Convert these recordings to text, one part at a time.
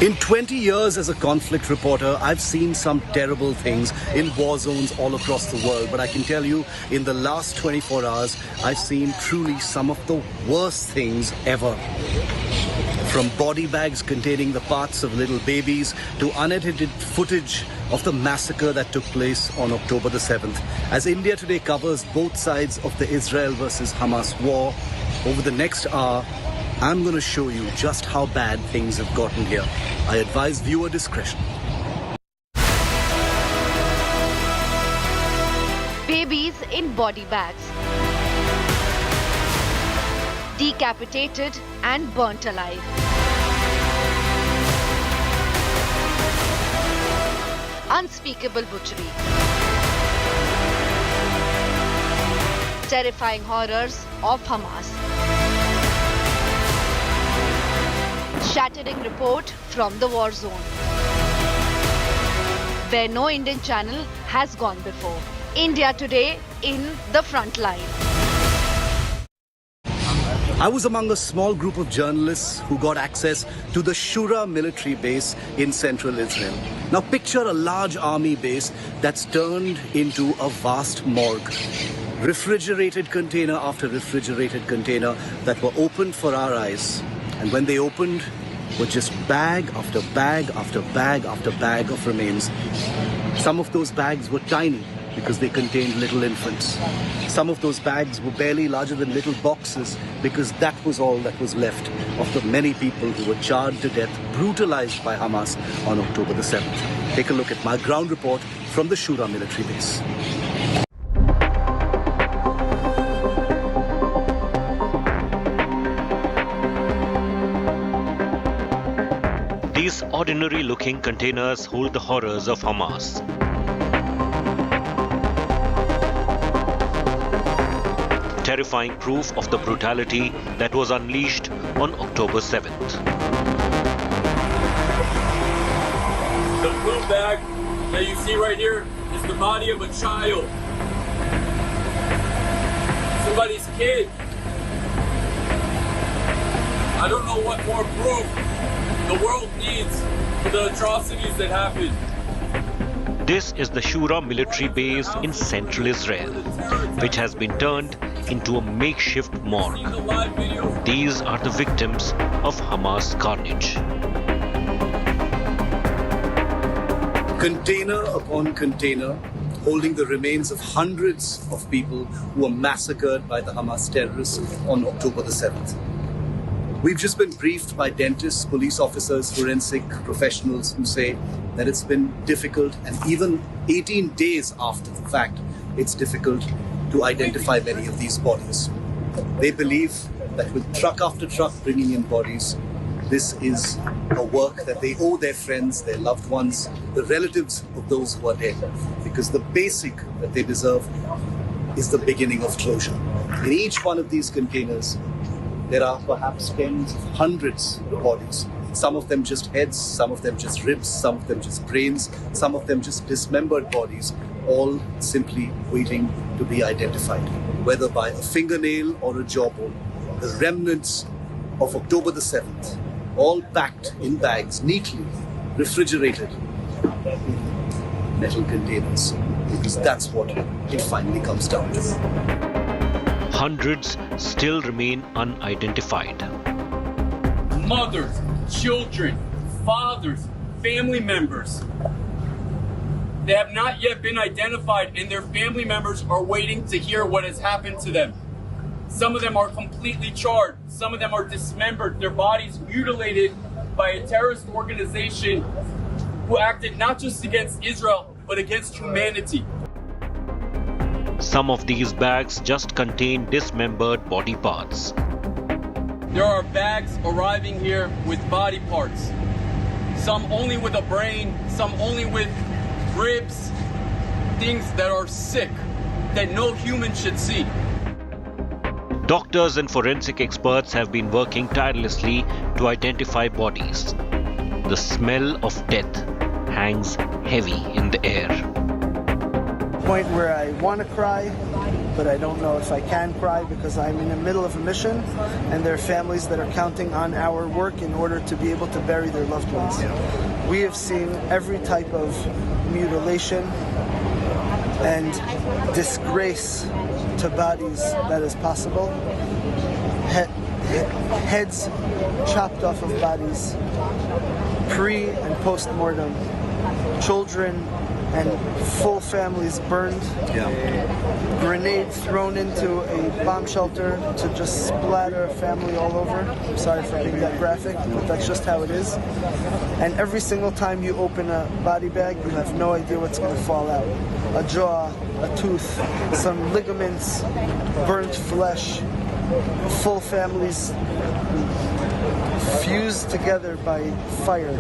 In 20 years as a conflict reporter, I've seen some terrible things in war zones all across the world. But I can tell you, in the last 24 hours, I've seen truly some of the worst things ever. From body bags containing the parts of little babies to unedited footage of the massacre that took place on October the 7th. As India Today covers both sides of the Israel versus Hamas war, over the next hour, I'm going to show you just how bad things have gotten here. I advise viewer discretion. Babies in body bags. Decapitated and burnt alive. Unspeakable butchery. Terrifying horrors of Hamas. Shattering report from the war zone, where no Indian channel has gone before. India Today in the front line. I was among a small group of journalists who got access to the Shura military base in central Israel. Now picture a large army base that's turned into a vast morgue. Refrigerated container after refrigerated container that were opened for our eyes. And when they opened, were just bag after bag after bag after bag of remains. Some of those bags were tiny because they contained little infants. Some of those bags were barely larger than little boxes because that was all that was left of the many people who were charred to death, brutalized by Hamas on October the 7th. Take a look at my ground report from the Shura military base. These ordinary-looking containers hold the horrors of Hamas. Terrifying proof of the brutality that was unleashed on October 7th. The blue bag that you see right here is the body of a child. Somebody's kid. I don't know what more proof the world needs for the atrocities that happened. This is the Shura military base in central Israel, which has been turned into a makeshift morgue. These are the victims of Hamas carnage. Container upon container holding the remains of hundreds of people who were massacred by the Hamas terrorists on October the 7th. We've just been briefed by dentists, police officers, forensic professionals who say that it's been difficult, and even 18 days after the fact, it's difficult to identify many of these bodies. They believe that with truck after truck bringing in bodies, this is a work that they owe their friends, their loved ones, the relatives of those who are dead, because the basic that they deserve is the beginning of closure. In each one of these containers, there are perhaps tens, hundreds of bodies. Some of them just heads, some of them just ribs, some of them just brains, some of them just dismembered bodies, all simply waiting to be identified, whether by a fingernail or a jawbone. The remnants of October the 7th, all packed in bags, neatly refrigerated in metal containers, because that's what it finally comes down to. Hundreds still remain unidentified. Mothers, children, fathers, family members. They have not yet been identified, and their family members are waiting to hear what has happened to them. Some of them are completely charred. Some of them are dismembered, their bodies mutilated by a terrorist organization who acted not just against Israel, but against humanity. Some of these bags just contain dismembered body parts. There are bags arriving here with body parts. Some only with a brain, some only with ribs, things that are sick, that no human should see. Doctors and forensic experts have been working tirelessly to identify bodies. The smell of death hangs heavy in the air. Point where I want to cry, but I don't know if I can cry because I'm in the middle of a mission and there are families that are counting on our work in order to be able to bury their loved ones. We have seen every type of mutilation and disgrace to bodies that is possible. Heads chopped off of bodies, pre and post-mortem, children and full families burned, grenade thrown into a bomb shelter to just splatter a family all over. I'm sorry for being that graphic, but that's just how it is. And every single time you open a body bag, you have no idea what's going to fall out. A jaw, a tooth, some ligaments, burnt flesh, full families fused together by fire.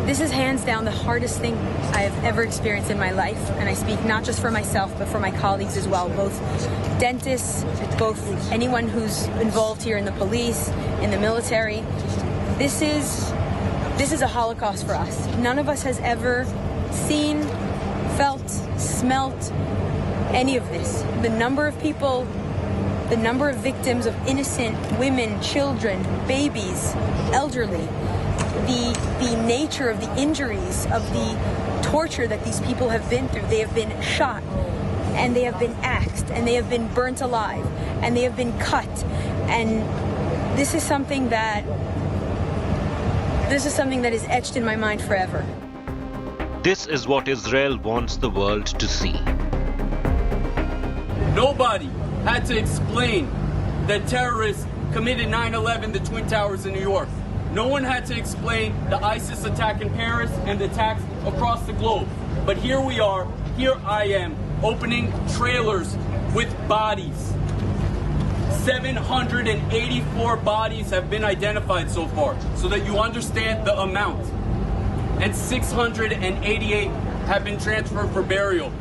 This is hands down the hardest thing I have ever experienced in my life, and I speak not just for myself but for my colleagues as well, both dentists, both anyone who's involved here in the police, in the military. This is a Holocaust for us. None of us has ever seen, felt, smelt any of this. The number of people, the number of victims of innocent women, children, babies, elderly, the nature of the injuries, of the torture that these people have been through. They have been shot, and they have been axed, and they have been burnt alive, and they have been cut. And this is something that is etched in my mind forever. This is what Israel wants the world to see. Nobody had to explain that terrorists committed 9/11, the Twin Towers in New York. No one had to explain the ISIS attack in Paris and the attacks across the globe. But here we are, here I am, opening trailers with bodies. 784 bodies have been identified so far, so that you understand the amount. And 688 have been transferred for burial.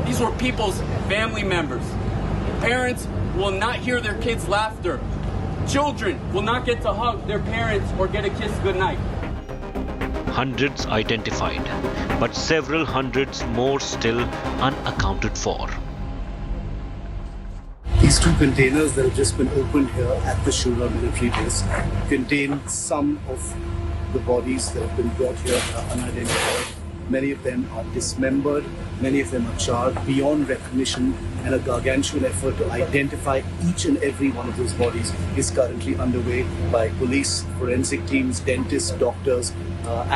These were people's family members. Parents will not hear their kids' laughter. Children will not get to hug their parents or get a kiss goodnight. Hundreds identified, but several hundreds more still unaccounted for. These two containers that have just been opened here at the Shura military base contain some of the bodies that have been brought here unidentified. Many of them are dismembered, many of them are charred beyond recognition, and a gargantuan effort to identify each and every one of those bodies is currently underway by police, forensic teams, dentists, doctors,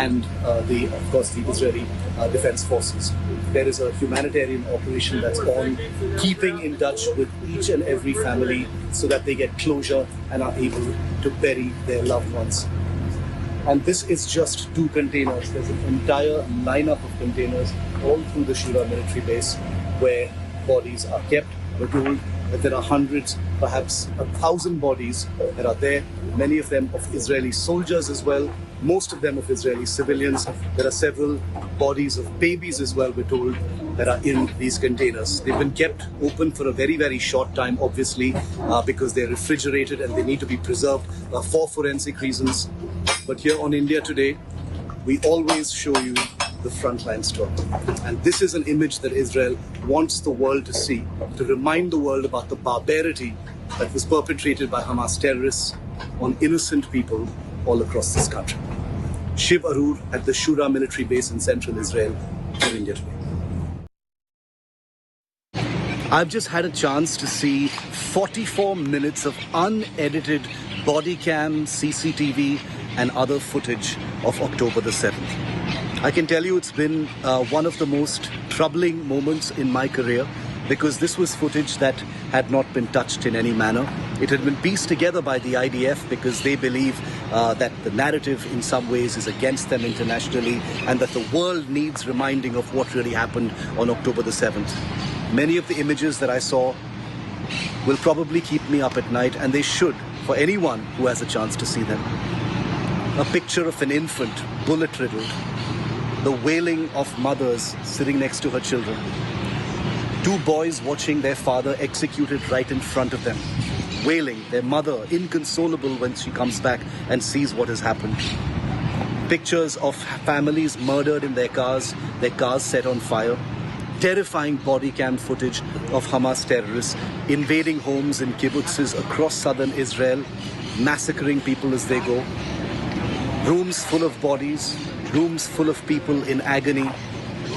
and of course the Israeli Defense Forces. There is a humanitarian operation that's on, keeping in touch with each and every family so that they get closure and are able to bury their loved ones. And this is just two containers. There's an entire lineup of containers all through the Shura military base where bodies are kept. We're told that there are hundreds, perhaps 1,000 bodies that are there, many of them of Israeli soldiers as well, most of them of Israeli civilians. There are several bodies of babies as well, we're told, that are in these containers. They've been kept open for a very, very short time, obviously, because they're refrigerated and they need to be preserved for forensic reasons. But here on India Today, we always show you the frontline story. And this is an image that Israel wants the world to see, to remind the world about the barbarity that was perpetrated by Hamas terrorists on innocent people all across this country. Shiv Aroor at the Shura military base in central Israel for India Today. I've just had a chance to see 44 minutes of unedited body cam, CCTV, and other footage of October the 7th. I can tell you it's been one of the most troubling moments in my career because this was footage that had not been touched in any manner. It had been pieced together by the IDF because they believe that the narrative in some ways is against them internationally and that the world needs reminding of what really happened on October the 7th. Many of the images that I saw will probably keep me up at night, and they should for anyone who has a chance to see them. A picture of an infant, bullet-riddled, the wailing of mothers sitting next to her children, two boys watching their father executed right in front of them, wailing, their mother inconsolable when she comes back and sees what has happened. Pictures of families murdered in their cars set on fire, terrifying body cam footage of Hamas terrorists invading homes in kibbutzes across southern Israel, massacring people as they go. Rooms full of bodies, rooms full of people in agony,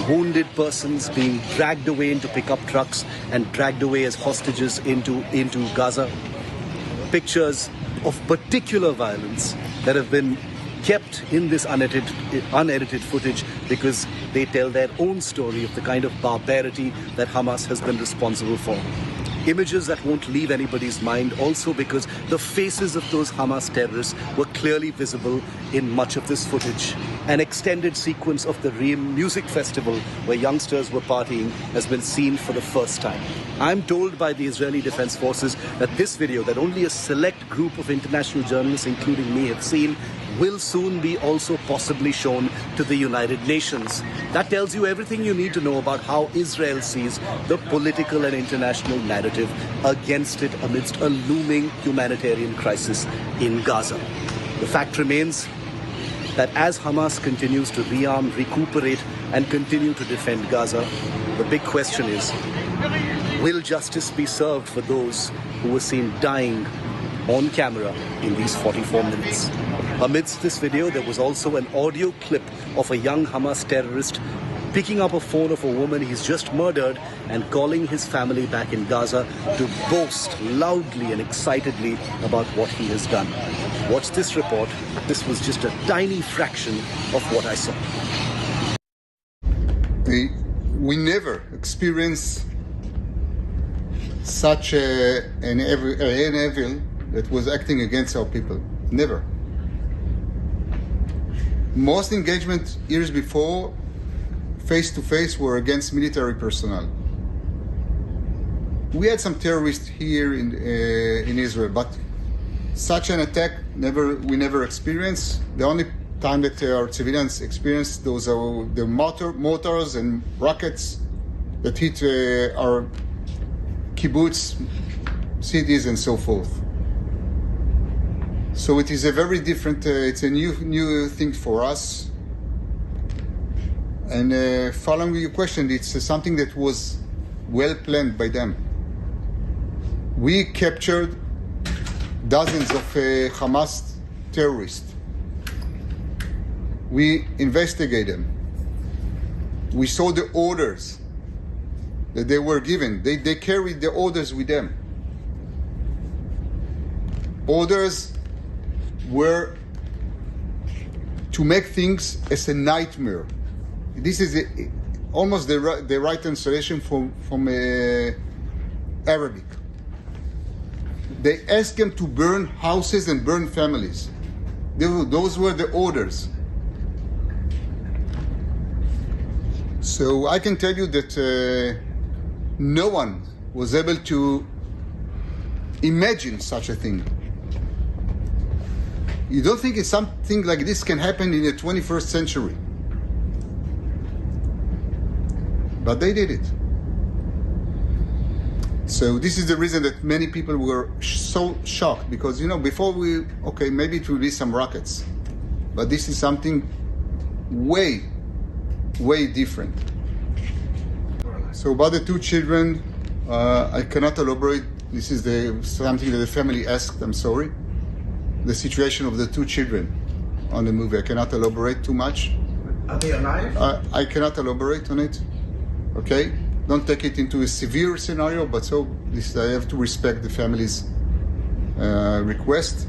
wounded persons being dragged away into pickup trucks and dragged away as hostages into Gaza. Pictures of particular violence that have been kept in this unedited footage because they tell their own story of the kind of barbarity that Hamas has been responsible for. Images that won't leave anybody's mind also because the faces of those Hamas terrorists were clearly visible in much of this footage. An extended sequence of the Reem music festival where youngsters were partying has been seen for the first time. I'm told by the Israeli Defense Forces that this video that only a select group of international journalists, including me, have seen, will soon be also possibly shown to the United Nations. That tells you everything you need to know about how Israel sees the political and international narrative against it amidst a looming humanitarian crisis in Gaza. The fact remains that as Hamas continues to rearm, recuperate, and continue to defend Gaza, the big question is, will justice be served for those who were seen dying on camera in these 44 minutes? Amidst this video, there was also an audio clip of a young Hamas terrorist picking up a phone of a woman he's just murdered and calling his family back in Gaza to boast loudly and excitedly about what he has done. Watch this report. This was just a tiny fraction of what I saw. We never experienced such an evil that was acting against our people. Never. Most engagement years before, face-to-face, were against military personnel. We had some terrorists here in Israel, but such an attack we never experienced. The only time that our civilians experienced those are the mortars and rockets that hit our kibbutz, cities, and so forth. So it is a very different, it's a new thing for us. And following your question, it's something that was well planned by them. We captured dozens of Hamas terrorists. We investigated them. We saw the orders that they were given. They carried the orders with them. Orders were to make things as a nightmare. This is almost the right translation from Arabic. They asked them to burn houses and burn families. Those were the orders. So I can tell you that no one was able to imagine such a thing. You don't think something like this can happen in the 21st century. But they did it. So this is the reason that many people were so shocked, because, before maybe it will be some rockets, but this is something way, way different. So about the two children, I cannot elaborate. This is something that the family asked. I'm sorry. The situation of the two children on the movie, I cannot elaborate too much. Are they alive? I cannot elaborate on it. Okay? Don't take it into a severe scenario, but I have to respect the family's request.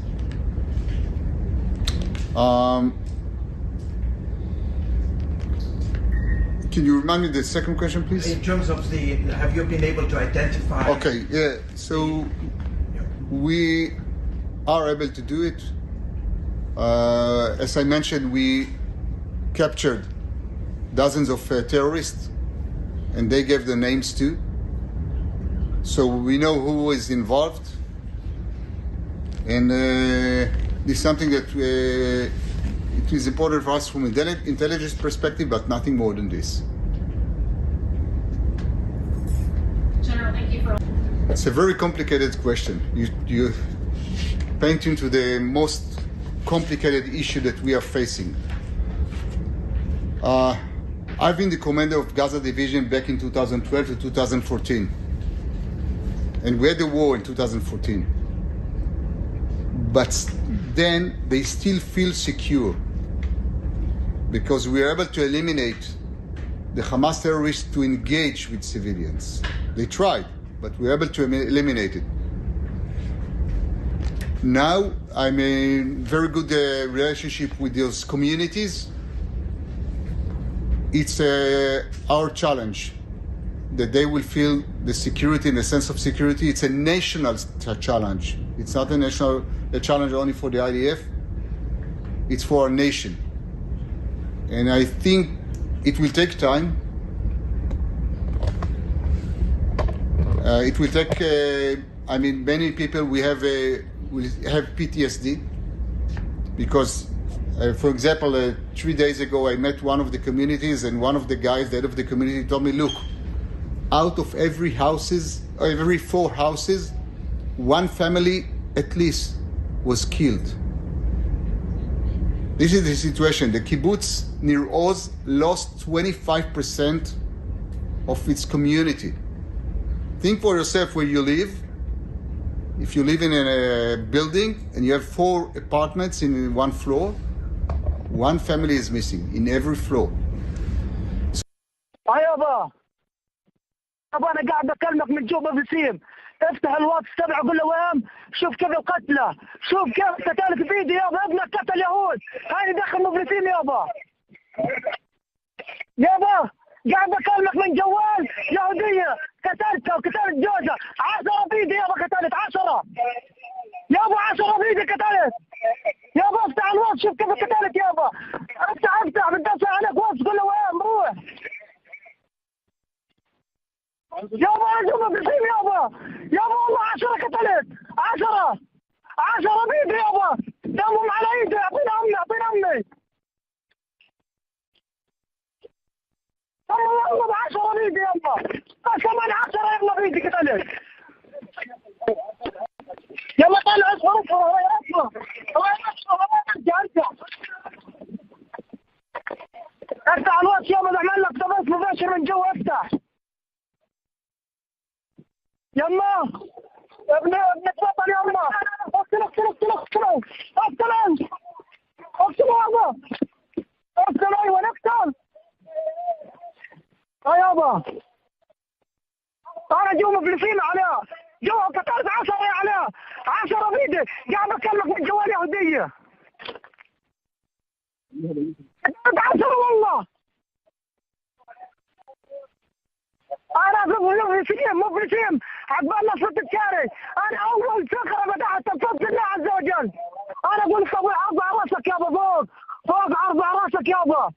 Can you remind me the second question, please? In terms of have you been able to identify? Okay, yeah. So we are able to do it. As I mentioned, we captured dozens of terrorists, and they gave the names too. So we know who is involved, and this is something that it is important for us from an intelligence perspective, but nothing more than this. General, thank you for... It's a very complicated question. You paint into the most complicated issue that we are facing. I've been the commander of Gaza Division back in 2012 to 2014. And we had the war in 2014. But then they still feel secure because we were able to eliminate the Hamas terrorists to engage with civilians. They tried, but we were able to eliminate it. Now I'm in very good relationship with those communities. It's our challenge that they will feel the security and the sense of security. It's a national challenge. It's not a challenge only for the IDF. It's for our nation. And I think it will take time. It will take, many people will have PTSD because, for example, 3 days ago, I met one of the communities and one of the guys, the head of the community, told me, look, out of every 4 houses, one family at least was killed. This is the situation. The kibbutz near Oz lost 25% of its community. Think for yourself where you live. If you live in a building and you have 4 apartments in one floor, one family is missing in every floor. يابا انا قاعد اكلمك من جوبا بسيم. افتح الواتس تبعه قول له وين شوف كيف القتله، شوف كيف قتالك فيديو يابا، ابنك قتل يهود، هاي دخل مفلسين يابا. يابا قاعد اكلمك من جوال يهوديه قتلتها وقتلت جوزها، 10 فيديو يابا قتلت 10 يابا، 10 فيديو قتلت يابا. افتح الواتس شوف كيف قتلت يابا، افتح بتدفع عليك واتس قول له وين بروح يابا. انا بسيم يابا والله 10 قتلت، 10 بيدي يابا، دمهم على ايدي. اعطينا امي والله ب 10 بيدي يابا، كمان 10 يلا بيدي قتلت. يلا طلع اصبر هو يرجع. افتح الواتس يابا، بعمل لك تبث مباشر من جوا. افتح يما ابن تفضل يما. اقتلوا يابا، اقتلوا. ايوه نقتل. يابا انا جوا مفلسين عليها، جوا قتلت 10 عليها، 10 بيدي. قاعد اكلمك من جوال يهوديه قتلت 10 والله. انا مفلسين عقبال ما صرت بكاري. انا اول صخره بدات بفضل الله عز وجل. انا اقول لك ارفع راسك يابا، فوق ارفع راسك يابا.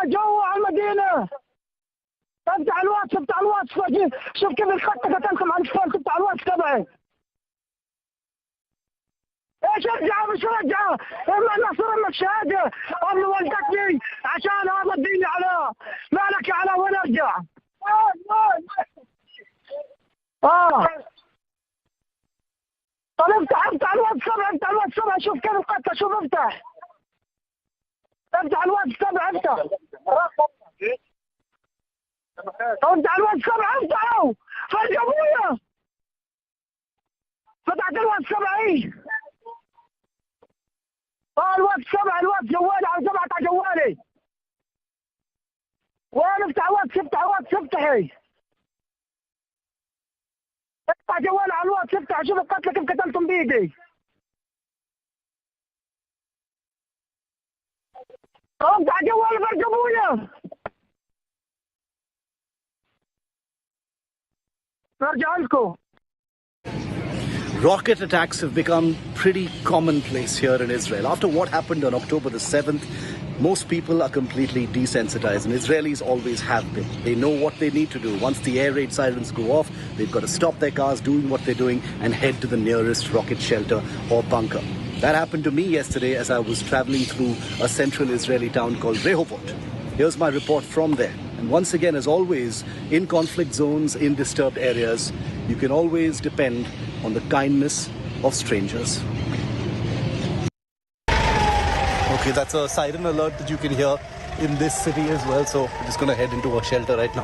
جوا على المدينه. افتح الواتس شوف كيف الخطه قتلكم على الفول. افتح الواتس تبعي. ايش مش رجعه اما النصر اما الشهاده. امي ولدتني عشان هذا الدين على مالك على وين ارجع. طب افتح الواتس تبع شوف كيف القتله. شوف افتح الواتس تبع. افتح الواتس تبع. افتحوا فرج ابويا. فتحت الواتس تبعي. الواتس تبع، الواتس جوالي على 7 على جوالي. وين افتح الواتس؟ افتحي. افتح جوالي على الواتس. افتح شوف القتله كيف قتلتم بيدي. افتح جوالي فرج ابويا. برجع لكم. Rocket attacks have become pretty commonplace here in Israel. After what happened on October the 7th, most people are completely desensitized, and Israelis always have been. They know what they need to do. Once the air raid sirens go off, they've got to stop their cars doing what they're doing and head to the nearest rocket shelter or bunker. That happened to me yesterday as I was traveling through a central Israeli town called Rehovot. Here's my report from there. And once again, as always, in conflict zones, in disturbed areas, you can always depend on the kindness of strangers. Okay, that's a siren alert that you can hear in this city as well. So we're just going to head into a shelter right now.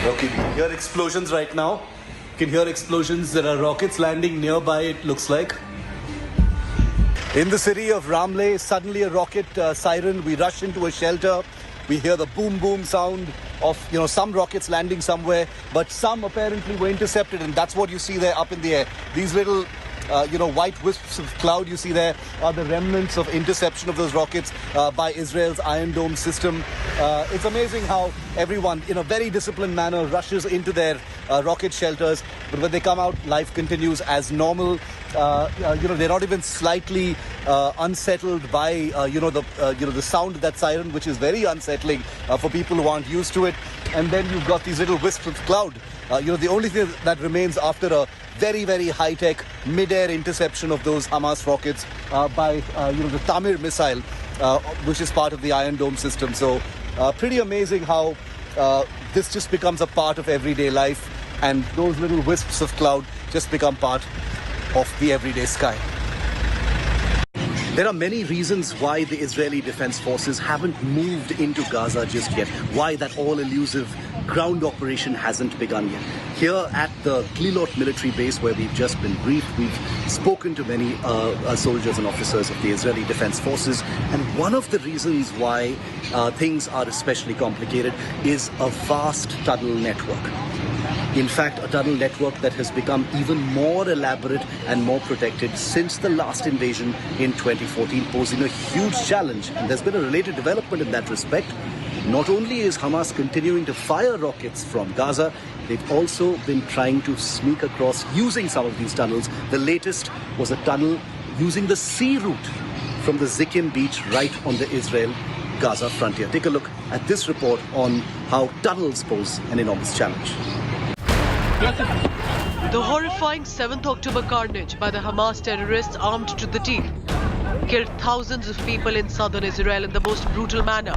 Okay, we can hear explosions right now. You can hear explosions. There are rockets landing nearby, it looks like. In the city of Ramle, suddenly a rocket siren. We rush into a shelter. We hear the boom boom sound of some rockets landing somewhere, but some apparently were intercepted, and that's what you see there up in the air. These little white wisps of cloud you see there are the remnants of interception of those rockets by Israel's Iron Dome system. It's amazing how everyone, in a very disciplined manner, rushes into their rocket shelters, but when they come out, life continues as normal. They're not even slightly unsettled by the sound of that siren, which is very unsettling for people who aren't used to it. And then you've got these little wisps of cloud. The only thing that remains after a very, very high-tech mid-air interception of those Hamas rockets by the Tamir missile, which is part of the Iron Dome system. So pretty amazing how this just becomes a part of everyday life, and those little wisps of cloud just become part of the everyday sky. There are many reasons why the Israeli Defense Forces haven't moved into Gaza just yet, why that all-elusive ground operation hasn't begun yet. Here at the Glilot military base, where we've just been briefed, we've spoken to many soldiers and officers of the Israeli Defense Forces, and one of the reasons why things are especially complicated is a vast tunnel network. In fact, a tunnel network that has become even more elaborate and more protected since the last invasion in 2014, posing a huge challenge. And there's been a related development in that respect. Not only is Hamas continuing to fire rockets from Gaza, they've also been trying to sneak across using some of these tunnels. The latest was a tunnel using the sea route from the Zikim beach right on the Israel-Gaza frontier. Take a look at this report on how tunnels pose an enormous challenge. The horrifying 7th October carnage by the Hamas terrorists armed to the teeth killed thousands of people in southern Israel in the most brutal manner,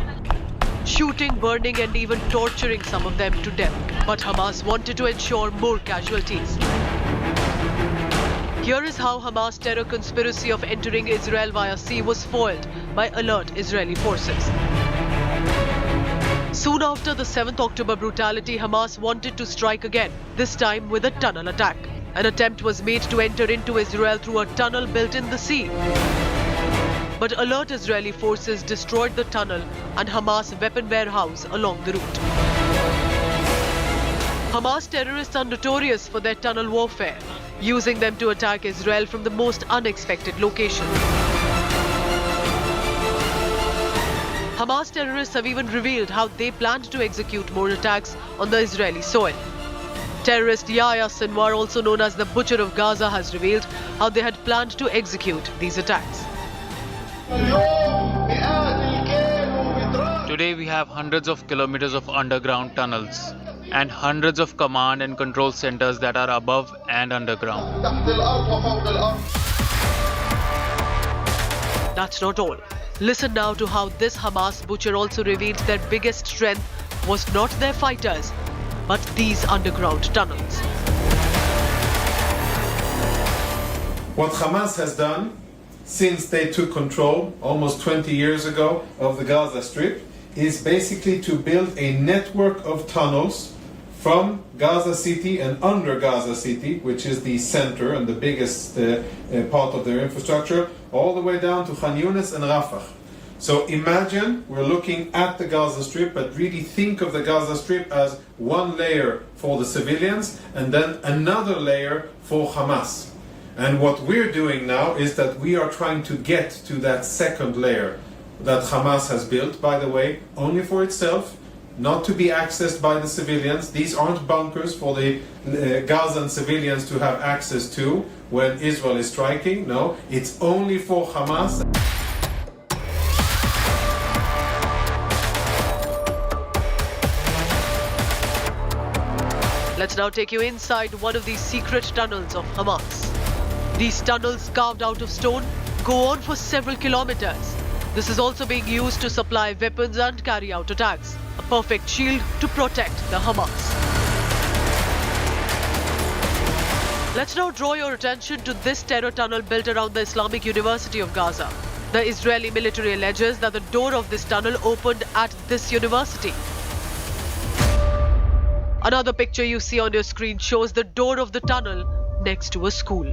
shooting, burning and even torturing some of them to death. But Hamas wanted to ensure more casualties. Here is how Hamas terror conspiracy of entering Israel via sea was foiled by alert Israeli forces. Soon after the 7th October brutality, Hamas wanted to strike again, this time with a tunnel attack. An attempt was made to enter into Israel through a tunnel built in the sea. But alert Israeli forces destroyed the tunnel and Hamas weapon warehouse along the route. Hamas terrorists are notorious for their tunnel warfare, using them to attack Israel from the most unexpected locations. Hamas terrorists have even revealed how they planned to execute more attacks on the Israeli soil. Terrorist Yahya Sinwar, also known as the Butcher of Gaza, has revealed how they had planned to execute these attacks. Today we have hundreds of kilometers of underground tunnels and hundreds of command and control centers that are above and underground. That's not all. Listen now to how this Hamas butcher also revealed their biggest strength was not their fighters, but these underground tunnels. What Hamas has done since they took control almost 20 years ago of the Gaza Strip is basically to build a network of tunnels from Gaza City and under Gaza City, which is the center and the biggest part of their infrastructure, all the way down to Khan Yunis and Rafah. So imagine we're looking at the Gaza Strip, but really think of the Gaza Strip as one layer for the civilians and then another layer for Hamas. And what we're doing now is that we are trying to get to that second layer that Hamas has built, by the way, only for itself, not to be accessed by the civilians. These aren't bunkers for the Gazan civilians to have access to when Israel is striking. No, it's only for Hamas. Let's now take you inside one of these secret tunnels of Hamas. These tunnels, carved out of stone, go on for several kilometers. This is also being used to supply weapons and carry out attacks. A perfect shield to protect the Hamas. Let's now draw your attention to this terror tunnel built around the Islamic University of Gaza. The Israeli military alleges that the door of this tunnel opened at this university. Another picture you see on your screen shows the door of the tunnel next to a school.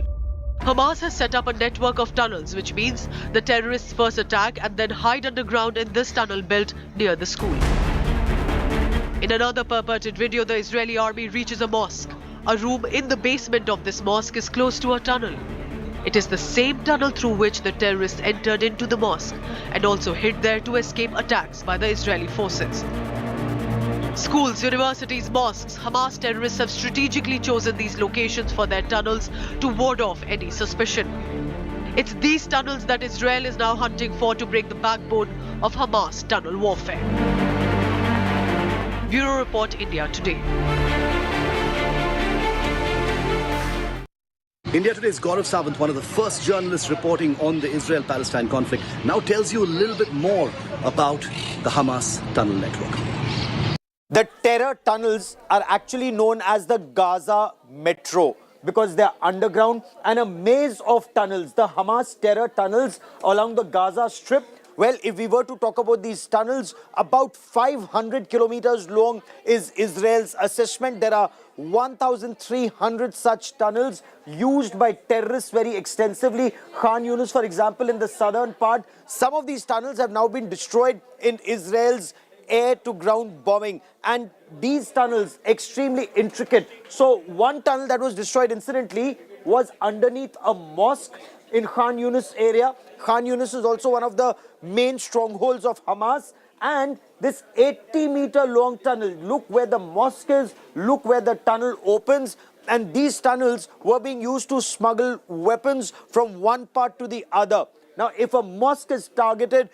Hamas has set up a network of tunnels, which means the terrorists first attack and then hide underground in this tunnel built near the school. In another purported video, the Israeli army reaches a mosque. A room in the basement of this mosque is close to a tunnel. It is the same tunnel through which the terrorists entered into the mosque and also hid there to escape attacks by the Israeli forces. Schools, universities, mosques, Hamas terrorists have strategically chosen these locations for their tunnels to ward off any suspicion. It's these tunnels that Israel is now hunting for to break the backbone of Hamas tunnel warfare. Bureau Report, India Today. India Today's Gaurav Sawant, one of the first journalists reporting on the Israel-Palestine conflict, now tells you a little bit more about the Hamas tunnel network. The terror tunnels are actually known as the Gaza Metro because they're underground and a maze of tunnels, the Hamas terror tunnels along the Gaza Strip. Well, if we were to talk about these tunnels, about 500 kilometers long is Israel's assessment. There are 1,300 such tunnels used by terrorists very extensively. Khan Yunis, for example, in the southern part, some of these tunnels have now been destroyed in Israel's air-to-ground bombing, and these tunnels extremely intricate. So one tunnel that was destroyed incidentally was underneath a mosque in Khan Yunis area. Khan Yunis is also one of the main strongholds of Hamas, and this 80-meter long tunnel, look where the mosque is, look where the tunnel opens, and these tunnels were being used to smuggle weapons from one part to the other. Now, if a mosque is targeted,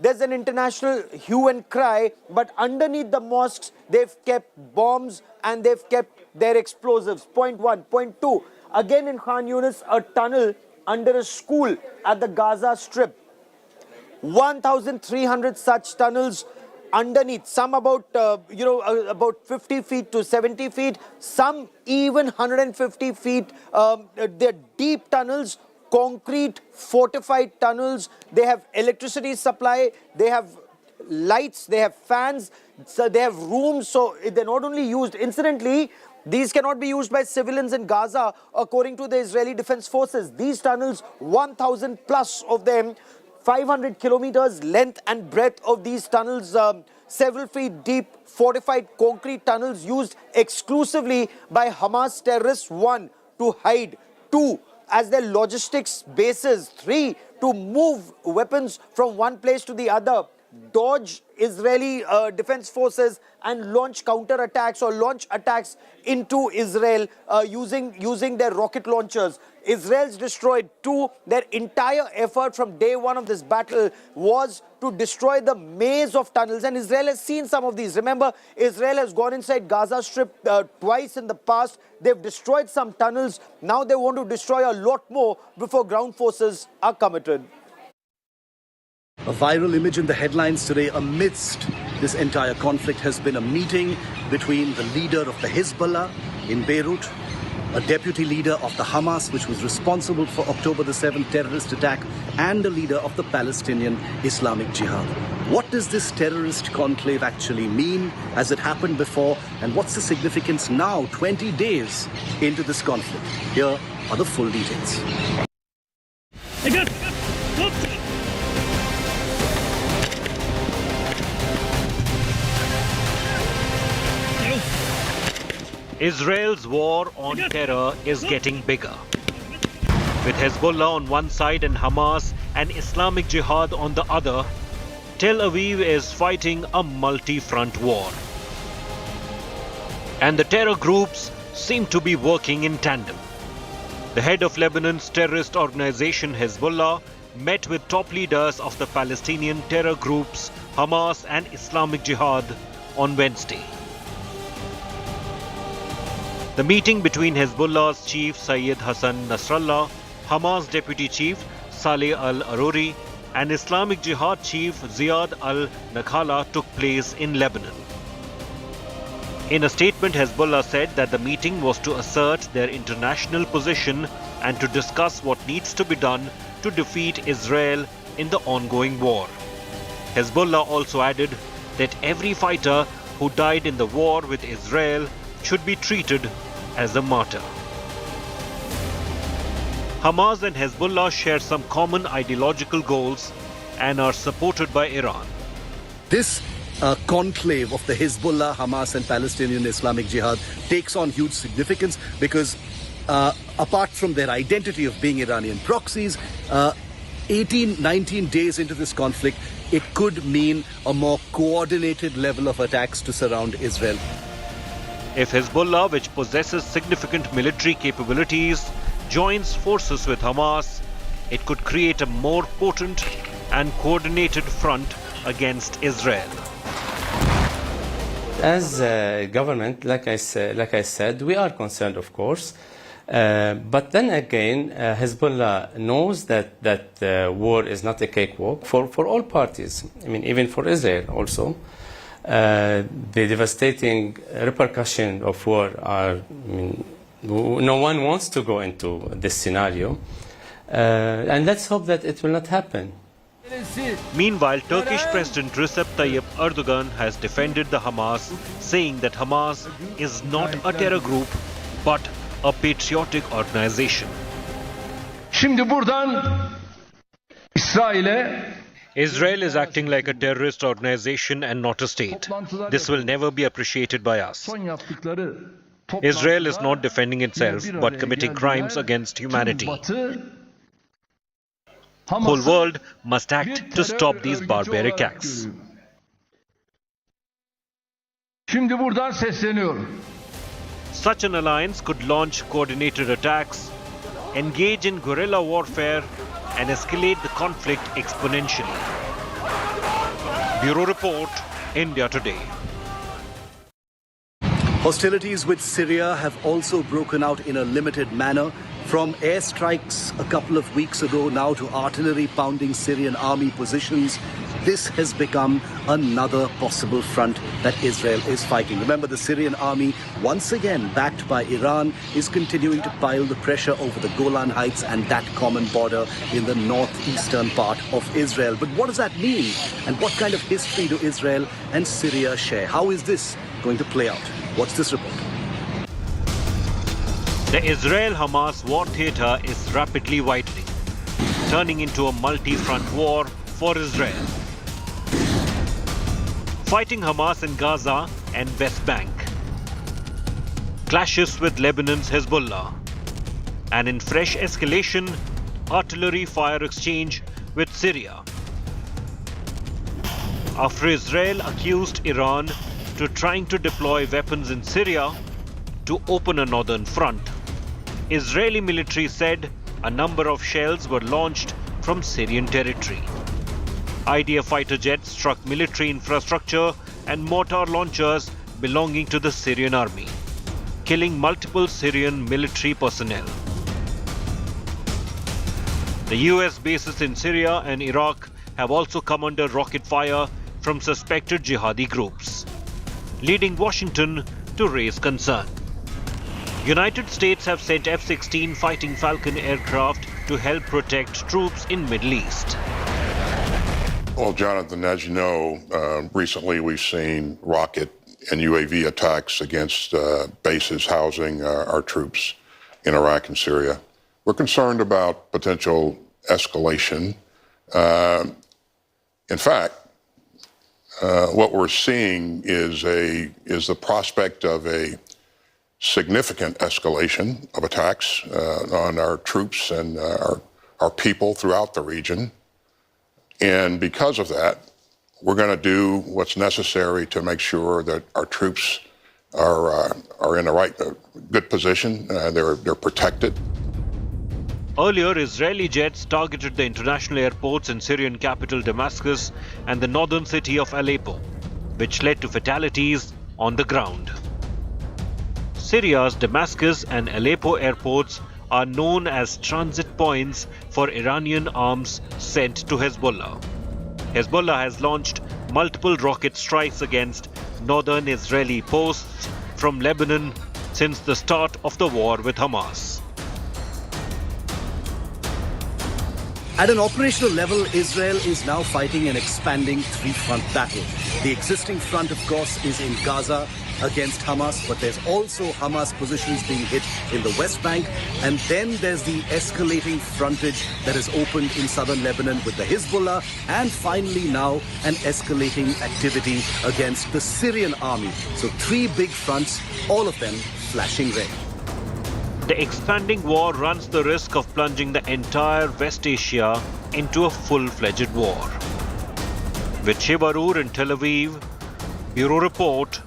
there's an international hue and cry, but underneath the mosques, they've kept bombs and they've kept their explosives. Point one. Point two, again in Khan Yunis, a tunnel under a school at the Gaza Strip. 1,300 such tunnels underneath, some about, about 50 feet to 70 feet, some even 150 feet. They're deep tunnels, concrete fortified tunnels. They have electricity supply, they have lights, they have fans, so they have rooms. So they're not only used, incidentally, these cannot be used by civilians in Gaza according to the Israeli Defense Forces. These tunnels, 1,000 plus of them, 500 kilometers length and breadth of these tunnels, several feet deep, fortified concrete tunnels used exclusively by Hamas terrorists. 1, to hide. 2, as their logistics bases. 3, to move weapons from one place to the other, dodge Israeli defense forces and launch counterattacks or launch attacks into Israel using their rocket launchers. Israel's destroyed 2. Their entire effort from day one of this battle was to destroy the maze of tunnels, and Israel has seen some of these. Remember, Israel has gone inside Gaza Strip twice in the past. They've destroyed some tunnels. Now they want to destroy a lot more before ground forces are committed. A viral image in the headlines today amidst this entire conflict has been a meeting between the leader of the Hezbollah in Beirut, a deputy leader of the Hamas, which was responsible for October the 7th terrorist attack, and a leader of the Palestinian Islamic Jihad. What does this terrorist conclave actually mean? Has it happened before? And what's the significance now, 20 days into this conflict? Here are the full details. Israel's war on terror is getting bigger. With Hezbollah on one side and Hamas and Islamic Jihad on the other, Tel Aviv is fighting a multi-front war. And the terror groups seem to be working in tandem. The head of Lebanon's terrorist organization Hezbollah met with top leaders of the Palestinian terror groups Hamas and Islamic Jihad on Wednesday. The meeting between Hezbollah's chief Syed Hassan Nasrallah, Hamas deputy chief Saleh al-Arouri and Islamic Jihad chief Ziad al-Nakhala took place in Lebanon. In a statement, Hezbollah said that the meeting was to assert their international position and to discuss what needs to be done to defeat Israel in the ongoing war. Hezbollah also added that every fighter who died in the war with Israel should be treated as a martyr. Hamas and Hezbollah share some common ideological goals and are supported by Iran. This conclave of the Hezbollah, Hamas and Palestinian Islamic Jihad takes on huge significance because apart from their identity of being Iranian proxies, 19 days into this conflict, it could mean a more coordinated level of attacks to surround Israel. If Hezbollah, which possesses significant military capabilities, joins forces with Hamas, it could create a more potent and coordinated front against Israel. As a government, like I said, we are concerned, of course. But then again, Hezbollah knows that war is not a cakewalk for all parties. I mean, even for Israel also. The devastating repercussions of war are, no one wants to go into this scenario. And let's hope that it will not happen. Meanwhile, Turkish President Recep Tayyip Erdogan has defended the Hamas, saying that Hamas is not a terror group, but a patriotic organization. Israel is acting like a terrorist organization and not a state. This will never be appreciated by us. Israel is not defending itself, but committing crimes against humanity. Whole world must act to stop these barbaric acts. Such an alliance could launch coordinated attacks, engage in guerrilla warfare, and escalate the conflict exponentially. Bureau Report, India Today. Hostilities with Syria have also broken out in a limited manner. From airstrikes a couple of weeks ago now to artillery pounding Syrian army positions, this has become another possible front that Israel is fighting. Remember, the Syrian army, once again backed by Iran, is continuing to pile the pressure over the Golan Heights and that common border in the northeastern part of Israel. But what does that mean? And what kind of history do Israel and Syria share? How is this going to play out? What's this report? The Israel-Hamas war theatre is rapidly widening, turning into a multi-front war for Israel. Fighting Hamas in Gaza and West Bank. Clashes with Lebanon's Hezbollah. And in fresh escalation, artillery fire exchange with Syria. After Israel accused Iran to trying to deploy weapons in Syria to open a northern front, Israeli military said a number of shells were launched from Syrian territory. IDF fighter jets struck military infrastructure and mortar launchers belonging to the Syrian army, killing multiple Syrian military personnel. The US bases in Syria and Iraq have also come under rocket fire from suspected jihadi groups, leading Washington to raise concern. United States have sent F-16 Fighting Falcon aircraft to help protect troops in Middle East. Well, Jonathan, as you know, recently we've seen rocket and UAV attacks against bases housing our troops in Iraq and Syria. We're concerned about potential escalation. In fact, what we're seeing is the prospect of a significant escalation of attacks on our troops and our people throughout the region. And because of that, we're going to do what's necessary to make sure that our troops are in the right, good position. They're protected. Earlier, Israeli jets targeted the international airports in Syrian capital Damascus and the northern city of Aleppo, which led to fatalities on the ground. Syria's Damascus and Aleppo airports are known as transit points for Iranian arms sent to Hezbollah. Hezbollah has launched multiple rocket strikes against northern Israeli posts from Lebanon since the start of the war with Hamas. At an operational level, Israel is now fighting an expanding three-front battle. The existing front, of course, is in Gaza against Hamas, but there's also Hamas positions being hit in the West Bank. And then there's the escalating frontage that has opened in southern Lebanon with the Hezbollah. And finally now, an escalating activity against the Syrian army. So three big fronts, all of them flashing red. The expanding war runs the risk of plunging the entire West Asia into a full-fledged war. With Shiv Aroor in Tel Aviv, Bureau Report,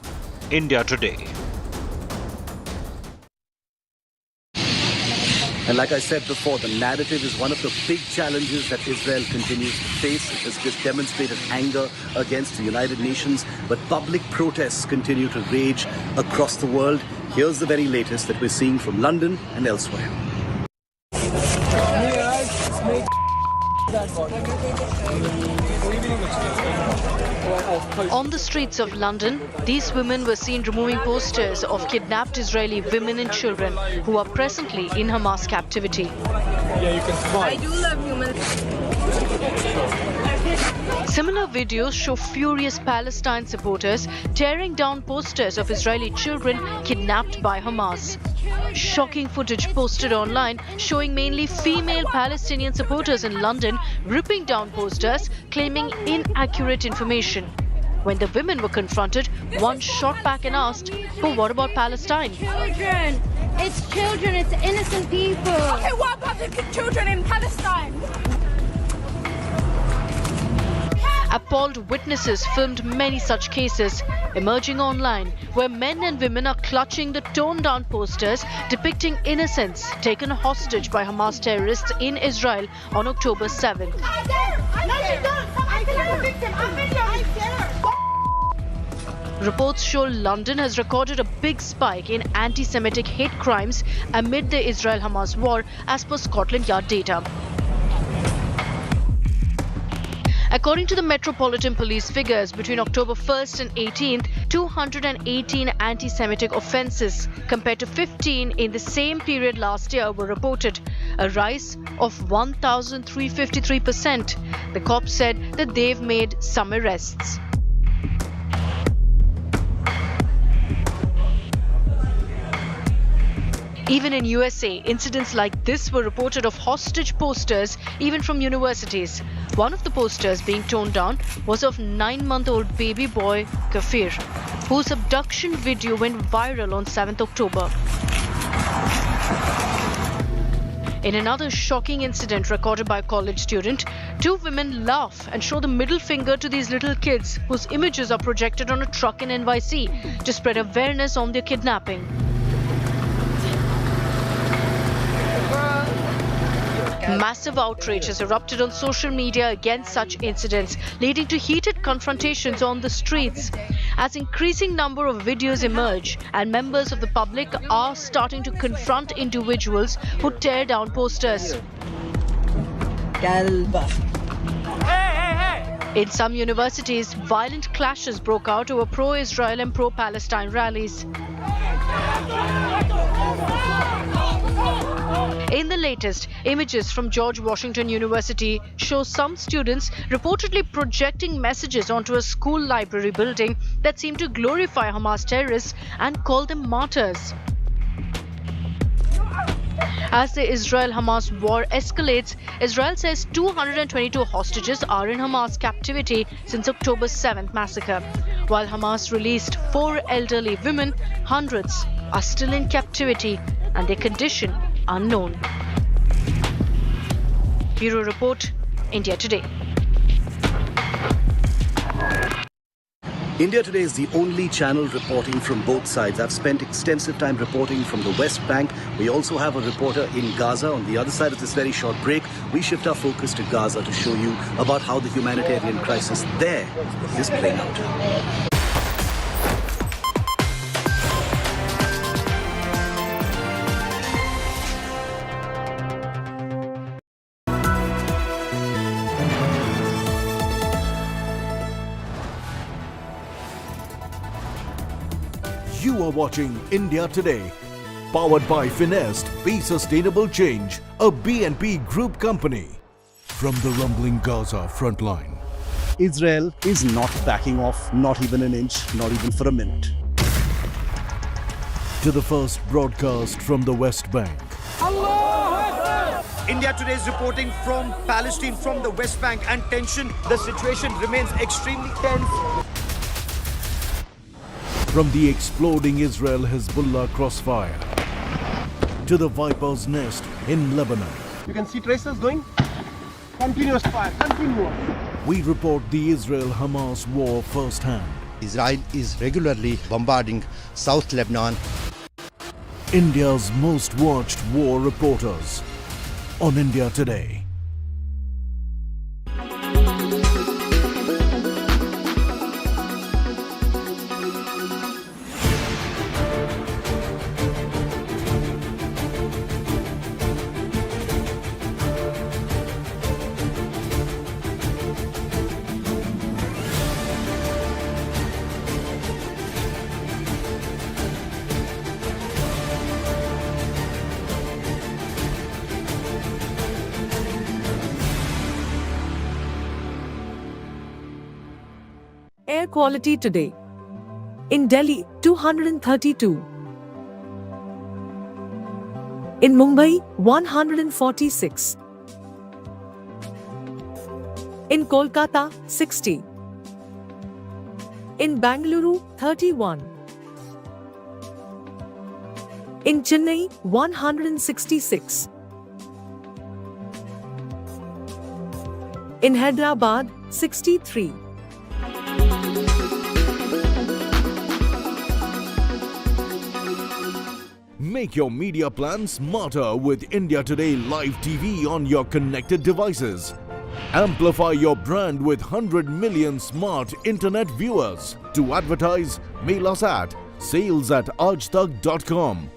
India Today. And like I said before, the narrative is one of the big challenges that Israel continues to face. It has just demonstrated anger against the United Nations, but public protests continue to rage across the world. Here's the very latest that we're seeing from London and elsewhere. On the streets of London, these women were seen removing posters of kidnapped Israeli women and children who are presently in Hamas captivity. I do love humans. Similar videos show furious Palestine supporters tearing down posters of Israeli children kidnapped by Hamas. Shocking footage posted online showing mainly female Palestinian supporters in London ripping down posters claiming inaccurate information. When the women were confronted, one shot back and asked, "But what about Palestine?" Children! It's children, it's innocent people! Okay, what about the children in Palestine? Appalled witnesses filmed many such cases emerging online where men and women are clutching the torn-down posters depicting innocents taken hostage by Hamas terrorists in Israel on October 7th. Reports show London has recorded a big spike in anti-Semitic hate crimes amid the Israel-Hamas war as per Scotland Yard data. According to the Metropolitan Police figures, between October 1st and 18th, 218 anti-Semitic offences compared to 15 in the same period last year were reported, a rise of 1,353%. The cops said that they've made some arrests. Even in USA, incidents like this were reported of hostage posters, even from universities. One of the posters being torn down was of 9-month-old baby boy Kafir, whose abduction video went viral on 7th October. In another shocking incident recorded by a college student, two women laugh and show the middle finger to these little kids whose images are projected on a truck in NYC to spread awareness on their kidnapping. Massive outrage has erupted on social media against such incidents, leading to heated confrontations on the streets. As increasing number of videos emerge and members of the public are starting to confront individuals who tear down posters. In some universities, violent clashes broke out over pro-Israel and pro-Palestine rallies. In the latest, images from George Washington University show some students reportedly projecting messages onto a school library building that seem to glorify Hamas terrorists and call them martyrs. As the Israel-Hamas war escalates, Israel says 222 hostages are in Hamas captivity since October 7th massacre. While Hamas released 4 elderly women, hundreds are still in captivity and their condition unknown. Bureau Report, India Today. India Today is the only channel reporting from both sides. I've spent extensive time reporting from the West Bank. We also have a reporter in Gaza. On the other side of this very short break, we shift our focus to Gaza to show you about how the humanitarian crisis there is playing out. You are watching India Today, powered by Finest, Be Sustainable Change, a BNP Group company. From the rumbling Gaza frontline. Israel is not backing off, not even an inch, not even for a minute. To the first broadcast from the West Bank. India Today is reporting from Palestine, from the West Bank, and tension, the situation remains extremely tense. From the exploding Israel-Hezbollah crossfire to the Viper's nest in Lebanon. You can see tracers going. Continuous fire, continuous. We report the Israel-Hamas war firsthand. Israel is regularly bombarding South Lebanon. India's most watched war reporters on India Today. Air quality today. In Delhi, 232. In Mumbai, 146. In Kolkata, 60. In Bangalore, 31. In Chennai, 166. In Hyderabad, 63. Make your media plan smarter with India Today Live TV on your connected devices. Amplify your brand with 100 million smart internet viewers. To advertise, mail us at sales@aajtak.com.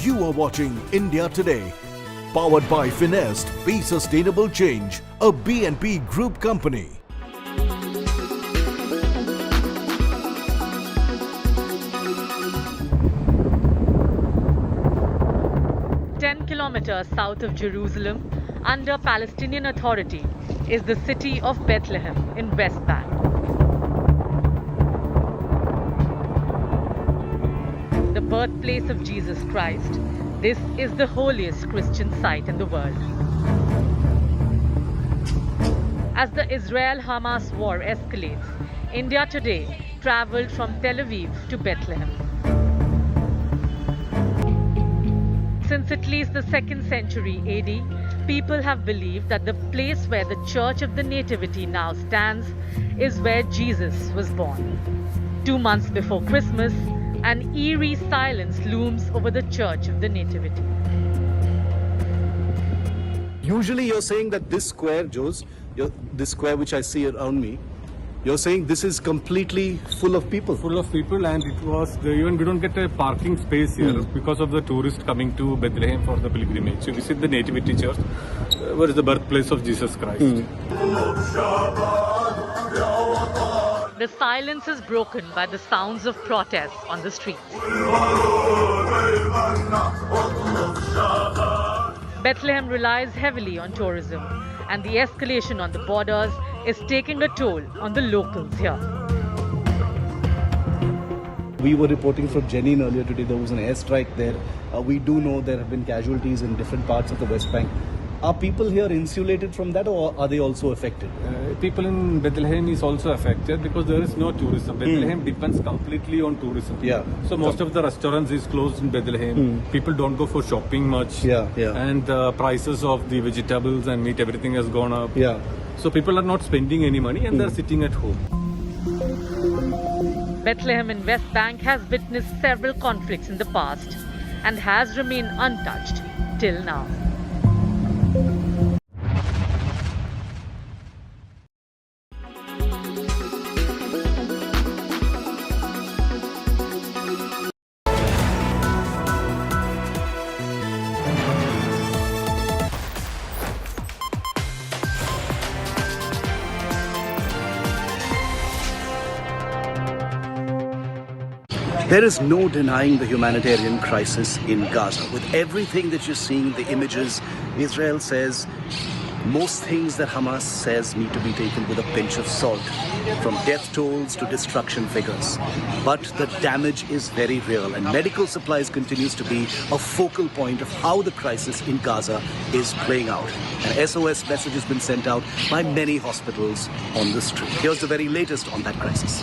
You are watching India Today, powered by Finest, Be Sustainable Change, a BNP Group company. Kilometers south of Jerusalem, under Palestinian Authority, is the city of Bethlehem in West Bank. The birthplace of Jesus Christ, this is the holiest Christian site in the world. As the Israel-Hamas war escalates, India Today traveled from Tel Aviv to Bethlehem. Since at least the 2nd century AD, people have believed that the place where the Church of the Nativity now stands is where Jesus was born. 2 months before Christmas, an eerie silence looms over the Church of the Nativity. Usually you're saying that this square, Jose, this square which I see around me, you're saying this is completely full of people. Full of people, and it was, even we don't get a parking space here because of the tourists coming to Bethlehem for the pilgrimage. So visit the Nativity Church, where is the birthplace of Jesus Christ. The silence is broken by the sounds of protests on the streets. Bethlehem relies heavily on tourism, and the escalation on the borders is taking a toll on the locals here. We were reporting from Jenin earlier today. There was an airstrike there. We do know there have been casualties in different parts of the West Bank. Are people here insulated from that, or are they also affected? People in Bethlehem is also affected because there is no tourism. Bethlehem depends completely on tourism. Yeah. So most of the restaurants is closed in Bethlehem. People don't go for shopping much. Yeah. And the prices of the vegetables and meat, everything has gone up. Yeah. So people are not spending any money and they're sitting at home. Bethlehem in West Bank has witnessed several conflicts in the past and has remained untouched till now. There is no denying the humanitarian crisis in Gaza. With everything that you're seeing, the images, Israel says most things that Hamas says need to be taken with a pinch of salt, from death tolls to destruction figures. But the damage is very real, and medical supplies continues to be a focal point of how the crisis in Gaza is playing out. An SOS message has been sent out by many hospitals on the street. Here's the very latest on that crisis.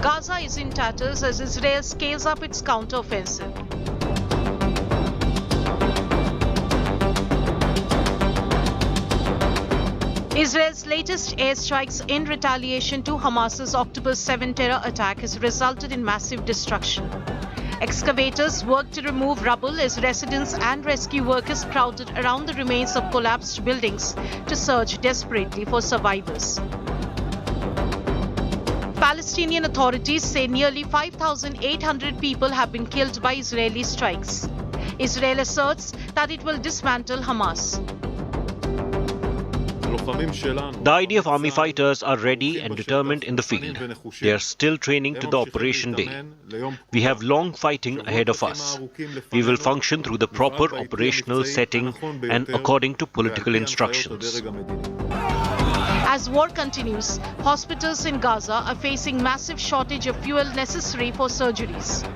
Gaza is in tatters as Israel scales up its counter-offensive. Israel's latest airstrikes in retaliation to Hamas's October 7 terror attack has resulted in massive destruction. Excavators work to remove rubble as residents and rescue workers crowded around the remains of collapsed buildings to search desperately for survivors. Palestinian authorities say nearly 5,800 people have been killed by Israeli strikes. Israel asserts that it will dismantle Hamas. The IDF army fighters are ready and determined in the field. They are still training to the operation day. We have long fighting ahead of us. We will function through the proper operational setting and according to political instructions. As war continues, hospitals in Gaza are facing massive shortage of fuel necessary for surgeries.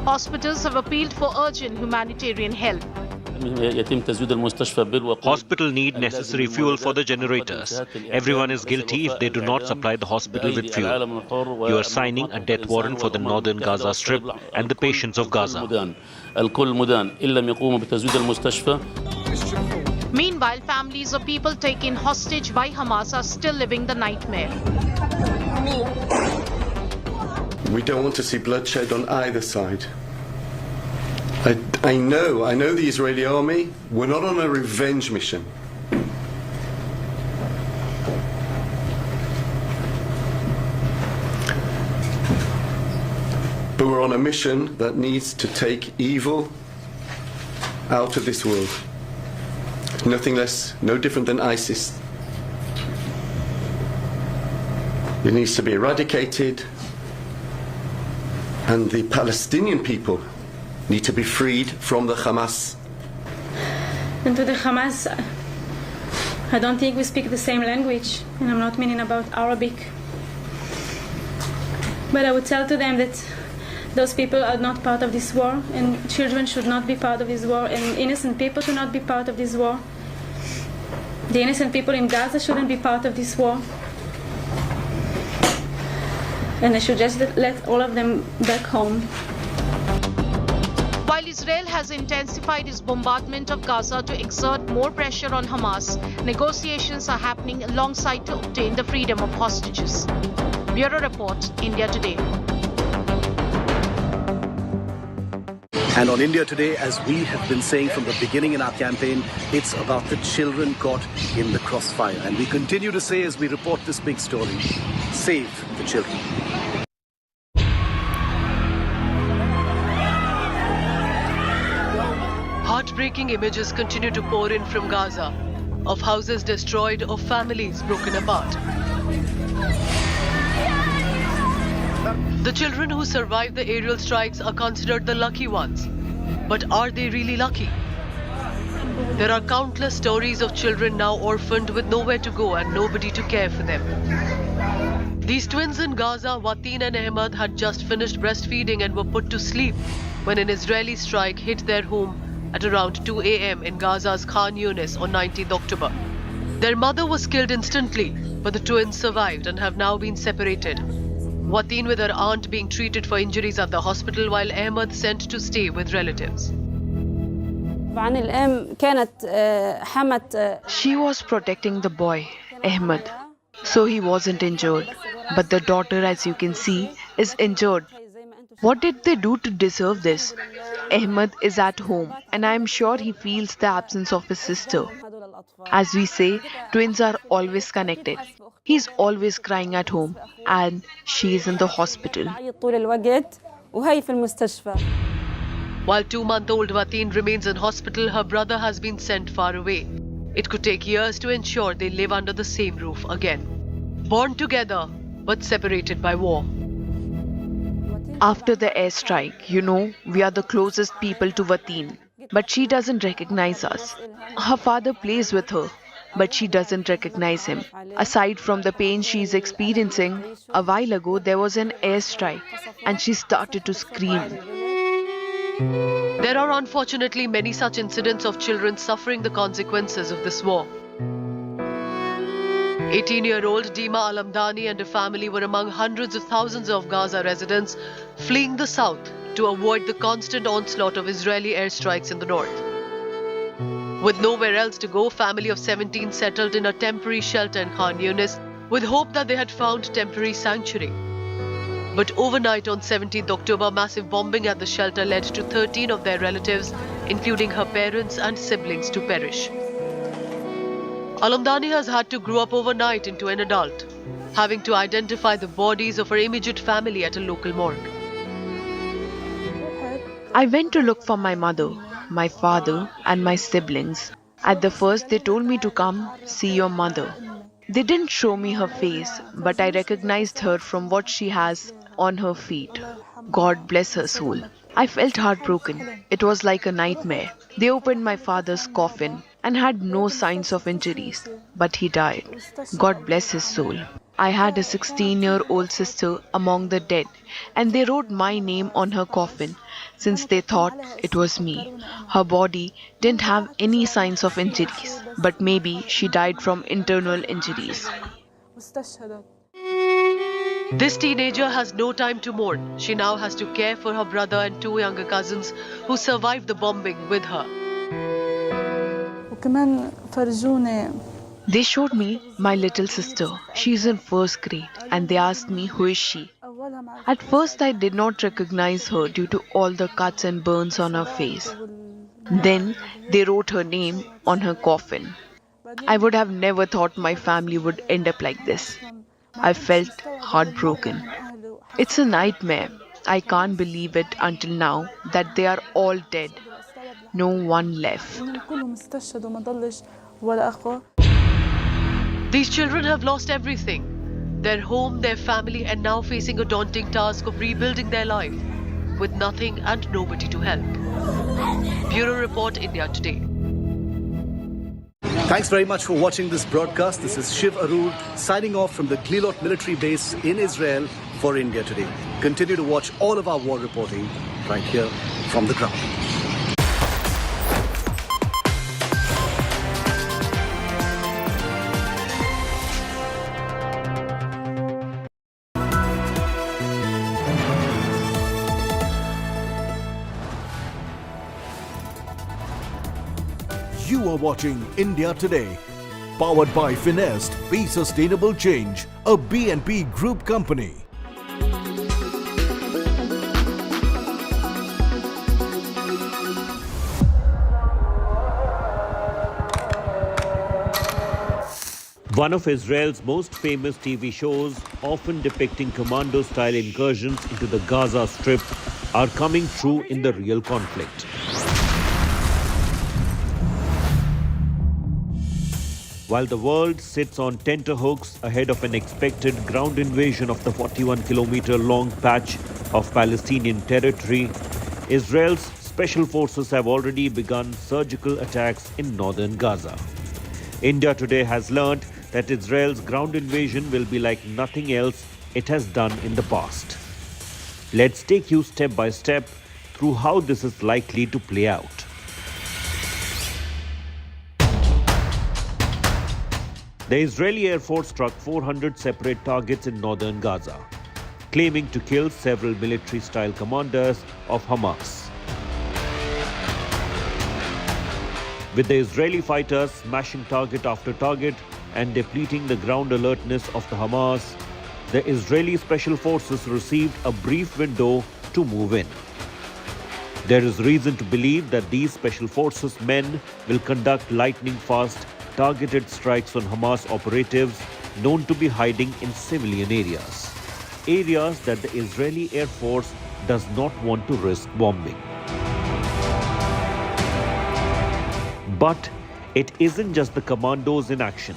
Hospitals have appealed for urgent humanitarian help. Hospital need necessary fuel for the generators. Everyone is guilty if they do not supply the hospital with fuel. You are signing a death warrant for the northern Gaza Strip and the patients of Gaza. Meanwhile, families of people taken hostage by Hamas are still living the nightmare. We don't want to see bloodshed on either side. I know the Israeli army, we're not on a revenge mission. But we're on a mission that needs to take evil out of this world. Nothing less, no different than ISIS. It needs to be eradicated, and the Palestinian people need to be freed from the Hamas. And to the Hamas, I don't think we speak the same language, and I'm not meaning about Arabic. But I would tell to them that those people are not part of this war, and children should not be part of this war, and innocent people should not be part of this war. The innocent people in Gaza shouldn't be part of this war. And they should just let all of them back home. While Israel has intensified its bombardment of Gaza to exert more pressure on Hamas, negotiations are happening alongside to obtain the freedom of hostages. Bureau Report, India Today. And on India Today, as we have been saying from the beginning in our campaign, it's about the children caught in the crossfire. And we continue to say as we report this big story, save the children. Heartbreaking images continue to pour in from Gaza, of houses destroyed, of families broken apart. The children who survived the aerial strikes are considered the lucky ones. But are they really lucky? There are countless stories of children now orphaned with nowhere to go and nobody to care for them. These twins in Gaza, Wateen and Ahmed, had just finished breastfeeding and were put to sleep when an Israeli strike hit their home at around 2 a.m. in Gaza's Khan Yunis on 19th October. Their mother was killed instantly, but the twins survived and have now been separated. Wateen with her aunt being treated for injuries at the hospital, while Ahmed sent to stay with relatives. She was protecting the boy, Ahmed, so he wasn't injured. But the daughter, as you can see, is injured. What did they do to deserve this? Ahmed is at home, and I am sure he feels the absence of his sister. As we say, twins are always connected. He's always crying at home, and she is in the hospital. While 2-month-old Wateen remains in hospital, her brother has been sent far away. It could take years to ensure they live under the same roof again. Born together, but separated by war. After the airstrike, you know, we are the closest people to Wateen, but she doesn't recognize us. Her father plays with her, but she doesn't recognize him. Aside from the pain she is experiencing, a while ago there was an airstrike and she started to scream. There are unfortunately many such incidents of children suffering the consequences of this war. 18-year-old Dima Alamdani and her family were among hundreds of thousands of Gaza residents fleeing the south to avoid the constant onslaught of Israeli airstrikes in the north. With nowhere else to go, family of 17 settled in a temporary shelter in Khan Yunis with hope that they had found temporary sanctuary. But overnight on 17th October, massive bombing at the shelter led to 13 of their relatives, including her parents and siblings, to perish. Alamdani has had to grow up overnight into an adult, having to identify the bodies of her immediate family at a local morgue. I went to look for my mother, my father, and my siblings. At the first, they told me to come see your mother. They didn't show me her face, but I recognized her from what she has on her feet. God bless her soul. I felt heartbroken. It was like a nightmare. They opened my father's coffin and had no signs of injuries, but he died. God bless his soul. I had a 16-year-old sister among the dead, and they wrote my name on her coffin since they thought it was me. Her body didn't have any signs of injuries, but maybe she died from internal injuries. This teenager has no time to mourn. She now has to care for her brother and 2 younger cousins who survived the bombing with her. They showed me my little sister. She's in first grade, and they asked me who is she. At first I did not recognize her due to all the cuts and burns on her face. Then they wrote her name on her coffin. I would have never thought my family would end up like this. I felt heartbroken. It's a nightmare. I can't believe it until now that they are all dead. No one left. These children have lost everything. Their home, their family, and now facing a daunting task of rebuilding their life with nothing and nobody to help. Bureau Report, India Today. Thanks very much for watching this broadcast. This is Shiv Aroor signing off from the Glilot military base in Israel for India Today. Continue to watch all of our war reporting right here from the ground. You are watching India Today, powered by Finest, Be Sustainable Change, a BNP Group company. One of Israel's most famous TV shows, often depicting commando-style incursions into the Gaza Strip, are coming true in the real conflict. While the world sits on tenterhooks ahead of an expected ground invasion of the 41-kilometer-long patch of Palestinian territory, Israel's special forces have already begun surgical attacks in northern Gaza. India today has learned that Israel's ground invasion will be like nothing else it has done in the past. Let's take you step by step through how this is likely to play out. The Israeli Air Force struck 400 separate targets in northern Gaza, claiming to kill several military-style commanders of Hamas. With the Israeli fighters smashing target after target and depleting the ground alertness of the Hamas, the Israeli Special Forces received a brief window to move in. There is reason to believe that these Special Forces men will conduct lightning-fast targeted strikes on Hamas operatives known to be hiding in civilian areas that the Israeli Air Force does not want to risk bombing. But it isn't just the commandos in action.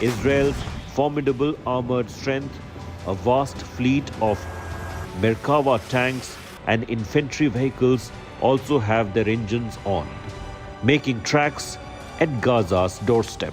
Israel's formidable armored strength, a vast fleet of Merkava tanks and infantry vehicles also have their engines on, making tracks at Gaza's doorstep.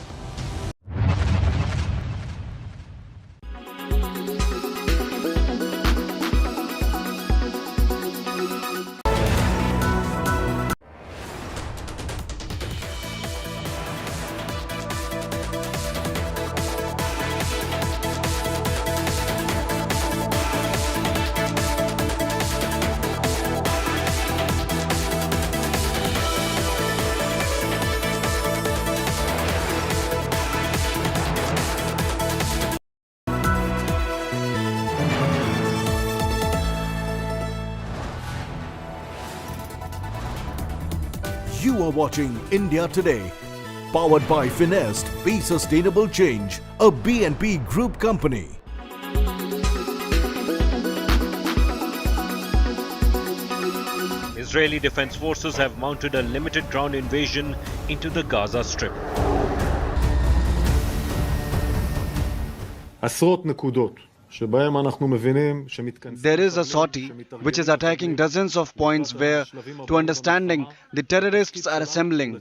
You are watching India Today, powered by Finest, Be Sustainable Change, a BNP Group company. Israeli Defense Forces have mounted a limited ground invasion into the Gaza Strip. עשרות נקודות שבהם אנחנו מבינים שמתכנסים. There is a sortie which is attacking dozens of points where, to understanding, the terrorists are assembling.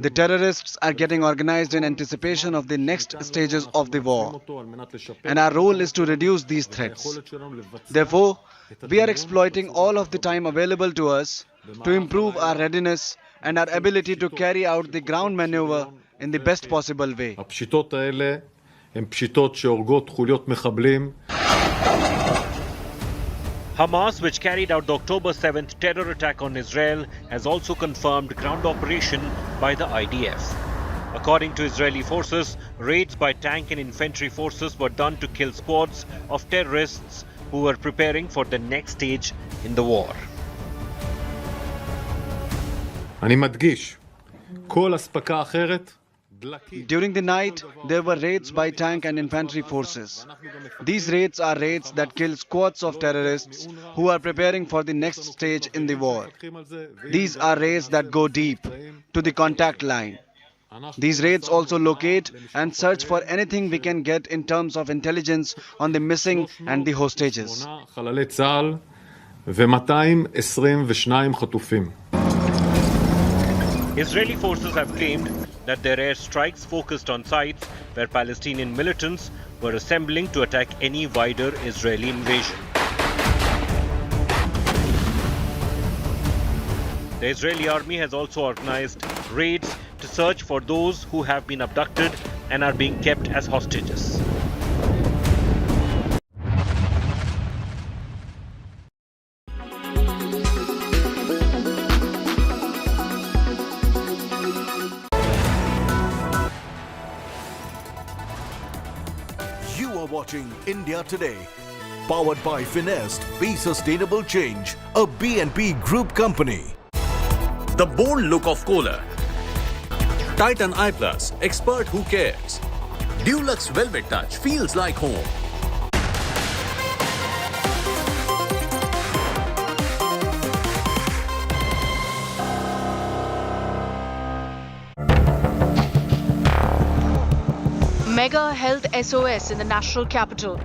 The terrorists are getting organized in anticipation of the next stages of the war. And our role is to reduce these threats. Therefore, we are exploiting all of the time available to us to improve our readiness and our ability to carry out the ground maneuver in the best possible way. הפשיטות האלה הן פשיטות שהורגות חוליות מחבלים. Hamas, which carried out the October 7th terror attack on Israel, has also confirmed ground operation by the IDF. According to Israeli forces, raids by tank and infantry forces were done to kill squads of terrorists who were preparing for the next stage in the war. אני מדגיש, כל אספקה אחרת During the night, there were raids by tank and infantry forces. These raids are raids that kill squads of terrorists who are preparing for the next stage in the war. These are raids that go deep, to the contact line. These raids also locate and search for anything we can get in terms of intelligence on the missing and the hostages. חללי צה"ל ו-222 חטופים. Israeli forces have claimed that their air strikes focused on sites where Palestinian militants were assembling to attack any wider Israeli invasion. The Israeli army has also organized raids to search for those who have been abducted and are being kept as hostages. You are watching India Today, powered by Finest, Be Sustainable Change, a BNP Group company. The bold look of Kohler. Titan I Plus, expert who cares. Dulux Velvet Touch feels like home. Mega health SOS in the national capital.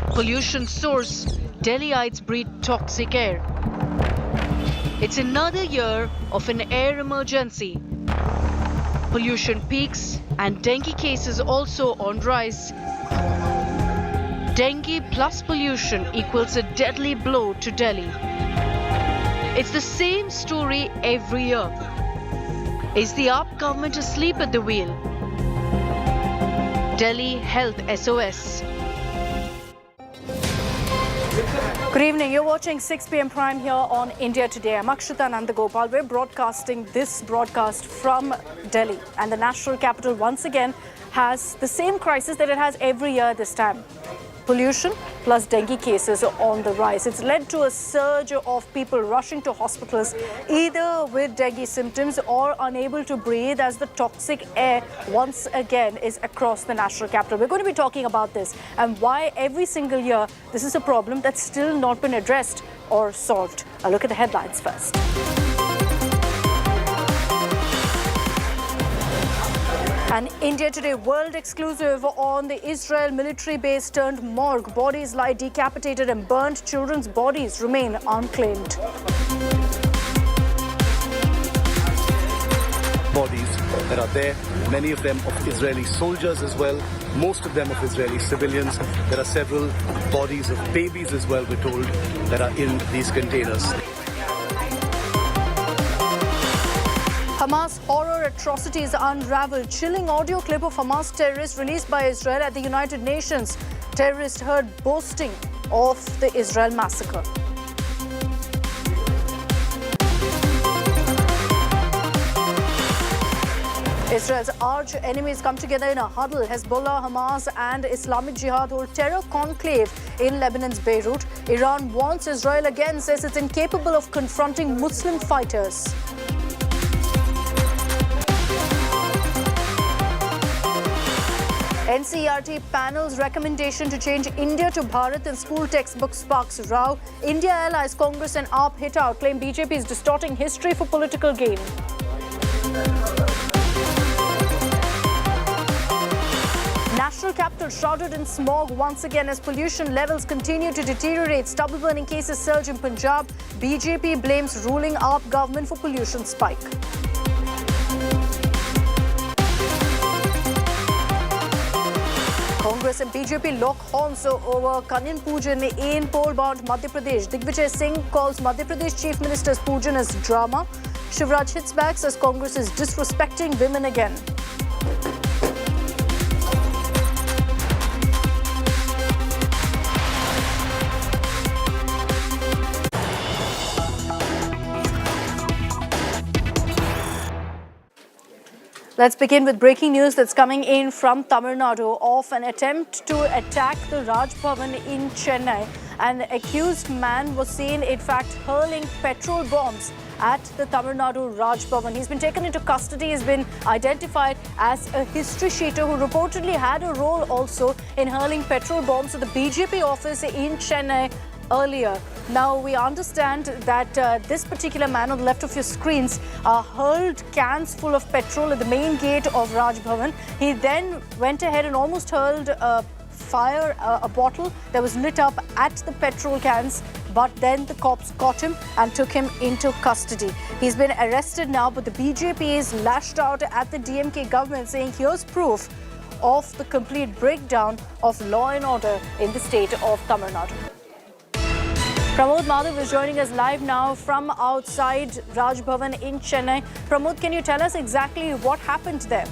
Pollution source, Delhiites breathe toxic air. It's another year of an air emergency. Pollution peaks and dengue cases also on rise. Dengue plus pollution equals a deadly blow to Delhi. It's the same story every year. Is the AAP government asleep at the wheel? Delhi Health SOS. Good evening. You're watching 6 p.m. Prime here on India Today. I'm Akshita Nandagopal. We're broadcasting this broadcast from Delhi. And the national capital once again has the same crisis that it has every year this time. Pollution plus dengue cases are on the rise. It's led to a surge of people rushing to hospitals either with dengue symptoms or unable to breathe as the toxic air once again is across the national capital. We're going to be talking about this and why every single year this is a problem that's still not been addressed or solved. A look at the headlines first. An India Today world exclusive on the Israel military base turned morgue. Bodies lie decapitated and burnt. Children's bodies remain unclaimed. Bodies that are there, many of them of Israeli soldiers as well, most of them of Israeli civilians. There are several bodies of babies as well, we're told, that are in these containers. Hamas horror atrocities unraveled. Chilling audio clip of Hamas terrorists released by Israel at the United Nations. Terrorists heard boasting of the Israel massacre. Israel's arch enemies come together in a huddle. Hezbollah, Hamas and Islamic Jihad hold terror conclave in Lebanon's Beirut. Iran wants Israel again, says it's incapable of confronting Muslim fighters. NCERT panel's recommendation to change India to Bharat in school textbooks sparks row. India allies Congress and AAP hit out, claim BJP is distorting history for political gain. National capital shrouded in smog once again as pollution levels continue to deteriorate. Stubble burning cases surge in Punjab. BJP blames ruling AAP government for pollution spike. Congress and BJP lock horns over Kanyan Pujan in poll-bound Madhya Pradesh. Digvijay Singh calls Madhya Pradesh Chief Minister's Pujan as drama. Shivraj hits back, says Congress is disrespecting women again. Let's begin with breaking news that's coming in from Tamil Nadu of an attempt to attack the Raj Bhavan in Chennai. An accused man was seen, in fact, hurling petrol bombs at the Tamil Nadu Raj Bhavan. He's been taken into custody. He's been identified as a history sheeter who reportedly had a role also in hurling petrol bombs at the BJP office in Chennai earlier. Now, we understand that this particular man on the left of your screens hurled cans full of petrol at the main gate of Raj Bhavan. He then went ahead and almost hurled a bottle that was lit up at the petrol cans, but then the cops caught him and took him into custody. He's been arrested now, but the BJP is lashed out at the DMK government, saying here's proof of the complete breakdown of law and order in the state of Tamil Nadu. Pramod Madhav is joining us live now from outside Raj Bhavan in Chennai. Pramod, can you tell us exactly what happened there?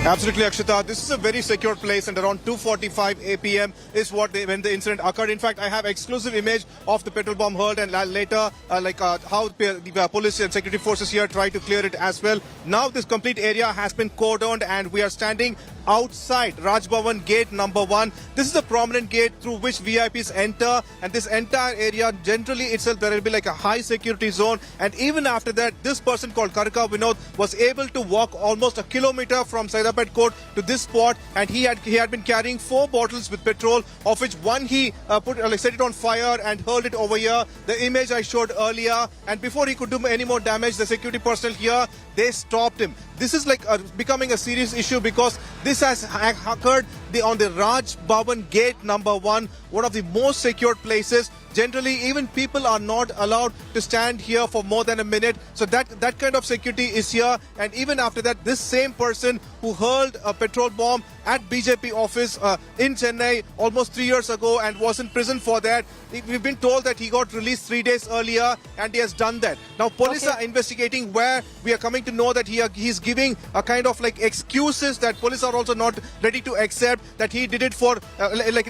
Absolutely, Akshita. This is a very secure place, and around 2:45 p.m. is when the incident occurred. In fact, I have exclusive image of the petrol bomb hurled, and later, how the police and security forces here tried to clear it as well. Now, this complete area has been cordoned, and we are standing outside Raj Bhavan gate number 1. This is a prominent gate through which VIPs enter, and this entire area, generally itself, there will be like a high security zone. And even after that, this person called Karka Vinod was able to walk almost a kilometer from Saidapet Court to this spot, and he had been carrying 4 bottles with petrol, of which one he set it on fire and hurled it over here. The image I showed earlier, and before he could do any more damage, the security personnel here, they stopped him. This is like becoming a serious issue because this has occurred on the Raj Bhavan gate number 1, one of the most secured places generally even people are not allowed to stand here for more than a minute. So that kind of security is here. And even after that, this same person who hurled a petrol bomb at BJP office in Chennai almost 3 years ago and was in prison for that. We've been told that he got released 3 days earlier and he has done that. Now police are investigating, where we are coming to know that he's giving a kind of like excuses that police are also not ready to accept, that he did it for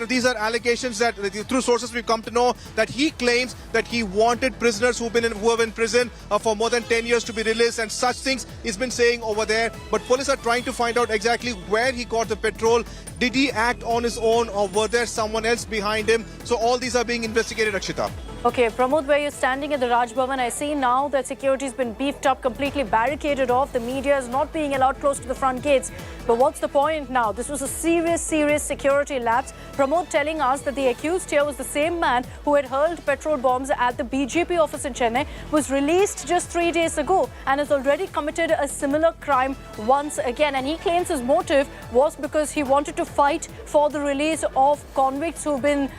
these are allegations that through sources we've come to know that he claims that he wanted prisoners who have in prison for more than 10 years to be released, and such things he's been saying over there. But police are trying to find out exactly where he got the petrol. Did he act on his own, or were there someone else behind him? So all these are being investigated, Akshita. Okay, Pramod, where you're standing at the Raj Bhavan, I see now that security has been beefed up, completely barricaded off. The media is not being allowed close to the front gates. But what's the point now? This was a serious security lapse. Pramod telling us that the accused here was the same man who had hurled petrol bombs at the BJP office in Chennai, was released just 3 days ago and has already committed a similar crime once again. And he claims his motive was because he wanted to fight for the release of convicts who've been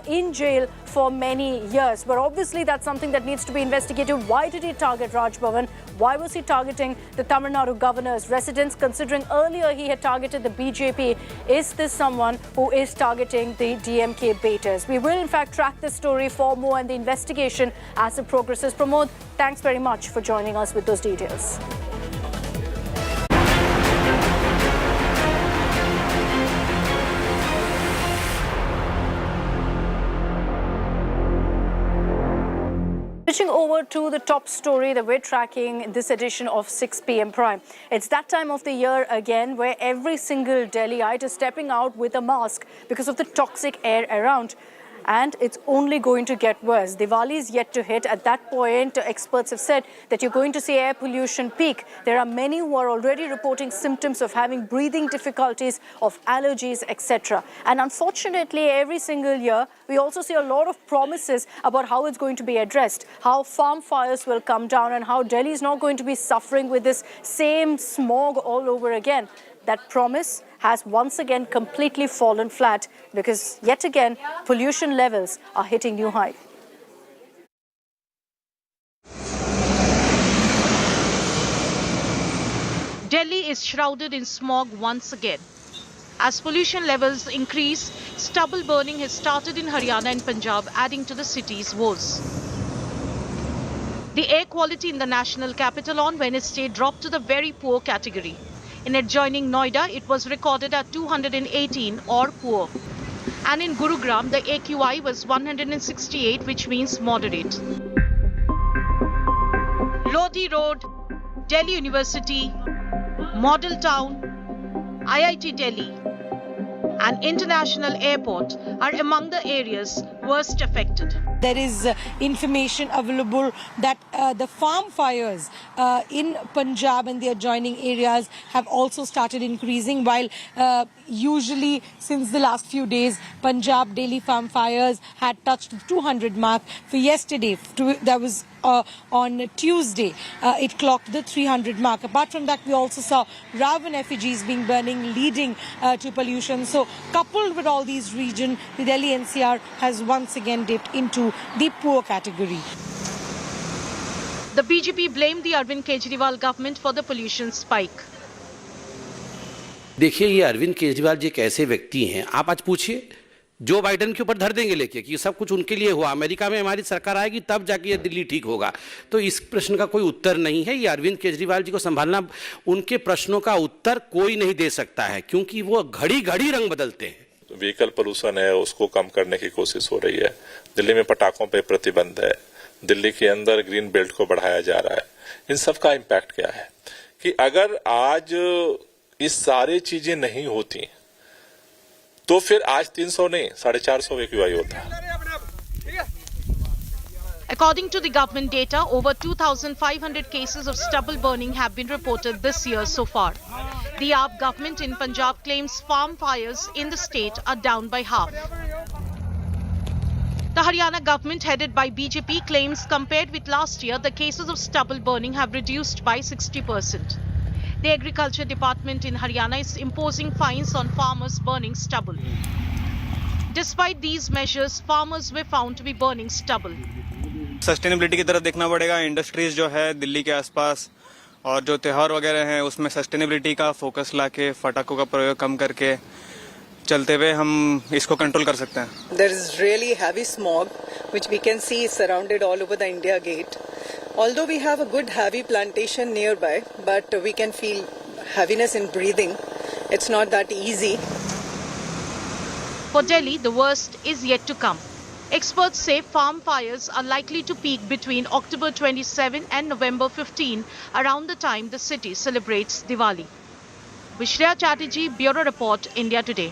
in jail for many years. But obviously that's something that needs to be investigated. Why did he target Raj Bhavan? Why was he targeting the Tamil Nadu governor's residence, considering earlier he had targeted the BJP? Is this someone who is targeting the DMK baiters? We will in fact track this story for more and the investigation as it progresses. Pramod, thanks very much for joining us with those details. Switching over to the top story that we're tracking in this edition of 6 p.m. Prime. It's that time of the year again where every single Delhiite is stepping out with a mask because of the toxic air around. And it's only going to get worse. Diwali is yet to hit. At that point, experts have said that you're going to see air pollution peak. There are many who are already reporting symptoms of having breathing difficulties, of allergies, etc. And unfortunately, every single year, we also see a lot of promises about how it's going to be addressed, how farm fires will come down, and how Delhi is not going to be suffering with this same smog all over again. That promise has once again completely fallen flat because yet again pollution levels are hitting new heights. Delhi is shrouded in smog once again. As pollution levels increase, stubble burning has started in Haryana and Punjab, adding to the city's woes. The air quality in the national capital on Wednesday dropped to the very poor category. In adjoining Noida, it was recorded at 218 or poor. And in Gurugram, the AQI was 168, which means moderate. Lodi Road, Delhi University, Model Town, IIT Delhi, and International Airport are among the areas worst affected. There is information available that the farm fires in Punjab and the adjoining areas have also started increasing, while usually since the last few days Punjab daily farm fires had touched the 200 mark. For yesterday, that was on Tuesday, it clocked the 300 mark. Apart from that, we also saw Ravan effigies being burning, leading to pollution. So coupled with all these regions, the Delhi NCR has once again dipped into the poor category. The BJP blamed the Arvind Kejriwal government for the pollution spike. देखिए, ये अरविंद केजरीवाल जी एक ऐसे व्यक्ति हैं, आप आज पूछिए, Joe Biden के ऊपर धर देंगे लेके कि सब कुछ उनके लिए हुआ, अमेरिका में हमारी सरकार आएगी तब जाके ये दिल्ली ठीक होगा. तो इस प्रश्न का कोई उत्तर नहीं है. ये अरविंद केजरीवाल जी को संभालना, उनके प्रश्नों का उत्तर कोई नहीं दे सकता है, क्योंकि वो घड़ी घड़ी रंग बदलते हैं. व्हीकल पोल्यूशन है, उसको कम करने की कोशिश हो रही है. दिल्ली में पटाखों पे प्रतिबंध है. दिल्ली के अंदर ग्रीन बेल्ट को बढ़ाया जा रहा है. इन सब का इम्पैक्ट क्या है कि अगर आज इस सारी चीजें नहीं होती तो फिर आज 300 नहीं 450 AQI होता. According to the government data, over 2,500 cases of stubble burning have been reported this year so far. The AAP government in Punjab claims farm fires in the state are down by half. The Haryana government, headed by BJP, claims compared with last year, the cases of stubble burning have reduced by 60%. The Agriculture Department in Haryana is imposing fines on farmers burning stubble. Despite these measures, farmers were found to be burning stubble. Sustainability की तरफ देखना पड़ेगा. Industries जो है दिल्ली के आसपास और जो त्योहार वगैरह हैं उसमें सस्टेनेबिलिटी का फोकस लाके फटाकों का प्रयोग कम करके चलते हुए हम इसको कंट्रोल कर सकते हैं. There is really heavy smog which we can see is surrounded all over the India Gate. Although we have a good heavy plantation nearby, but we can feel heaviness in breathing. It's not that easy. For Delhi, the worst is yet to come. Experts say farm fires are likely to peak between October 27 and November 15, around the time the city celebrates Diwali. Vishriya Chatterjee, Bureau Report, India Today.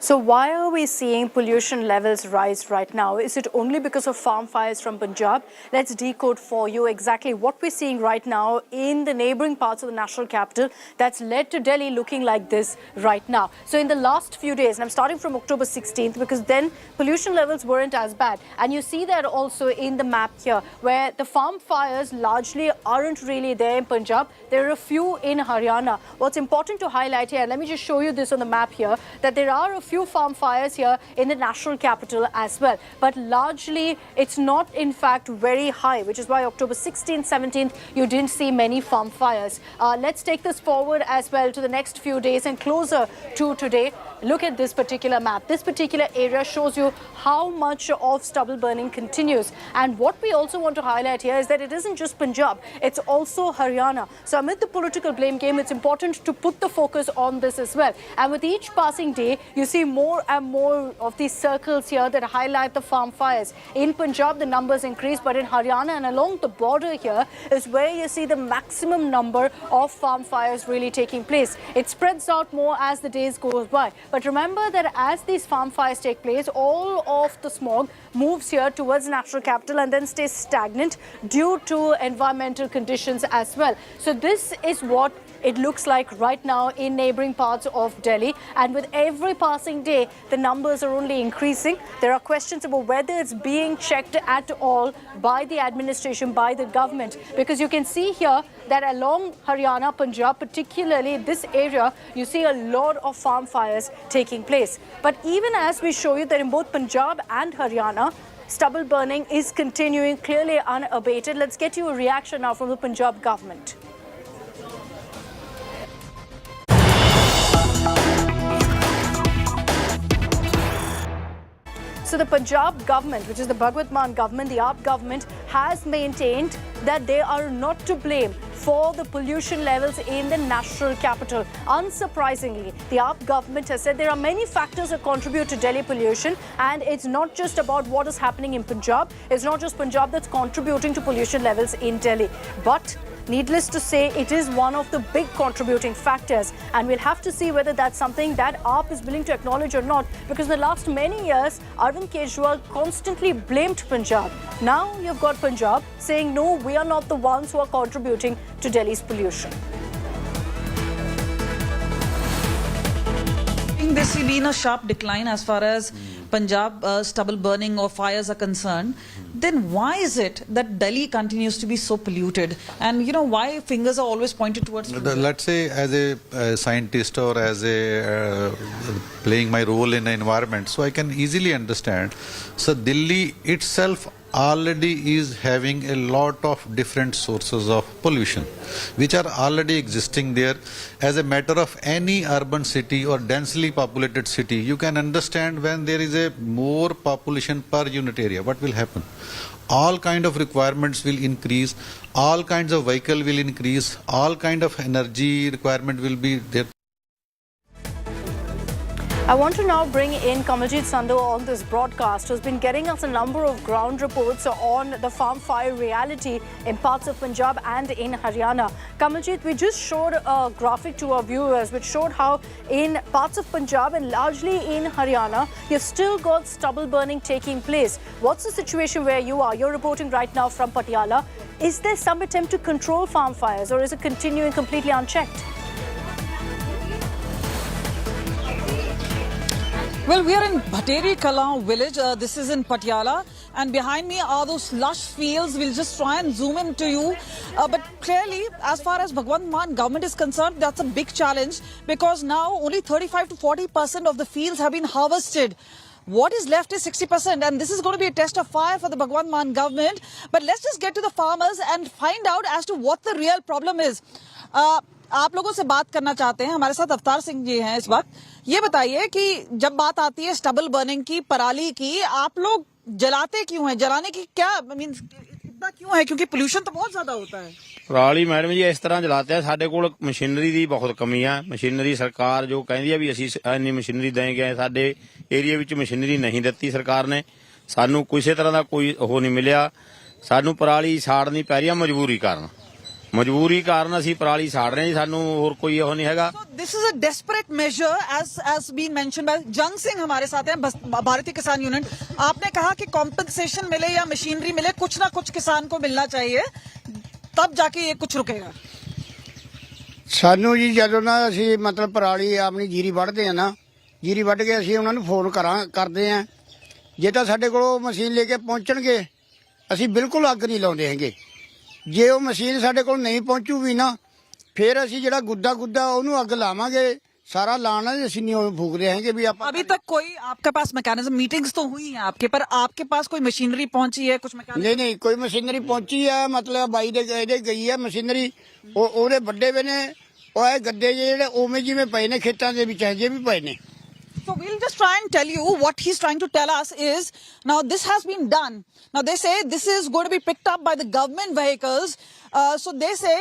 So why are we seeing pollution levels rise right now? Is it only because of farm fires from Punjab? Let's decode for you exactly what we're seeing right now in the neighboring parts of the national capital that's led to Delhi looking like this right now. So in the last few days, and I'm starting from October 16th because then pollution levels weren't as bad. And you see that also in the map here where the farm fires largely aren't really there in Punjab. There are a few in Haryana. What's important to highlight here, and let me just show you this on the map here, that there are a few farm fires here in the national capital as well. But largely, it's not in fact very high, which is why October 16th, 17th, you didn't see many farm fires. Let's take this forward as well to the next few days and closer to today. Look at this particular map. This particular area shows you how much of stubble burning continues. And what we also want to highlight here is that it isn't just Punjab, it's also Haryana. So amid the political blame game, it's important to put the focus on this as well. And with each passing day, you see more and more of these circles here that highlight the farm fires. In Punjab, the numbers increase, but in Haryana and along the border here is where you see the maximum number of farm fires really taking place. It spreads out more as the days go by. But remember that as these farm fires take place, all of the smog moves here towards the national capital and then stays stagnant due to environmental conditions as well. So this is what it looks like right now in neighboring parts of Delhi. And with every passing day, the numbers are only increasing. There are questions about whether it's being checked at all by the administration, by the government. Because you can see here that along Haryana, Punjab, particularly this area, you see a lot of farm fires taking place. But even as we show you that in both Punjab and Haryana, stubble burning is continuing clearly unabated. Let's get you a reaction now from the Punjab government. So the Punjab government, which is the Bhagwat Mann government, the AAP government, has maintained that they are not to blame for the pollution levels in the national capital. Unsurprisingly, the AAP government has said there are many factors that contribute to Delhi pollution, and it's not just about what is happening in Punjab. It's not just Punjab that's contributing to pollution levels in Delhi. But needless to say, it is one of the big contributing factors, and we'll have to see whether that's something that AAP is willing to acknowledge or not, because in the last many years, Arvind Kejriwal constantly blamed Punjab. Now you've got Punjab saying, no, we are not the ones who are contributing to Delhi's pollution. There's been a sharp decline as far as Punjab stubble burning or fires are concerned. Then why is it that Delhi continues to be so polluted? And, you know, why fingers are always pointed towards Punjab? Let's say as a scientist or as a playing my role in the environment, so I can easily understand. So Delhi itself already is having a lot of different sources of pollution which are already existing there. As a matter of any urban city or densely populated city, you can understand when there is a more population per unit area, what will happen? All kind of requirements will increase, all kinds of vehicle will increase, all kind of energy requirement will be there. I want to now bring in Kamaljeet Sandhu on this broadcast, who's been getting us a number of ground reports on the farm fire reality in parts of Punjab and in Haryana. Kamaljeet, we just showed a graphic to our viewers which showed how in parts of Punjab and largely in Haryana, you've still got stubble burning taking place. What's the situation where you are? You're reporting right now from Patiala. Is there some attempt to control farm fires, or is it continuing completely unchecked? Well, we are in Bhateri Kala village. This is in Patiala. and behind me are those lush fields. We'll just try and zoom in to you. But clearly, as far as Bhagwant Mann government is concerned, that's a big challenge because now only 35 to 40% of the fields have been harvested. What is left is 60%, and this is going to be a test of fire for the Bhagwant Mann government. But let's just get to the farmers and find out as to what the real problem is. आप लोगों से बात करना चाहते हैं, हमारे साथ अवतार सिंह जी हैं इस वक्त. ये बताइए कि जब बात आती है स्टबल बर्निंग की, पराली की, आप लोग जलाते क्यों हैं? जलाने की क्या मींस इतना क्यों है? क्योंकि पोल्यूशन तो बहुत ज्यादा होता है. ਪਰਾਲੀ ਮੈਡਮ ਜੀ ਇਸ ਤਰ੍ਹਾਂ ਜਲਾਤੇ ਆ, ਸਾਡੇ ਕੋਲ ਮਸ਼ੀਨਰੀ ਦੀ ਬਹੁਤ ਕਮੀ ਆ. ਮਸ਼ੀਨਰੀ ਸਰਕਾਰ ਜੋ ਕਹਿੰਦੀ ਆ ਵੀ ਅਸੀਂ ਇੰਨੀ ਮਸ਼ੀਨਰੀ ਦੇਂਗੇ, ਸਾਡੇ ਏਰੀਆ ਵਿੱਚ ਮਸ਼ੀਨਰੀ ਨਹੀਂ ਦਿੱਤੀ ਸਰਕਾਰ ਨੇ. ਸਾਨੂੰ ਕਿਸੇ ਤਰ੍ਹਾਂ ਦਾ ਕੋਈ ਉਹ ਨਹੀਂ ਮਿਲਿਆ. ਸਾਨੂੰ ਪਰਾਲੀ ਸਾੜਨੀ ਪੈ ਰਹੀ ਆ ਮਜਬੂਰੀ ਕਾਰਨ ਅਸੀਂ ਪਰਾਲੀ ਸਾੜ ਰਹੇ ਹਾਂ ਜੀ. ਸਾਨੂੰ ਹੋਰ ਕੋਈ ਉਹ ਨਹੀਂ ਹੈਗਾ. This is a desperate measure as been mentioned by जंग सिंह हमारे साथ हैं भारतीय किसान यूनियन. आपने कहा कि कॉम्पनसेशन मिले या मशीनरी मिले, कुछ ना कुछ किसान को मिलना चाहिए, तब जाके ये कुछ रुकेगा. ਸਾਨੂੰ ਜੀ ਜਦੋਂ ਨਾ ਅਸੀਂ ਮਤਲਬ ਪਰਾਲੀ ਆਪਣੀ ਜੀਰੀ ਵੱਢਦੇ ਆ ਨਾ, ਜੀਰੀ ਵੱਢ ਕੇ ਅਸੀਂ ਉਹਨਾਂ ਨੂੰ ਫੋਨ ਕਰਦੇ ਆ. ਜੇ ਤਾਂ ਸਾਡੇ ਕੋਲ ਮਸ਼ੀਨ ਲੈ ਕੇ ਪਹੁੰਚਣਗੇ ਅਸੀਂ ਬਿਲਕੁਲ ਅੱਗ ਨਹੀਂ ਲਾਉਂਦੇ ਹੈਗੇ. ਜੇ ਉਹ ਮਸ਼ੀਨ ਸਾਡੇ ਕੋਲ ਨਹੀਂ ਪਹੁੰਚੂਗੀ ਨਾ, ਫਿਰ ਅਸੀਂ ਜਿਹੜਾ ਗੁੱਦਾ ਉਹਨੂੰ ਅੱਗ ਲਾਵਾਂਗੇ. सारा लाना जैसे नहीं फूक रहे हैं कि भी आप. अभी तक कोई आपके पास मैकेनिज्म, मीटिंग्स तो हुई हैं आपके, पर आपके पास कोई मशीनरी पहुंची है? कुछ मैकेनिज्म नहीं कोई मशीनरी पहुंची है. मतलब बाई दे गई है मशीनरी. ਉਹਦੇ ਵੱਡੇ ਵੇ ਨੇ ਉਹ ਇਹ ਗੱਦੇ ਜਿਹੜੇ ਉਵੇਂ ਜਿਵੇਂ ਪਏ ਨੇ ਖੇਤਾਂ ਦੇ ਵਿੱਚ ਹਜੇ ਵੀ ਪਏ ਨੇ. So we'll just try and tell you what he's trying to tell us is, now this has been done. Now they say this is going to be picked up by the government vehicles. So they say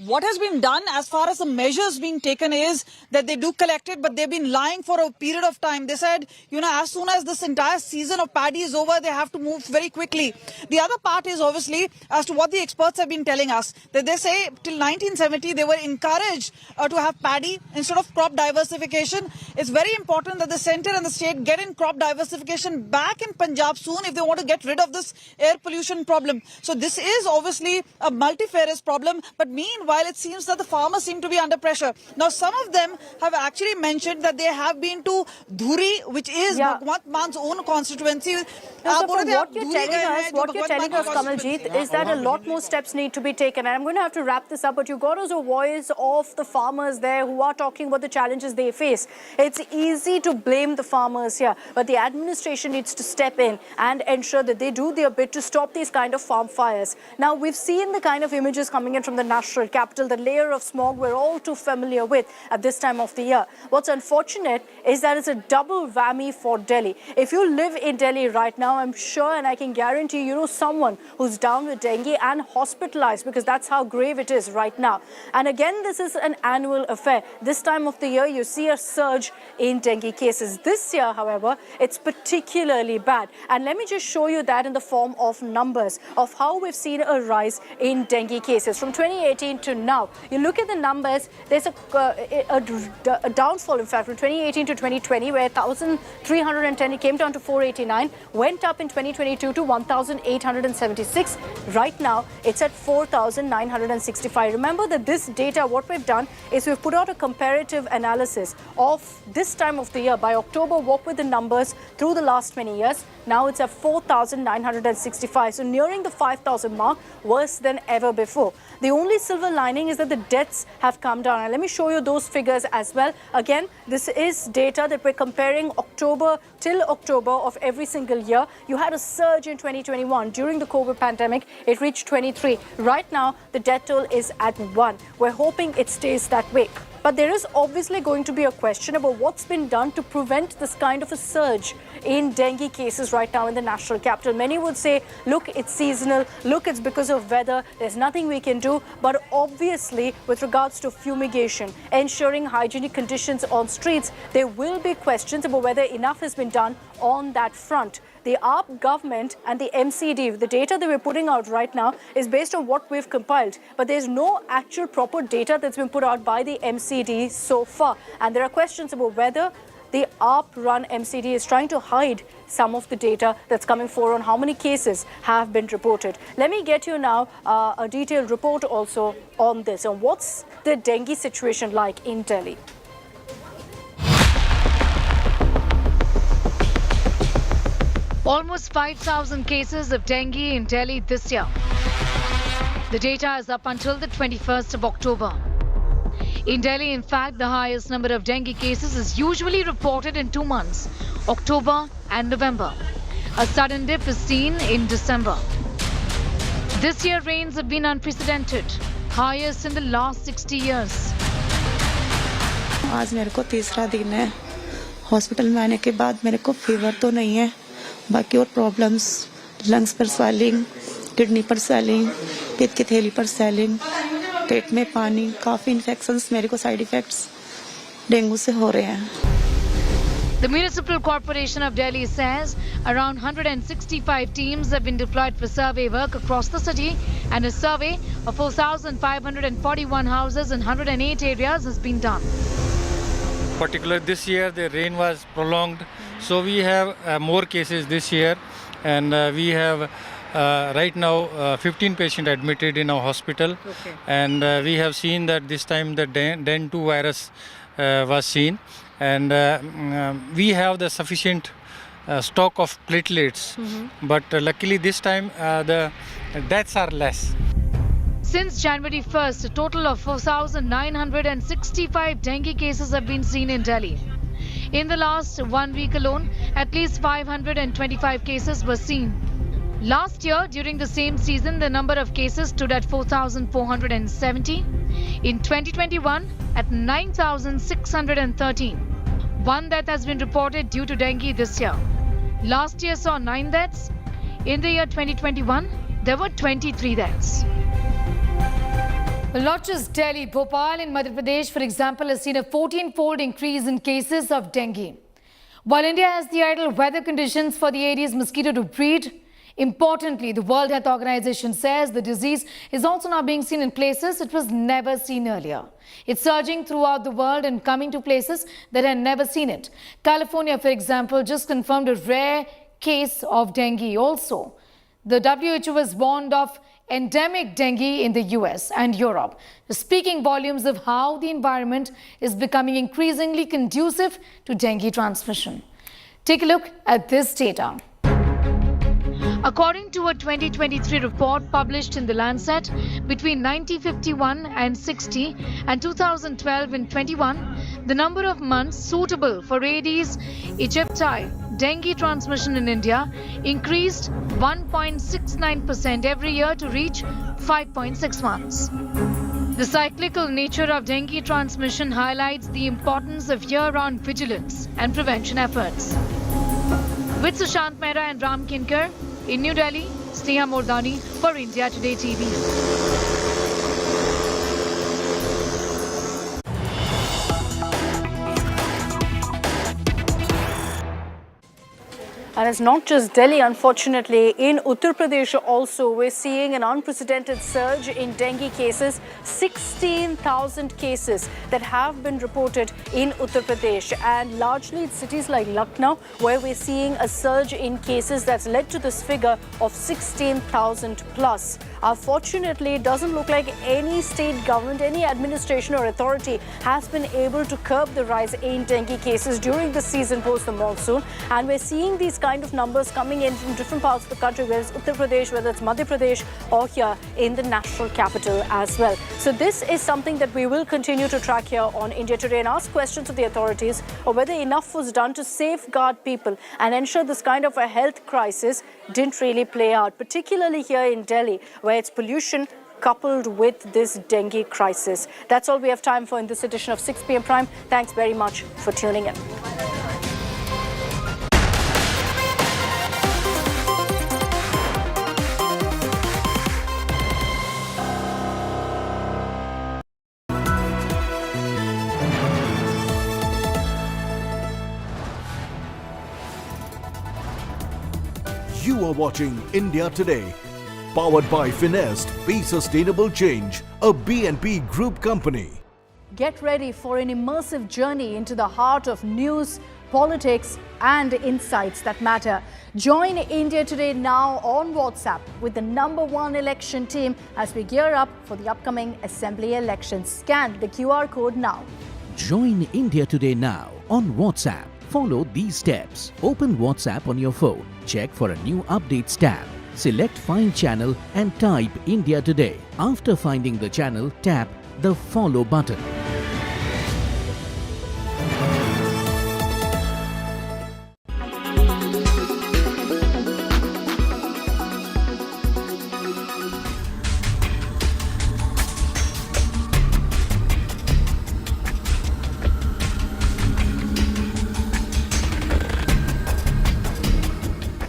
what has been done as far as the measures being taken is that they do collect it, but they've been lying for a period of time. They said, as soon as this entire season of paddy is over, they have to move very quickly. The other part is obviously as to what the experts have been telling us, that they say till 1970 they were encouraged to have paddy instead of crop diversification. It's very important that the centre and the state get in crop diversification back in Punjab soon if they want to get rid of this air pollution problem. So this is obviously a multifarious problem, but meanwhile it seems that the farmers seem to be under pressure. Now some of them have actually mentioned that they have been to Dhuri, which is Bhagwant Mann's own constituency. What you're telling us, Kamaljeet, is that a lot more steps need to be taken. And I'm going to have to wrap this up, but you got us a voice of the farmers there who are talking about the challenges they face. It's easy to blame the farmers here, but the administration needs to step in and ensure that they do their bit to stop these kind of farm fires. Now, we've seen the kind of images coming in from the national capital, the layer of smog we're all too familiar with at this time of the year. What's unfortunate is that it's a double whammy for Delhi. If you live in Delhi right now, I'm sure and I can guarantee you know someone who's down with dengue and hospitalized, because that's how grave it is right now. And again, this is an annual affair. This time of the year, you see a surge in dengue cases. This year, however, it's particularly bad. And let me just show you that in the form of numbers of how we've seen a rise in dengue cases from 2018 to now. You look at the numbers, there's a downfall, in fact, from 2018 to 2020, where 1,310, it came down to 489, went up in 2022 to 1,876. Right now, it's at 4,965. Remember that this data, what we've done is we've put out a comparative analysis of this time of the year. By October, what were the numbers through the last many years? Now it's at 4,965. So nearing the 5,000 mark, worse than ever before. The only silver lining is that the deaths have come down. And let me show you those figures as well. Again, this is data that we're comparing October till October of every single year. You had a surge in 2021 during the COVID pandemic. It reached 23. Right now, the death toll is at 1. We're hoping it stays that way. But there is obviously going to be a question about what's been done to prevent this kind of a surge in dengue cases right now in the national capital. Many would say, look, it's seasonal. Look, it's because of weather. There's nothing we can do. But obviously, with regards to fumigation, ensuring hygienic conditions on streets, there will be questions about whether enough has been done on that front. The AAP government and the MCD, the data that we're putting out right now is based on what we've compiled. But there's no actual proper data that's been put out by the MCD so far. And there are questions about whether the AAP-run MCD is trying to hide some of the data that's coming forward on how many cases have been reported. Let me get you now a detailed report also on this, on what's the dengue situation like in Delhi. Almost 5,000 cases of dengue in Delhi this year. The data is up until the 21st of October. In Delhi, in fact, the highest number of dengue cases is usually reported in 2 months, October and November. A sudden dip is seen in December. This year, rains have been unprecedented, highest in the last 60 years. आज मेरे को तीसरा दिन है hospital में आने के बाद मेरे को फीवर तो नहीं है बाकी और प्रॉब्लम्स लंग्स पर स्वेलिंग किडनी पर स्वेलिंग पेट की थैली पर स्वेलिंग पेट में पानी काफी इन्फेक्शंस मेरे को साइड इफेक्ट्स डेंगू से हो रहे हैं The Municipal Corporation of Delhi says around 165 teams have been deployed for survey work across the city, and a survey of 4,541 houses in 108 areas has been done. Particularly this year, the rain was prolonged, so we have more cases this year, and we have right now 15 patients admitted in our hospital, and we have seen that this time the Den2 virus was seen. And we have the sufficient stock of platelets, but luckily this time the deaths are less. Since January 1st, a total of 4,965 dengue cases have been seen in Delhi. In the last 1 week alone, at least 525 cases were seen. Last year, during the same season, the number of cases stood at 4,470. In 2021, at 9,613. One death has been reported due to dengue this year. Last year saw 9 deaths. In the year 2021, there were 23 deaths. Well, not just Delhi, Bhopal in Madhya Pradesh, for example, has seen a 14-fold increase in cases of dengue. While India has the ideal weather conditions for the Aedes mosquito to breed, importantly, the World Health Organization says the disease is also now being seen in places it was never seen earlier. It's surging throughout the world and coming to places that had never seen it. California, for example, just confirmed a rare case of dengue also. The WHO has warned of endemic dengue in the US and Europe, speaking volumes of how the environment is becoming increasingly conducive to dengue transmission. Take a look at this data. According to a 2023 report published in The Lancet, between 1951 and 60 and 2012 and 21, the number of months suitable for Aedes aegypti dengue transmission in India increased 1.69% every year to reach 5.6 months. The cyclical nature of dengue transmission highlights the importance of year-round vigilance and prevention efforts. With Sushant Mehra and Ram Kinkar, in New Delhi, Sneha Mordani for India Today TV. And it's not just Delhi, unfortunately. In Uttar Pradesh also, we're seeing an unprecedented surge in dengue cases. 16,000 cases that have been reported in Uttar Pradesh. And largely it's cities like Lucknow where we're seeing a surge in cases that's led to this figure of 16,000 plus. Unfortunately, it doesn't look like any state government, any administration or authority has been able to curb the rise in dengue cases during the season post the monsoon. And we're seeing these kind of numbers coming in from different parts of the country, whether it's Uttar Pradesh, whether it's Madhya Pradesh, or here in the national capital as well. So this is something that we will continue to track here on India Today and ask questions of the authorities or whether enough was done to safeguard people and ensure this kind of a health crisis didn't really play out, particularly here in Delhi, where it's pollution coupled with this dengue crisis. That's all we have time for in this edition of 6 p.m. Prime. Thanks very much for tuning in. You are watching India Today, powered by Finest, Be Sustainable Change, a BNP Group company. Get ready for an immersive journey into the heart of news, politics and insights that matter. Join India Today now on WhatsApp with the #1 election team as we gear up for the upcoming assembly elections. Scan the QR code now. Join India Today now on WhatsApp Follow these steps. Open WhatsApp on your phone. Check for a new updates tab. Select Find Channel and type India Today. After finding the channel, tap the Follow button.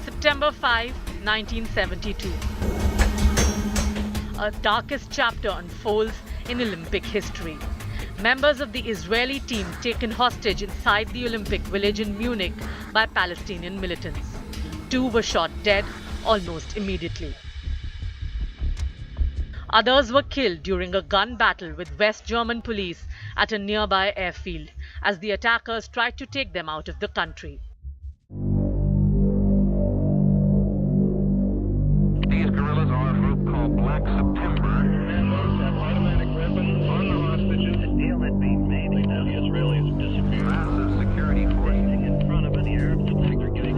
September 5, 1972. A darkest chapter unfolds in Olympic history. Members of the Israeli team taken hostage inside the Olympic village in Munich by Palestinian militants. 2 were shot dead almost immediately. Others were killed during a gun battle with West German police at a nearby airfield as the attackers tried to take them out of the country. These guerrillas are a group called Black September. Automatic weapons on the hostages. The deal had been made. Now the Israelis disappeared. Massive security forces in front of it. The Arabs are segregating.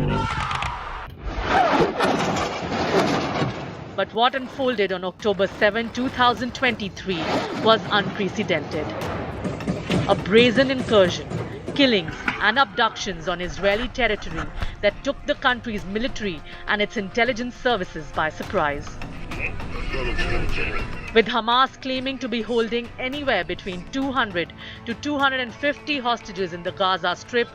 But what unfolded on October 7, 2023 was unprecedented. A brazen incursion, killings and abductions on Israeli territory that took the country's military and its intelligence services by surprise. With Hamas claiming to be holding anywhere between 200 to 250 hostages in the Gaza Strip,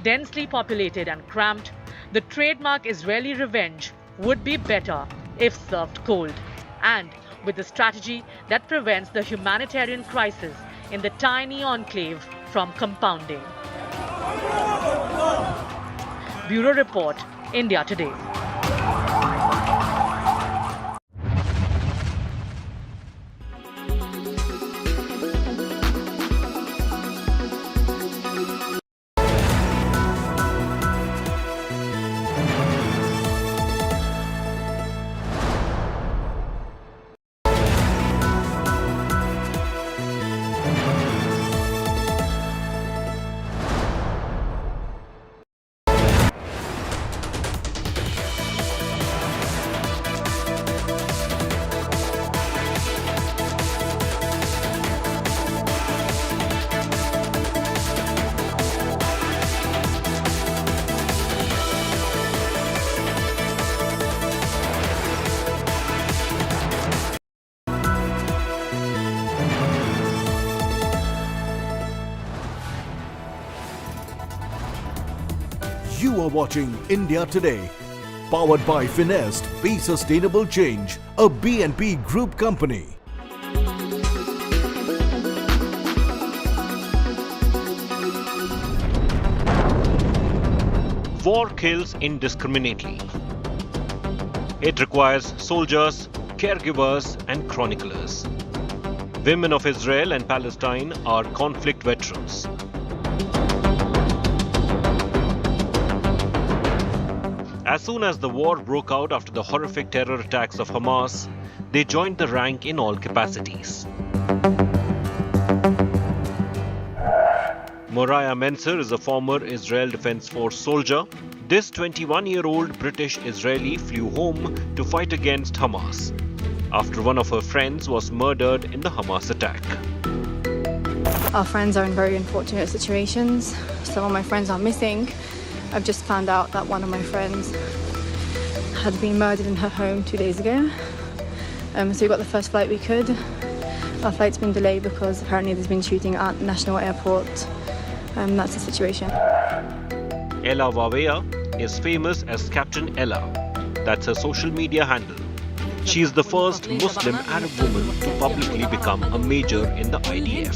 densely populated and cramped, the trademark Israeli revenge would be better if served cold, and with a strategy that prevents the humanitarian crisis in the tiny enclave from compounding. Bureau Report, India Today. You are watching India Today, powered by Finest Be Sustainable Change, a BNP Group company. War kills indiscriminately. It requires soldiers, caregivers, and chroniclers. Women of Israel and Palestine are conflict veterans. As soon as the war broke out after the horrific terror attacks of Hamas, they joined the rank in all capacities. Moriah Menser is a former Israel Defense Force soldier. This 21-year-old British-Israeli flew home to fight against Hamas after one of her friends was murdered in the Hamas attack. Our friends are in very unfortunate situations. Some of my friends are missing. I've just found out that one of my friends had been murdered in her home 2 days ago. So we got the first flight we could. Our flight's been delayed because apparently there's been shooting at National Airport. That's the situation. Ella Wawea is famous as Captain Ella. That's her social media handle. She is the first Muslim Arab woman to publicly become a major in the IDF.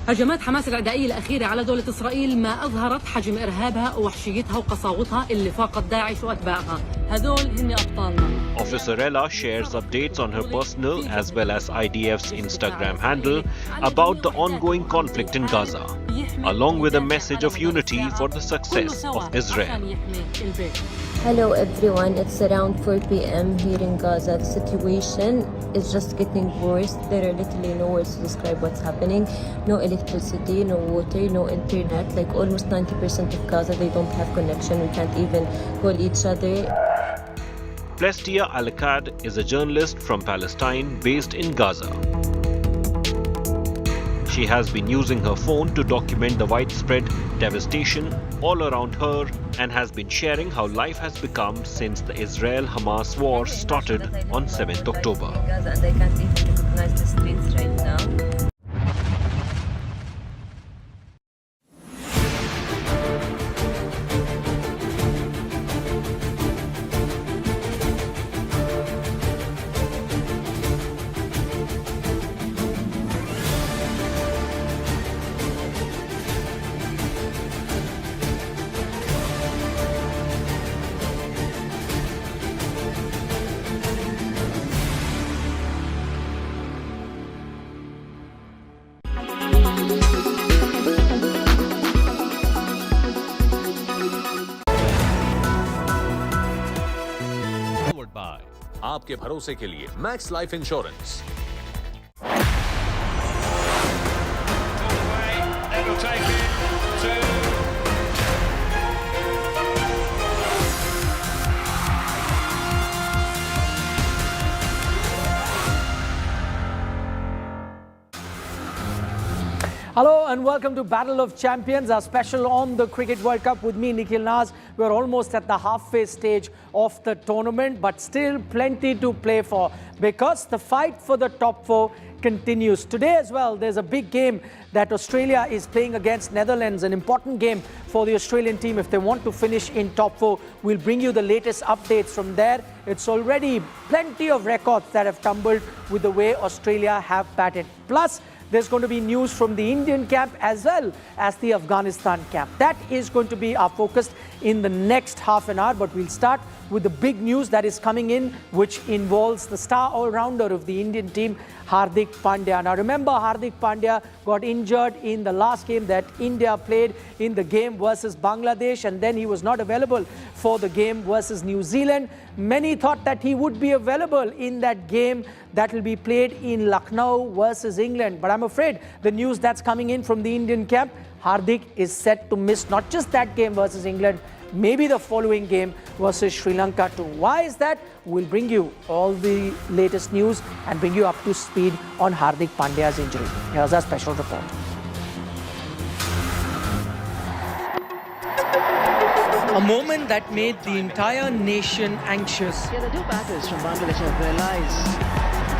هجمات حماس العدائية الأخيرة على دولة إسرائيل ما أظهرت حجم إرهابها ووحشيتها وقساوتها اللي فاقت داعش وأتباعها هذول هن أبطالنا. Officer Ella shares updates on her personal as well as IDF's Instagram handle about the ongoing conflict in Gaza, along with a message of unity for the success of Israel. Hello everyone, it's around 4 p.m. here in Gaza. The situation is just getting worse. There are literally no words to describe what's happening. No electricity, no water, no internet. Like almost 90% of Gaza, they don't have connection. We can't even call each other. Plestia Al-Akkad is a journalist from Palestine based in Gaza. She has been using her phone to document the widespread devastation all around her and has been sharing how life has become since the Israel-Hamas war started on 7th October. Gaza, and I can't even recognize the streets right now. आपके भरोसे के लिए max life insurance. Hello and welcome to Battle of Champions, our special on the Cricket World Cup with me, Nikhil Naz. We're almost at the halfway stage of the tournament, but still plenty to play for because the fight for the top four continues. Today as well, there's a big game that Australia is playing against Netherlands, an important game for the Australian team if they want to finish in top four. We'll bring you the latest updates from there. It's already plenty of records that have tumbled with the way Australia have batted. Plus, there's going to be news from the Indian camp as well as the Afghanistan camp. That is going to be our focus in the next half an hour, but we'll start with the big news that is coming in, which involves the star all-rounder of the Indian team, Hardik Pandya. Now remember, Hardik Pandya got injured in the last game that India played in the game versus Bangladesh, and then he was not available for the game versus New Zealand. Many thought that he would be available in that game that will be played in Lucknow versus England. But I'm afraid the news that's coming in from the Indian camp, Hardik is set to miss not just that game versus England, maybe the following game versus Sri Lanka too. Why is that? We'll bring you all the latest news and bring you up to speed on Hardik Pandya's injury. Here's our special report. A moment that made the entire nation anxious. Yeah, the two batters from Bangladesh have realized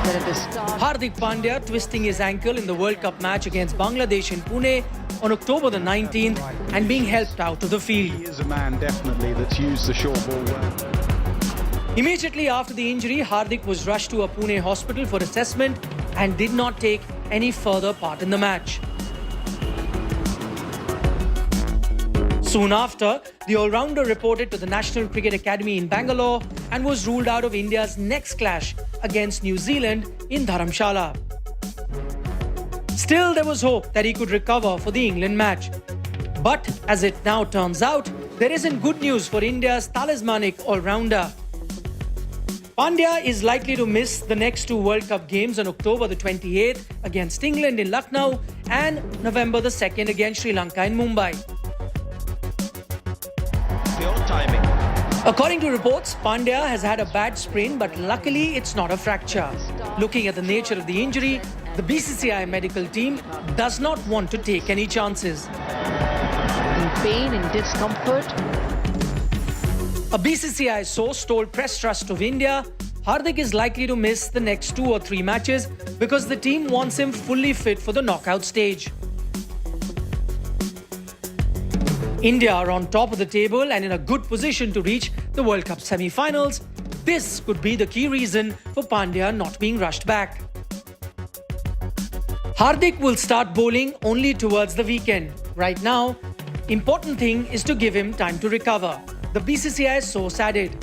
that at the start... Hardik Pandya twisting his ankle in the World Cup match against Bangladesh in Pune on October the 19th and being helped out of the field. He is a man definitely that's used the short ball well. Immediately after the injury, Hardik was rushed to a Pune hospital for assessment and did not take any further part in the match. Soon after, the all-rounder reported to the National Cricket Academy in Bangalore and was ruled out of India's next clash against New Zealand in Dharamshala. Still, there was hope that he could recover for the England match. But as it now turns out, there isn't good news for India's talismanic all-rounder. Pandya is likely to miss the next two World Cup games on October the 28th against England in Lucknow and November the 2nd against Sri Lanka in Mumbai. According to reports, Pandya has had a bad sprain, but luckily it's not a fracture. Looking at the nature of the injury, the BCCI medical team does not want to take any chances. In pain and discomfort. A BCCI source told Press Trust of India, Hardik is likely to miss the next 2 or 3 matches because the team wants him fully fit for the knockout stage. India are on top of the table and in a good position to reach the World Cup semi-finals. This could be the key reason for Pandya not being rushed back. Hardik will start bowling only towards the weekend. Right now, important thing is to give him time to recover, the BCCI source added.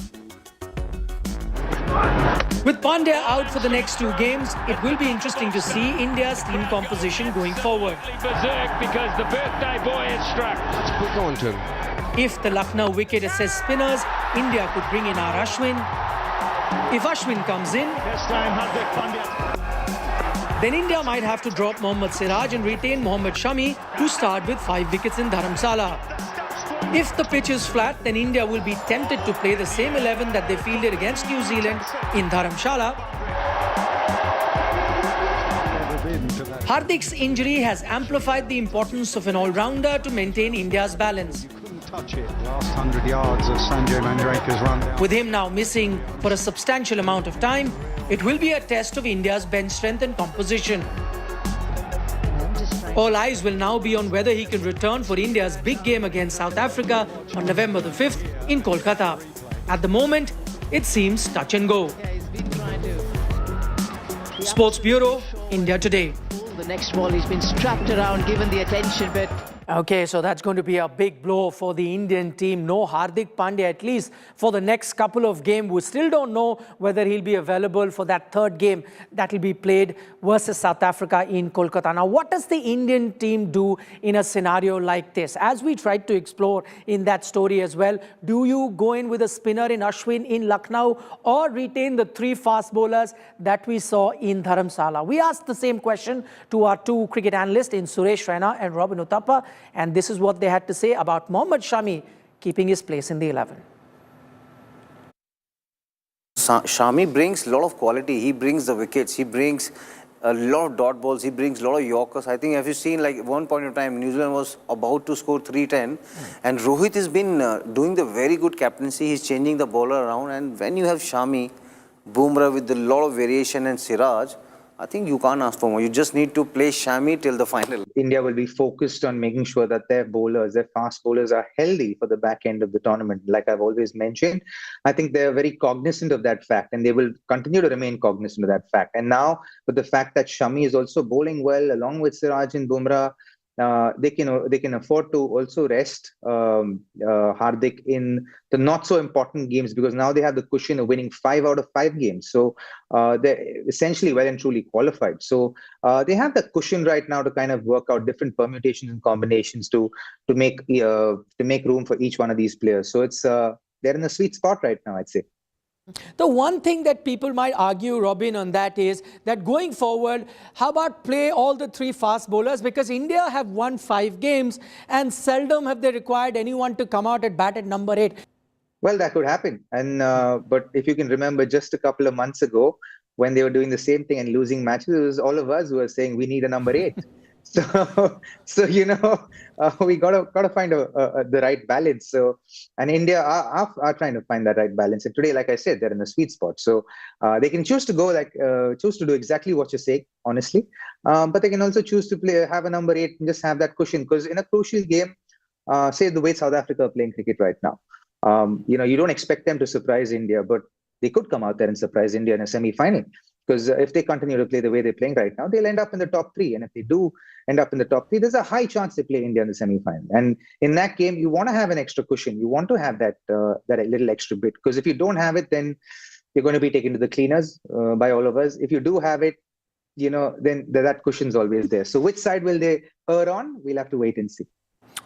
With Pandya out for the next 2 games, it will be interesting to see India's team composition going forward. Berserk because the birthday boy has struck. It's quick on to him. If the Lucknow wicket assess spinners, India could bring in R. Ashwin. If Ashwin comes in, This time Hardik Pandya. then India might have to drop Mohammad Siraj and retain Mohammad Shami to start with 5 wickets in Dharamsala. If the pitch is flat, then India will be tempted to play the same 11 that they fielded against New Zealand in Dharamshala. Hardik's injury has amplified the importance of an all-rounder to maintain India's balance. Touch it. Last 100 yards of Sanjay Manjrekhar's run. With him now missing for a substantial amount of time, it will be a test of India's bench strength and composition. All eyes will now be on whether he can return for India's big game against South Africa on November the 5th in Kolkata. At the moment, it seems touch and go. Sports Bureau, India Today. The next ball, he's been strapped around, given the attention, but Okay, so that's going to be a big blow for the Indian team. No Hardik Pandya, at least for the next couple of games. We still don't know whether he'll be available for that 3rd game that will be played versus South Africa in Kolkata. Now, what does the Indian team do in a scenario like this? As we tried to explore in that story as well, do you go in with a spinner in Ashwin in Lucknow or retain the 3 fast bowlers that we saw in Dharamsala? We asked the same question to our 2 cricket analysts in Suresh Raina and Robin Uthappa. And this is what they had to say about Mohammad Shami keeping his place in the 11. Shami brings a lot of quality. He brings the wickets. He brings a lot of dot balls. He brings a lot of Yorkers. I think have you seen, like, one point of time, New Zealand was about to score 310. And Rohit has been doing the very good captaincy. He's changing the bowler around. And when you have Shami, Bumrah with a lot of variation and Siraj, I think you can't ask for more. You just need to play Shami till the final. India will be focused on making sure that their bowlers, their fast bowlers, are healthy for the back end of the tournament. Like I've always mentioned, I think they're very cognizant of that fact, and they will continue to remain cognizant of that fact. And now, with the fact that Shami is also bowling well, along with Siraj and Bumrah, they can afford to also rest Hardik in the not so important games, because now they have the cushion of winning 5 out of 5 games. So they're essentially well and truly qualified. So they have the cushion right now to kind of work out different permutations and combinations to make room for each one of these players. So it's they're in a sweet spot right now, I'd say. The one thing that people might argue, Robin, on that is that going forward, how about play all the 3 fast bowlers? Because India have won 5 games and seldom have they required anyone to come out at bat at number 8. Well, that could happen. And but if you can remember, just a couple of months ago, when they were doing the same thing and losing matches, it was all of us who were saying we need a number 8. So you know, we gotta find the right balance. So, and India are trying to find that right balance. And today, like I said, they're in a sweet spot. So they can choose to go choose to do exactly what you're saying, honestly. But they can also choose to have a number 8 and just have that cushion. Because in a crucial game, say the way South Africa are playing cricket right now, you don't expect them to surprise India, but they could come out there and surprise India in a semi-final. Because if they continue to play the way they're playing right now, they'll end up in the top 3. And if they do end up in the top 3, there's a high chance they play India in the semi-final. And in that game, you want to have an extra cushion. You want to have that little extra bit. Because if you don't have it, then you're going to be taken to the cleaners by all of us. If you do have it, then that cushion's always there. So which side will they err on? We'll have to wait and see.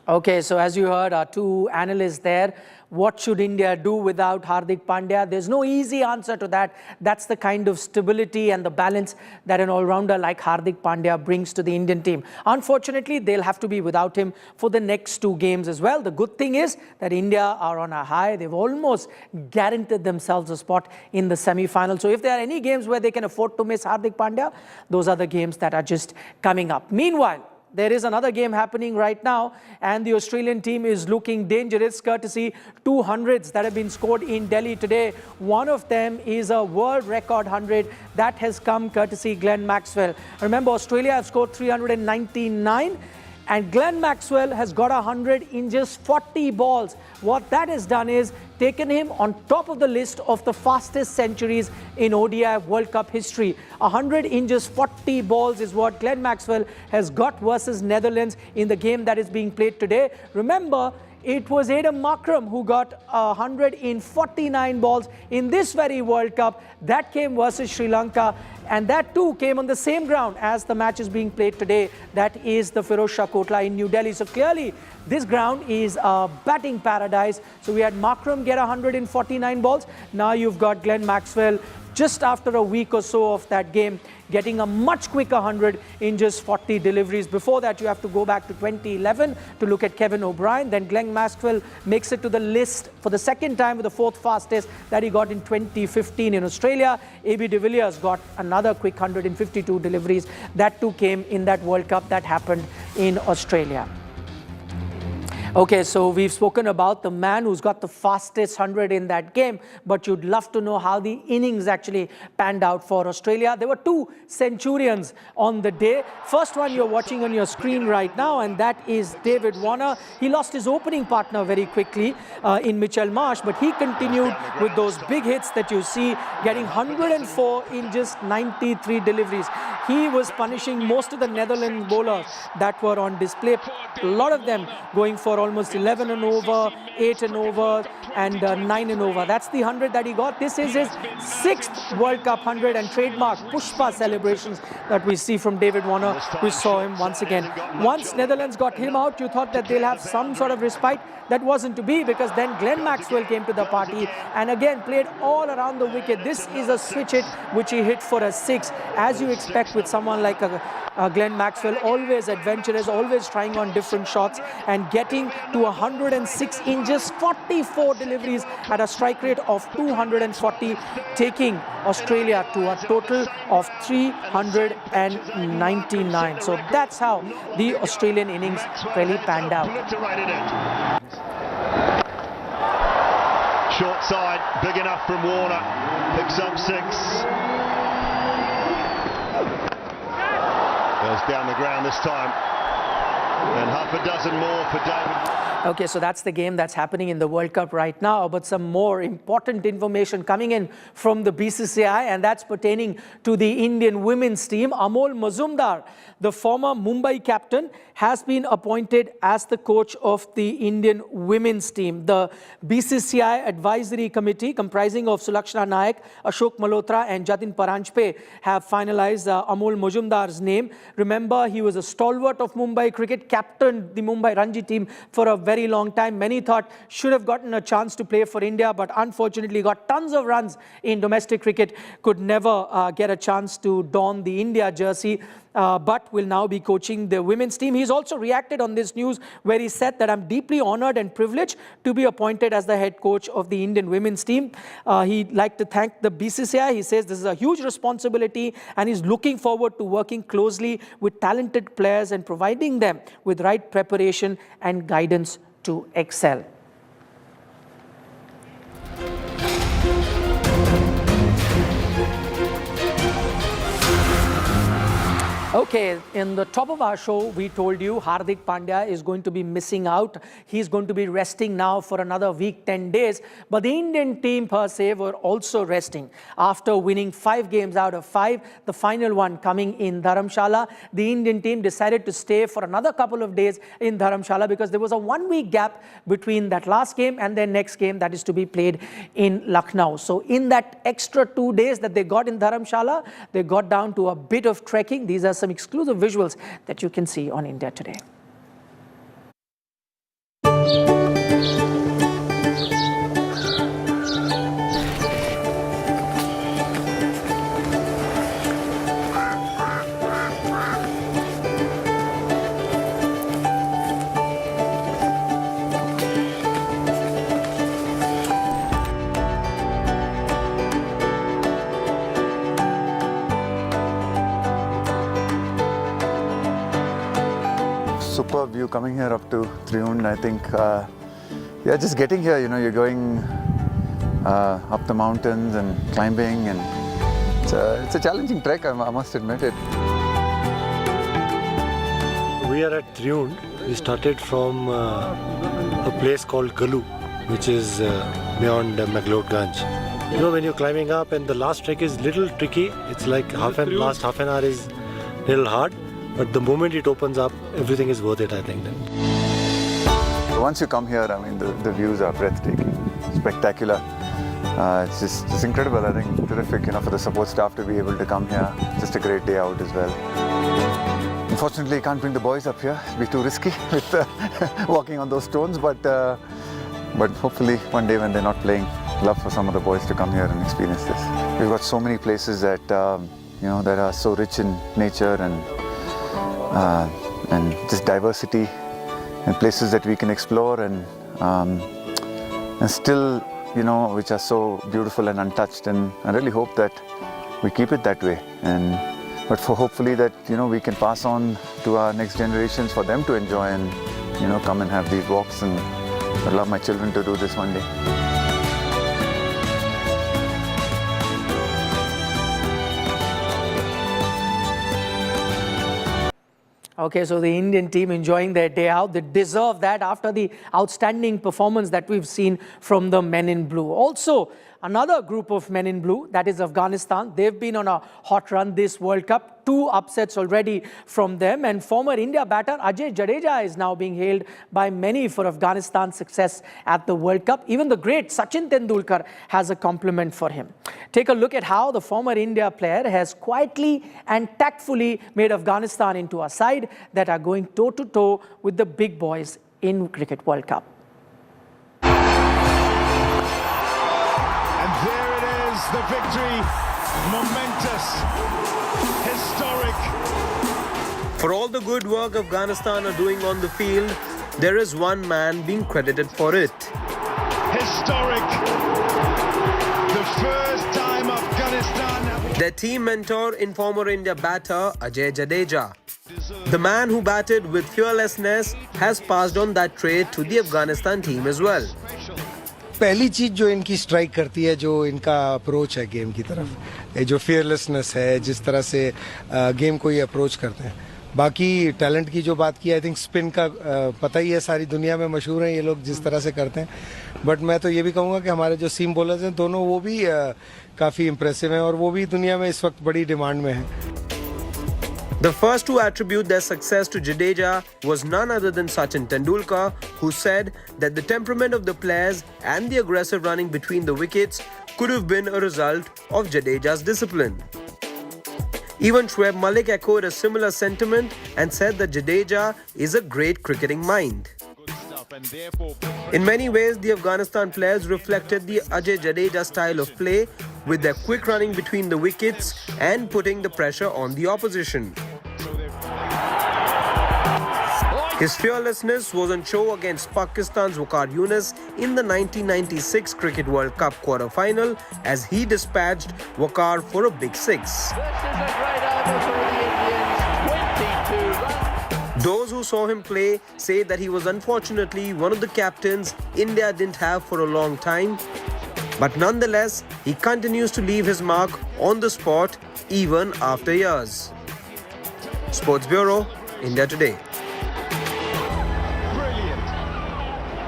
Okay, so as you heard, our 2 analysts there, what should India do without Hardik Pandya? There's no easy answer to that. That's the kind of stability and the balance that an all-rounder like Hardik Pandya brings to the Indian team. Unfortunately, they'll have to be without him for the next 2 games as well. The good thing is that India are on a high. They've almost guaranteed themselves a spot in the semi-final. So if there are any games where they can afford to miss Hardik Pandya, those are the games that are just coming up. Meanwhile, there is another game happening right now, and the Australian team is looking dangerous, courtesy 200s that have been scored in Delhi today. One of them is a world record 100 that has come courtesy Glenn Maxwell. Remember, Australia have scored 399, and Glenn Maxwell has got 100 in just 40 balls. What that has done is taken him on top of the list of the fastest centuries in ODI World Cup history. 100 in just 40 balls is what Glenn Maxwell has got versus Netherlands in the game that is being played today. Remember, it was Adam Makram who got 100 in 49 balls in this very World Cup. That came versus Sri Lanka, and that too came on the same ground as the match is being played today. That is the Firoz Shah Kotla in New Delhi. So clearly, this ground is a batting paradise. So we had Makram get 149 balls. Now you've got Glenn Maxwell just after a week or so of that game, getting a much quicker 100 in just 40 deliveries. Before that, you have to go back to 2011 to look at Kevin O'Brien. Then Glenn Maxwell makes it to the list for the second time with the fourth fastest that he got in 2015 in Australia. A.B. de Villiers got another quick 152 deliveries. That too came in that World Cup that happened in Australia. Okay, so we've spoken about the man who's got the fastest 100 in that game, but you'd love to know how the innings actually panned out for Australia. There were 2 centurions on the day. First one you're watching on your screen right now, and that is David Warner. He lost his opening partner very quickly in Mitchell Marsh, but he continued with those big hits that you see, getting 104 in just 93 deliveries. He was punishing most of the Netherlands bowlers that were on display. A lot of them going for almost 11 and over, 8 and over, and 9 and over. That's the 100 that he got. This is his 6th World Cup 100 and trademark Pushpa celebrations that we see from David Warner. We saw him once again. Once Netherlands got him out, you thought that they'll have some sort of respite. That wasn't to be, because then Glenn Maxwell came to the party and again played all around the wicket. This is a switch hit which he hit for a 6, as you expect with someone like Glenn Maxwell, always adventurous, always trying on different shots, and getting to 106 in just 44 deliveries at a strike rate of 240, taking Australia to a total of 399. So that's how the Australian innings really panned out. Short side, big enough from Warner. Picks up 6. Goes down the ground this time. And half a dozen more for David. Okay, so that's the game that's happening in the World Cup right now, but some more important information coming in from the BCCI, and that's pertaining to the Indian women's team. Amol Mazumdar, the former Mumbai captain, has been appointed as the coach of the Indian women's team. The BCCI Advisory Committee, comprising of Sulakshana Nayak, Ashok Malhotra and Jatin Paranjpe, have finalized Amol Mazumdar's name. Remember, he was a stalwart of Mumbai cricket, captained the Mumbai Ranji team for a very long time. Many thought should have gotten a chance to play for India, but unfortunately got tons of runs in domestic cricket, could never get a chance to don the India jersey. But will now be coaching the women's team. He's also reacted on this news where he said that I'm deeply honored and privileged to be appointed as the head coach of the Indian women's team. He'd like to thank the BCCI. He says this is a huge responsibility and he's looking forward to working closely with talented players and providing them with right preparation and guidance to excel. Okay, in the top of our show, we told you Hardik Pandya is going to be missing out. He's going to be resting now for another week, 10 days. But the Indian team per se were also resting. After winning 5 games out of 5, the final one coming in Dharamshala, the Indian team decided to stay for another couple of days in Dharamshala because there was a 1-week gap between that last game and their next game that is to be played in Lucknow. So in that extra 2 days that they got in Dharamshala, they got down to a bit of trekking. These are some exclusive visuals that you can see on India Today. Superb view coming here up to Triund. I think, yeah, just getting here, you know, you're going up the mountains and climbing, and it's a challenging trek, I must admit it. We are at Triund. We started from a place called Galu, which is beyond McLeodganj. You know, when you're climbing up and the last trek is little tricky, it's like last half an hour is little hard. But the moment it opens up, everything is worth it, I think. once you come here, I mean, the views are breathtaking, spectacular. It's incredible. I think terrific, for the support staff to be able to come here. Just a great day out as well. Unfortunately, I can't bring the boys up here. It'd be too risky with walking on those stones. But hopefully one day when they're not playing, love for some of the boys to come here and experience this. We've got so many places that that are so rich in nature and just diversity, and places that we can explore and still, which are so beautiful and untouched. And I really hope that we keep it that way. But for hopefully that we can pass on to our next generations for them to enjoy and come and have these walks. And I'd love my children to do this one day. Okay, so the Indian team enjoying their day out. They deserve that after the outstanding performance that we've seen from the men in blue. Also, another group of men in blue, that is Afghanistan. They've been on a hot run this World Cup. 2 upsets already from them. And former India batter Ajay Jadeja is now being hailed by many for Afghanistan's success at the World Cup. Even the great Sachin Tendulkar has a compliment for him. Take a look at how the former India player has quietly and tactfully made Afghanistan into a side that are going toe-to-toe with the big boys in Cricket World Cup. And there it is, the victory, momentous, historic. For all the good work Afghanistan are doing on the field, there is one man being credited for it. Historic. The first time Afghanistan... Their team mentor in former India batter Ajay Jadeja. The man who batted with fearlessness has passed on that trait to the Afghanistan team as well. पहली चीज जो इनकी strike करती है, जो इनका approach है game की तरफ, ये जो फियरलेसनेस है, जिस तरह से गेम को ये अप्रोच करते हैं. बाकी टैलेंट की जो बात की, आई थिंक स्पिन का पता ही है, सारी दुनिया में मशहूर हैं ये लोग जिस तरह से करते हैं. बट मैं तो ये भी कहूँगा कि हमारे जो सीम बॉलर्स हैं दोनों, वो भी काफ़ी इम्प्रेसिव हैं और वो भी दुनिया में इस वक्त बड़ी डिमांड में हैं. The first to attribute their success to Jadeja was none other than Sachin Tendulkar, who said that the temperament of the players and the aggressive running between the wickets could have been a result of Jadeja's discipline. Even Shoaib Malik echoed a similar sentiment and said that Jadeja is a great cricketing mind. In many ways, the Afghanistan players reflected the Ajay Jadeja style of play, with their quick running between the wickets and putting the pressure on the opposition. His fearlessness was on show against Pakistan's Waqar Younis in the 1996 Cricket World Cup quarter-final as he dispatched Waqar for a big 6. Those who saw him play say that he was unfortunately one of the captains India didn't have for a long time. But nonetheless, he continues to leave his mark on the sport even after years. Sports Bureau, India Today.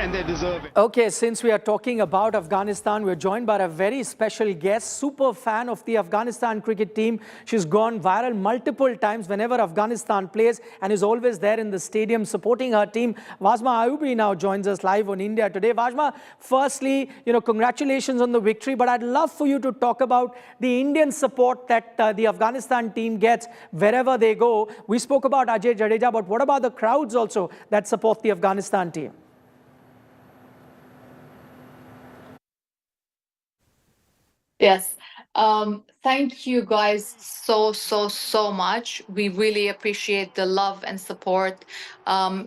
And they deserve it. Okay, since we are talking about Afghanistan, we're joined by a very special guest, super fan of the Afghanistan cricket team. She's gone viral multiple times whenever Afghanistan plays and is always there in the stadium supporting her team. Wazma Ayubi now joins us live on India Today. Wazma, firstly, congratulations on the victory, but I'd love for you to talk about the Indian support that the Afghanistan team gets wherever they go. We spoke about Ajay Jadeja, but what about the crowds also that support the Afghanistan team? Yes. Thank you guys so much. We really appreciate the love and support.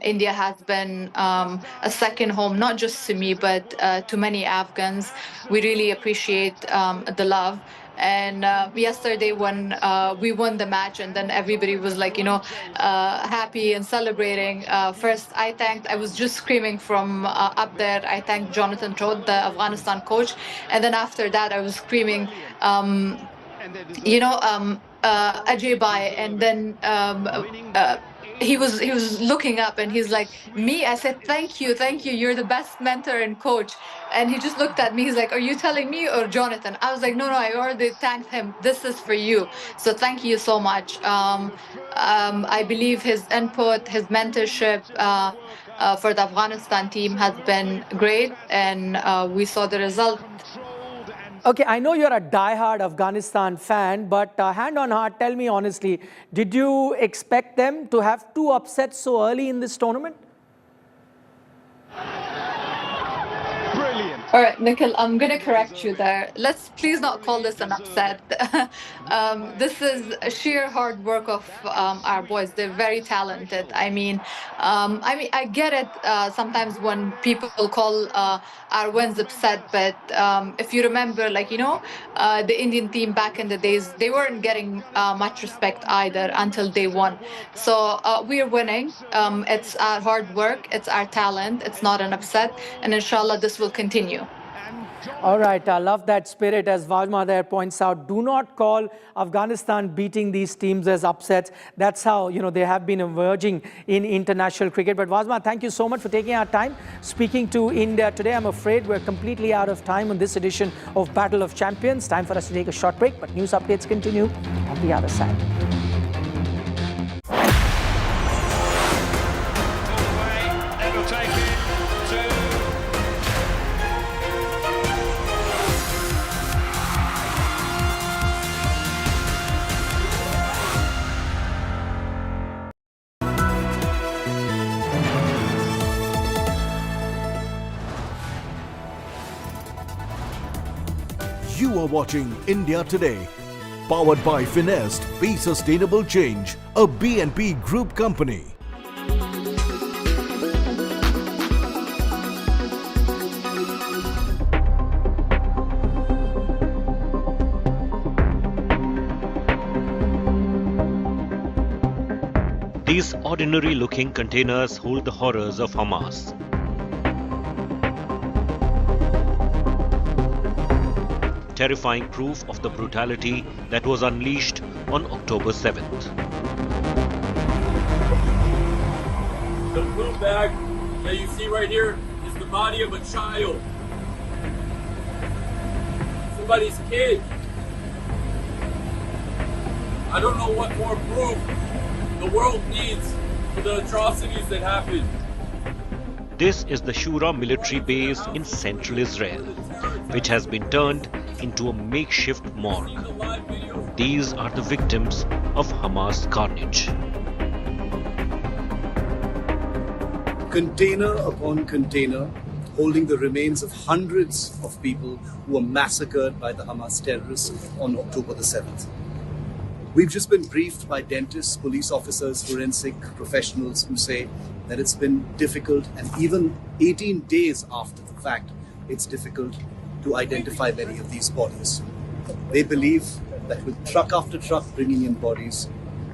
India has been a second home, not just to me, but to many Afghans. We really appreciate the love. And yesterday when we won the match and then everybody was like, happy and celebrating. First, I was just screaming from up there. I thanked Jonathan Trott, the Afghanistan coach. And then after that, I was screaming, Ajay Bhai. And then he was looking up and he's like, me? I said, thank you. You're the best mentor and coach. And he just looked at me. He's like, are you telling me or Jonathan? I was like, no, I already thanked him. This is for you. So thank you so much. I believe his input, his mentorship, for the Afghanistan team has been great, and we saw the result. Okay, I know you're a die-hard Afghanistan fan, but hand on heart, tell me honestly, did you expect them to have 2 upsets so early in this tournament? All right, Nikhil, I'm going to correct you there. Let's please not call this an upset. This is sheer hard work of our boys. They're very talented. I mean, I get it sometimes when people call our wins upset, but if you remember, the Indian team back in the days, they weren't getting much respect either until they won. So we're winning. It's our hard work. It's our talent. It's not an upset. And inshallah, this will continue. All right, I love that spirit. As Vajma there points out, do not call Afghanistan beating these teams as upsets. That's how, they have been emerging in international cricket. But Vajma, thank you so much for taking our time speaking to India today. I'm afraid we're completely out of time on this edition of Battle of Champions. Time for us to take a short break, but news updates continue on the other side. You are watching India Today, powered by Finest Be Sustainable Change, a BNP Group company. These ordinary-looking containers hold the horrors of Hamas. Terrifying proof of the brutality that was unleashed on October 7th. The blue bag that you see right here is the body of a child. Somebody's kid. I don't know what more proof the world needs for the atrocities that happened. This is the Shura military base in central Israel, which has been turned into a makeshift morgue. These are the victims of Hamas carnage. Container upon container holding the remains of hundreds of people who were massacred by the Hamas terrorists on October the 7th. We've just been briefed by dentists, police officers, forensic professionals who say that it's been difficult, and even 18 days after the fact, it's difficult to identify many of these bodies. They believe that with truck after truck bringing in bodies,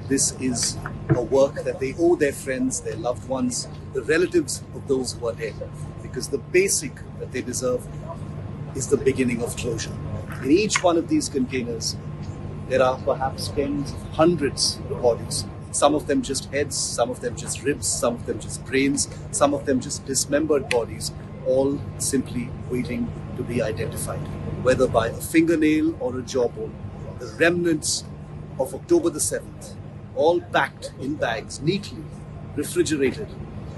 this is a work that they owe their friends, their loved ones, the relatives of those who are dead, because the basic that they deserve is the beginning of closure. In each one of these containers, there are perhaps tens, hundreds of bodies. Some of them just heads, some of them just ribs, some of them just brains, some of them just dismembered bodies, all simply waiting to be identified, whether by a fingernail or a jawbone. The remnants of October the 7th, all packed in bags, neatly refrigerated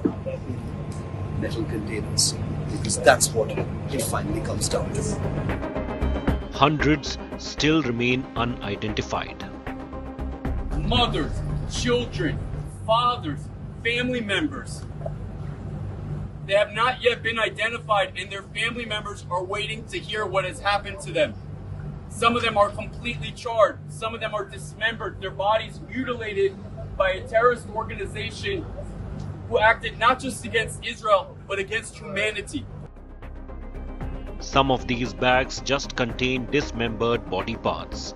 in metal containers, because that's what it finally comes down to. Hundreds still remain unidentified. Mothers, children, fathers, family members. They have not yet been identified, and their family members are waiting to hear what has happened to them. Some of them are completely charred. Some of them are dismembered, their bodies mutilated by a terrorist organization who acted not just against Israel, but against humanity. Some of these bags just contain dismembered body parts.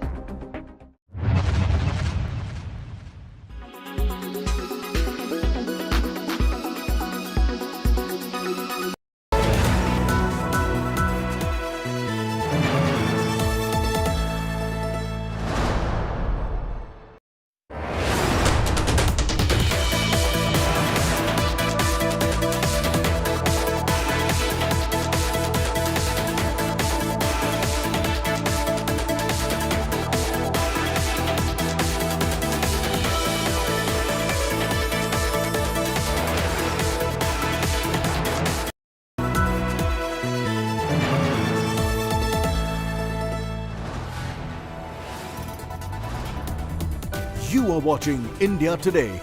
are watching India Today,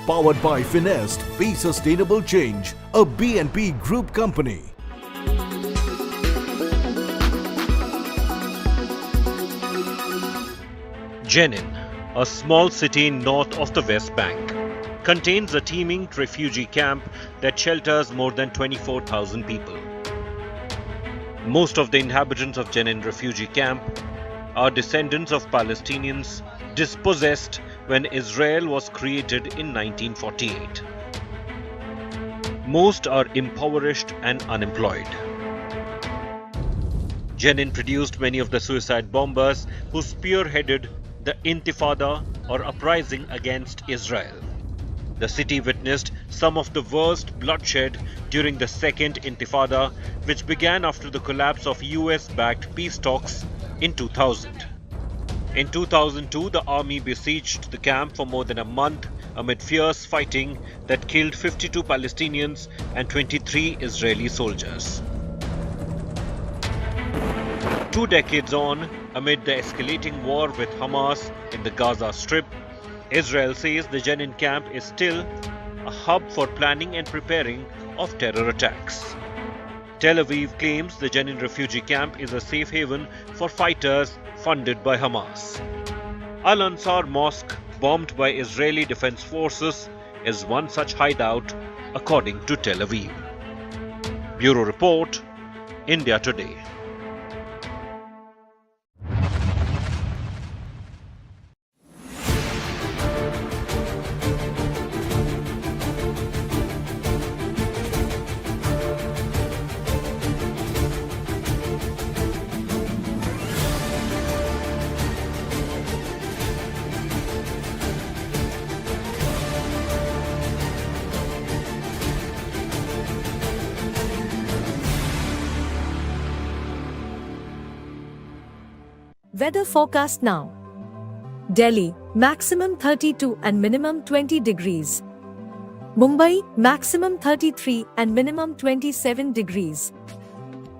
powered by Finest, Be Sustainable Change, a B&P Group company. Jenin, a small city north of the West Bank, contains a teeming refugee camp that shelters more than 24,000 people. Most of the inhabitants of Jenin refugee camp are descendants of Palestinians dispossessed when Israel was created in 1948. Most are impoverished and unemployed. Jenin produced many of the suicide bombers who spearheaded the Intifada or uprising against Israel. The city witnessed some of the worst bloodshed during the Second Intifada, which began after the collapse of US-backed peace talks in 2000. In 2002, the army besieged the camp for more than a month amid fierce fighting that killed 52 Palestinians and 23 Israeli soldiers. 2 decades on, amid the escalating war with Hamas in the Gaza Strip, Israel says the Jenin camp is still a hub for planning and preparing of terror attacks. Tel Aviv claims the Jenin refugee camp is a safe haven for fighters funded by Hamas. Al-Ansar Mosque, bombed by Israeli Defense Forces, is one such hideout, according to Tel Aviv. Bureau Report, India Today. Weather forecast now. Delhi, maximum 32 and minimum 20 degrees. Mumbai, maximum 33 and minimum 27 degrees.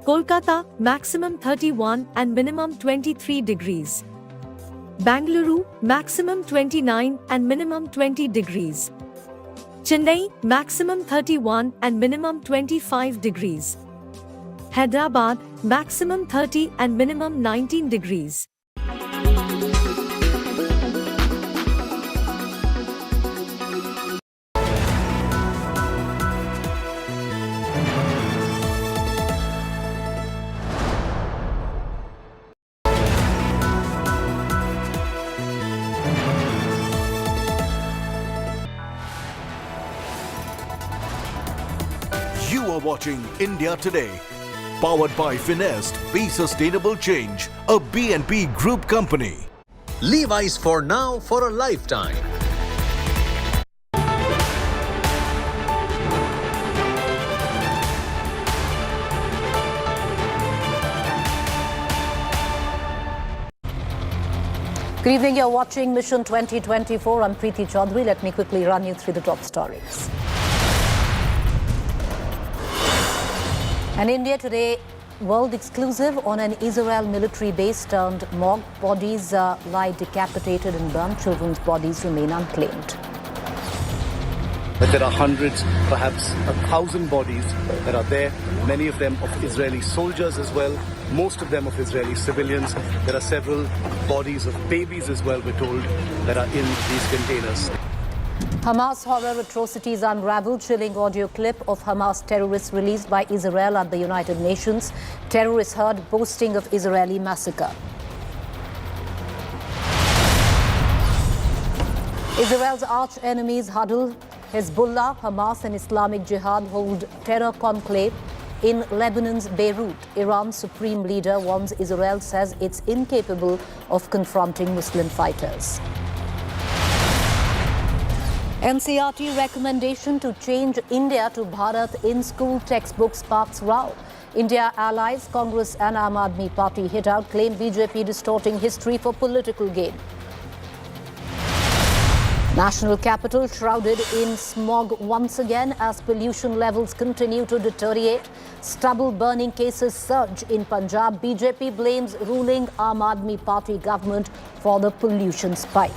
Kolkata, maximum 31 and minimum 23 degrees. Bangalore, maximum 29 and minimum 20 degrees. Chennai, maximum 31 and minimum 25 degrees. Hyderabad, maximum 30 and minimum 19 degrees. You are watching India Today, powered by Finest, Be Sustainable Change, a B&P Group company. Levi's for now, for a lifetime. Good evening, you're watching Mission 2024. I'm Preeti Chaudhary. Let me quickly run you through the top stories. And India Today, world exclusive on an Israel military base turned morgue. Bodies lie decapitated and burned. Children's bodies remain unclaimed. But there are hundreds, perhaps 1,000 bodies that are there, many of them of Israeli soldiers as well, most of them of Israeli civilians. There are several bodies of babies as well, we're told, that are in these containers. Hamas horror atrocities unraveled. Chilling audio clip of Hamas terrorists released by Israel at the United Nations. Terrorists heard boasting of Israeli massacre. Israel's arch enemies huddle. Hezbollah, Hamas and Islamic Jihad hold terror conclave in Lebanon's Beirut. Iran's supreme leader warns Israel says it's incapable of confronting Muslim fighters. NCRT recommendation to change India to Bharat in school textbooks sparks row. India allies, Congress and Aam Aadmi Party hit out, claim BJP distorting history for political gain. National capital shrouded in smog once again as pollution levels continue to deteriorate. Stubble burning cases surge in Punjab. BJP blames ruling Aam Aadmi Party government for the pollution spike.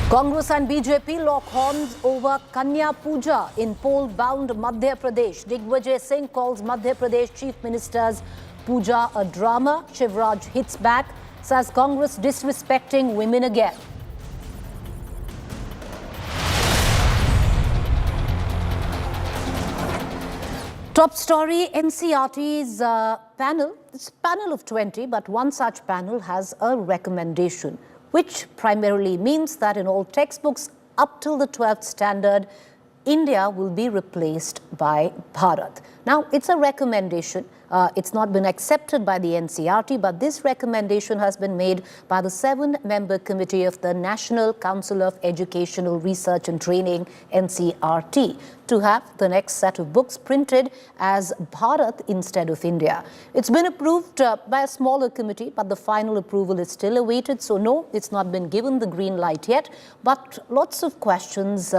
Congress and BJP lock horns over Kanya Puja in poll-bound Madhya Pradesh. Digvijay Singh calls Madhya Pradesh Chief Minister's puja a drama. Shivraj hits back, says Congress disrespecting women again. Top story, NCERT's panel. It's a panel of 20, but one such panel has a recommendation, which primarily means that in all textbooks up till the 12th standard, India will be replaced by Bharat. Now, it's a recommendation. It's not been accepted by the NCERT, but this recommendation has been made by the 7-member committee of the National Council of Educational Research and Training, NCERT, to have the next set of books printed as Bharat instead of India. It's been approved by a smaller committee, but the final approval is still awaited. So no, it's not been given the green light yet, but lots of questions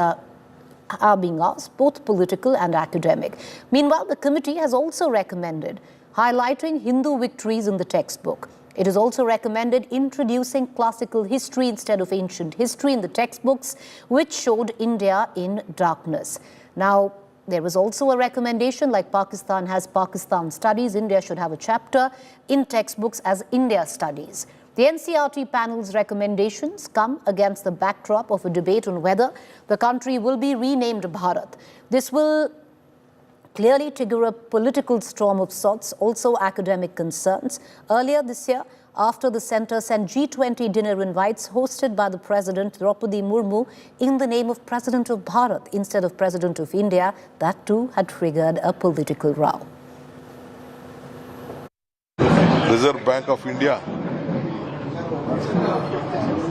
are being asked, both political and academic. Meanwhile, the committee has also recommended highlighting Hindu victories in the textbook. It has also recommended introducing classical history instead of ancient history in the textbooks, which showed India in darkness. Now, there was also a recommendation, like Pakistan has Pakistan Studies, India should have a chapter in textbooks as India Studies. The NCERT panel's recommendations come against the backdrop of a debate on whether the country will be renamed Bharat. This will clearly trigger a political storm of sorts, also academic concerns. Earlier this year, after the centre sent G20 dinner invites hosted by the President Draupadi Murmu in the name of President of Bharat instead of President of India, that too had triggered a political row. Reserve Bank of India,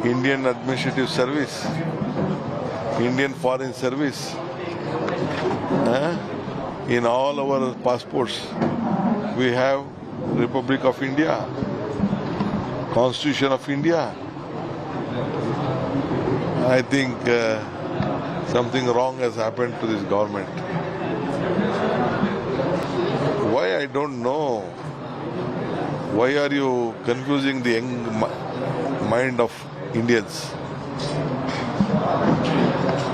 Indian Administrative Service, Indian Foreign Service, in all our passports we have Republic of India, Constitution of India. I think something wrong has happened to this government. Why, I don't know. Why are you confusing the young mind of Indians?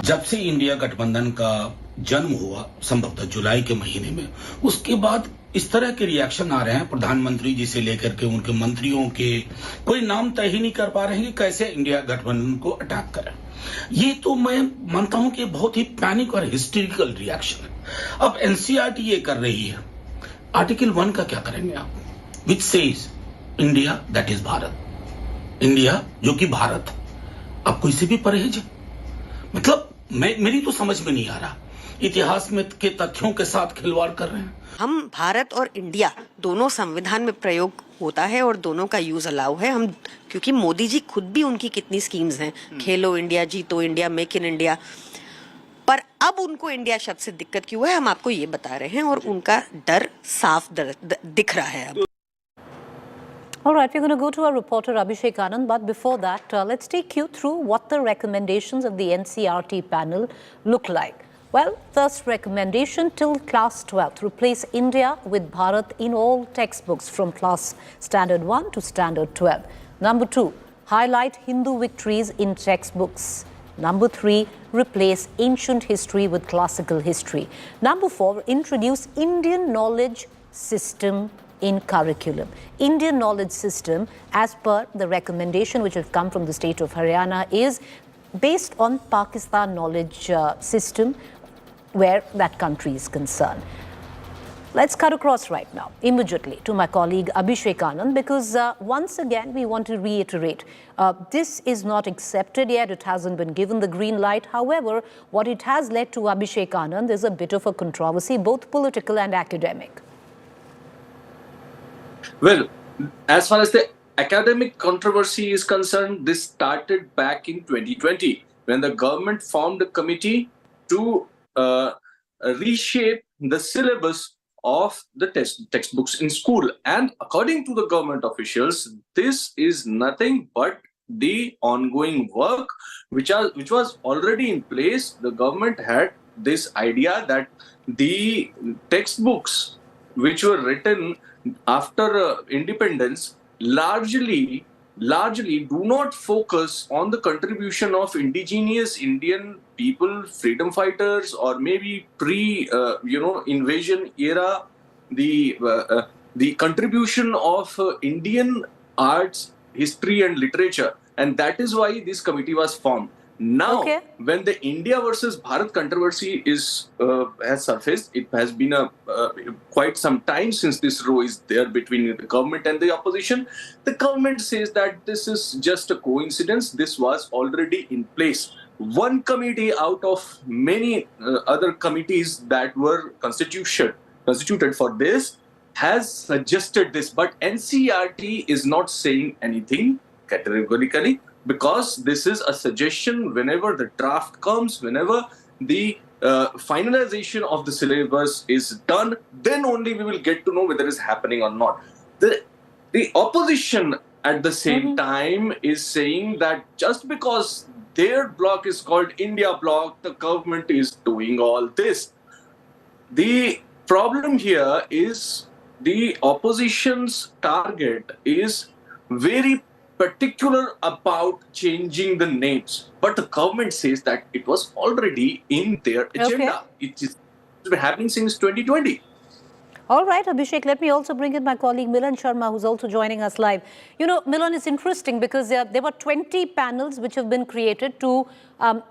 जब से India गठबंधन का जन्म हुआ संभवतः जुलाई के महीने में, उसके बाद इस तरह के रिएक्शन आ रहे हैं प्रधानमंत्री जी से लेकर के उनके मंत्रियों के, कोई नाम तय ही नहीं कर पा रहे हैं कि कैसे इंडिया गठबंधन को अटैक करें। ये तो मैं मानता हूं कि बहुत ही पैनिक और हिस्टेरिकल रिएक्शन है। अब एनसीईआरटी ये कर रही है, आर्टिकल 1 का क्या करेंगे आप, which says India that is Bharat, India जो कि भारत, आपको इससे भी परहेज है? मतलब मेरी तो समझ में नहीं आ रहा, इतिहास में के तथ्यों के साथ खिलवाड़ कर रहे हैं। हम भारत और इंडिया दोनों संविधान में प्रयोग होता है और दोनों का यूज अलाउ है। हम क्योंकि मोदी जी खुद भी उनकी कितनी स्कीम्स हैं, खेलो इंडिया, जीतो इंडिया, मेक इन इंडिया, पर अब उनको इंडिया शब्द से दिक्कत क्यों है हम आपको ये बता रहे हैं और उनका डर साफ दिख रहा है अब। All right, we're going to go to our reporter Abhishek Anand, but before that, let's take you through what the recommendations of the NCERT panel look like. Well, first recommendation till class 12th, replace India with Bharat in all textbooks from class standard 1 to standard 12. Number 2, highlight Hindu victories in textbooks. Number 3, replace ancient history with classical history. Number 4, introduce Indian knowledge system in curriculum. Indian knowledge system, as per the recommendation which have come from the state of Haryana, is based on Pakistan knowledge system where that country is concerned. Let's cut across right now, immediately, to my colleague Abhishek Anand, because once again we want to reiterate, this is not accepted yet, it hasn't been given the green light. However, what it has led to, Abhishek Anand, is a bit of a controversy, both political and academic. Well, as far as the academic controversy is concerned, this started back in 2020 when the government formed a committee to reshape the syllabus of the textbooks in school. And according to the government officials, this is nothing but the ongoing work which was already in place. The government had this idea that the textbooks which were written after independence largely largely do not focus on the contribution of indigenous Indian people, freedom fighters, or maybe invasion era, the contribution of Indian arts, history, and literature, and that is why this committee was formed. Now, when the India versus Bharat controversy has surfaced, it has been quite some time since this row is there between the government and the opposition. The government says that this is just a coincidence. This was already in place. One committee out of many other committees that were constituted for this has suggested this, but NCERT is not saying anything categorically, because this is a suggestion. Whenever the draft comes, whenever the finalization of the syllabus is done, then only we will get to know whether it's happening or not. The opposition at the same time is saying that just because their bloc is called India bloc, the government is doing all this. The problem here is the opposition's target is very particular about changing the names, but the government says that it was already in their agenda. It is happening since 2020. All right, Abhishek, let me also bring in my colleague Milan Sharma, who's also joining us live. You know, Milan, it's interesting because there were 20 panels which have been created to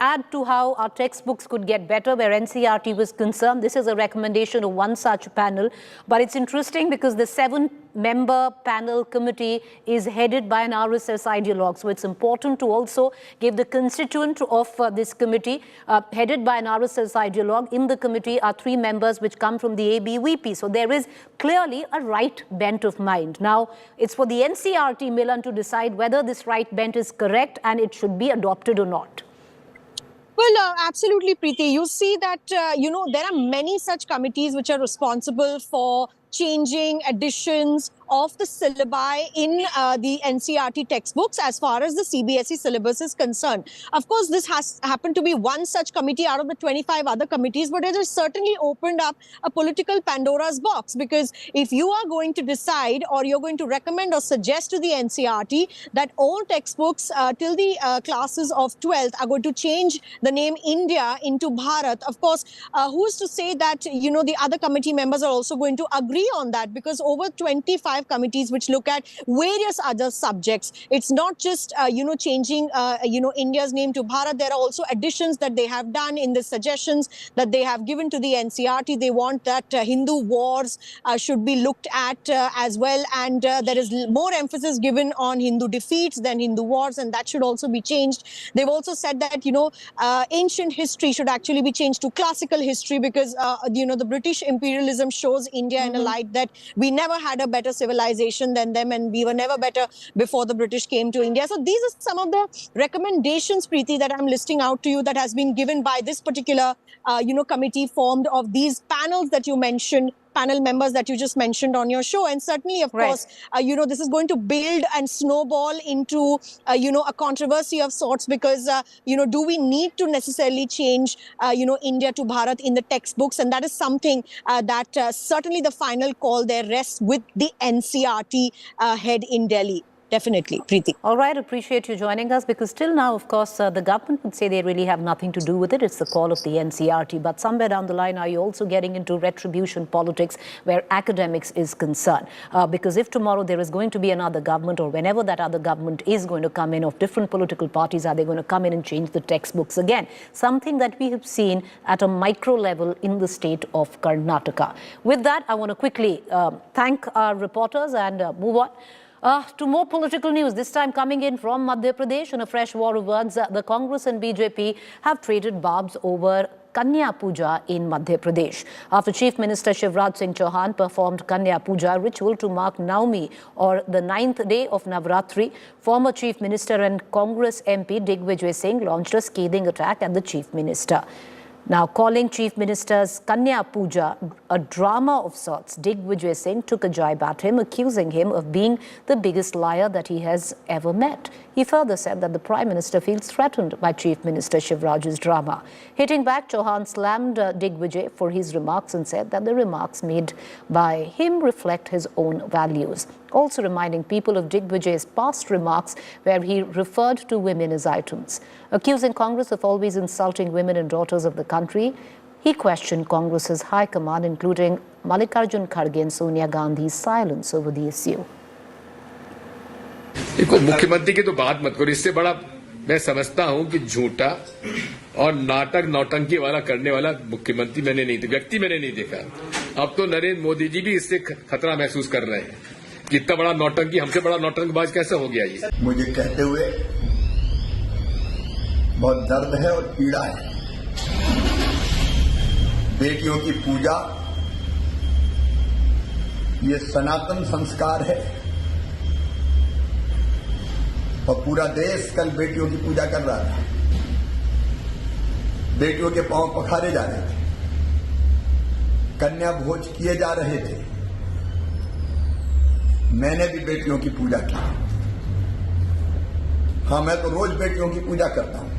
add to how our textbooks could get better where NCERT was concerned. This is a recommendation of one such panel. But it's interesting because the 7-member panel committee is headed by an RSS ideologue. So it's important to also give the constituent of this committee, headed by an RSS ideologue. In the committee are 3 members which come from the ABVP. So there is clearly a right bent of mind. Now, it's for the NCERT, Milan, to decide whether this right bent is correct and it should be adopted or not. Well, absolutely, Preeti. You see that, there are many such committees which are responsible for changing additions of the syllabi in the NCERT textbooks as far as the CBSE syllabus is concerned. Of course, this has happened to be one such committee out of the 25 other committees, but it has certainly opened up a political Pandora's box, because if you are going to decide or you're going to recommend or suggest to the NCERT that all textbooks till the classes of 12th are going to change the name India into Bharat, of course, who's to say that, the other committee members are also going to agree on that, because over 25 committees which look at various other subjects. It's not just, changing, India's name to Bharat. There are also additions that they have done in the suggestions that they have given to the NCERT. They want that Hindu wars should be looked at as well. And there is more emphasis given on Hindu defeats than Hindu wars, and that should also be changed. They've also said that, ancient history should actually be changed to classical history, because, the British imperialism shows India in a light that we never had a better civilization than them, and we were never better before the British came to India. So these are some of the recommendations, Preeti, that I'm listing out to you that has been given by this particular, committee formed of these panels that you mentioned, panel members that you just mentioned on your show. And certainly, of course, this is going to build and snowball into, a controversy of sorts, because, do we need to necessarily change, India to Bharat in the textbooks? And that is something that certainly the final call there rests with the NCERT head in Delhi. Definitely, Preeti. All right, appreciate you joining us, because till now, of course, the government would say they really have nothing to do with it. It's the call of the NCERT. But somewhere down the line, are you also getting into retribution politics where academics is concerned? Because if tomorrow there is going to be another government, or whenever that other government is going to come in of different political parties, are they going to come in and change the textbooks again? Something that we have seen at a micro level in the state of Karnataka. With that, I want to quickly thank our reporters and move on. To more political news, this time coming in from Madhya Pradesh. In a fresh war of words, the Congress and BJP have traded barbs over Kanya Puja in Madhya Pradesh. After Chief Minister Shiv Aroor performed Kanya Puja ritual to mark Naumi, or the 9th day of Navratri, former Chief Minister and Congress MP Digvijay Singh launched a scathing attack at the Chief Minister. Now, calling Chief Minister's Kanya Puja a drama of sorts, Digvijay Singh took a jibe at him, accusing him of being the biggest liar that he has ever met. He further said that the Prime Minister feels threatened by Chief Minister Shiv Aroor's drama. Hitting back, Chauhan slammed Digvijay for his remarks and said that the remarks made by him reflect his own values. also reminding people of Digvijay's past remarks where he referred to women as items. Accusing Congress of always insulting women and daughters of the country, he questioned Congress's high command, including Mallikarjun Kharge and Sonia Gandhi's silence over the issue. देखो, मुख्यमंत्री की तो बात मत करो, इससे बड़ा मैं समझता हूं कि झूठा और नाटक नौटंकी वाला करने वाला मुख्यमंत्री मैंने नहीं, व्यक्ति मैंने नहीं देखा। अब तो नरेंद्र मोदी जी भी इससे खतरा महसूस कर रहे हैं कि इतना बड़ा नौटंकी, हमसे बड़ा नौटंकबाज कैसे हो गया ये। मुझे कहते हुए बहुत दर्द है और पीड़ा है। बेटियों की पूजा ये सनातन संस्कार है और पूरा देश कल बेटियों की पूजा कर रहा था। बेटियों के पांव पखारे जा रहे थे, कन्या भोज किए जा रहे थे। मैंने भी बेटियों की पूजा की। हाँ, मैं तो रोज बेटियों की पूजा करता हूं,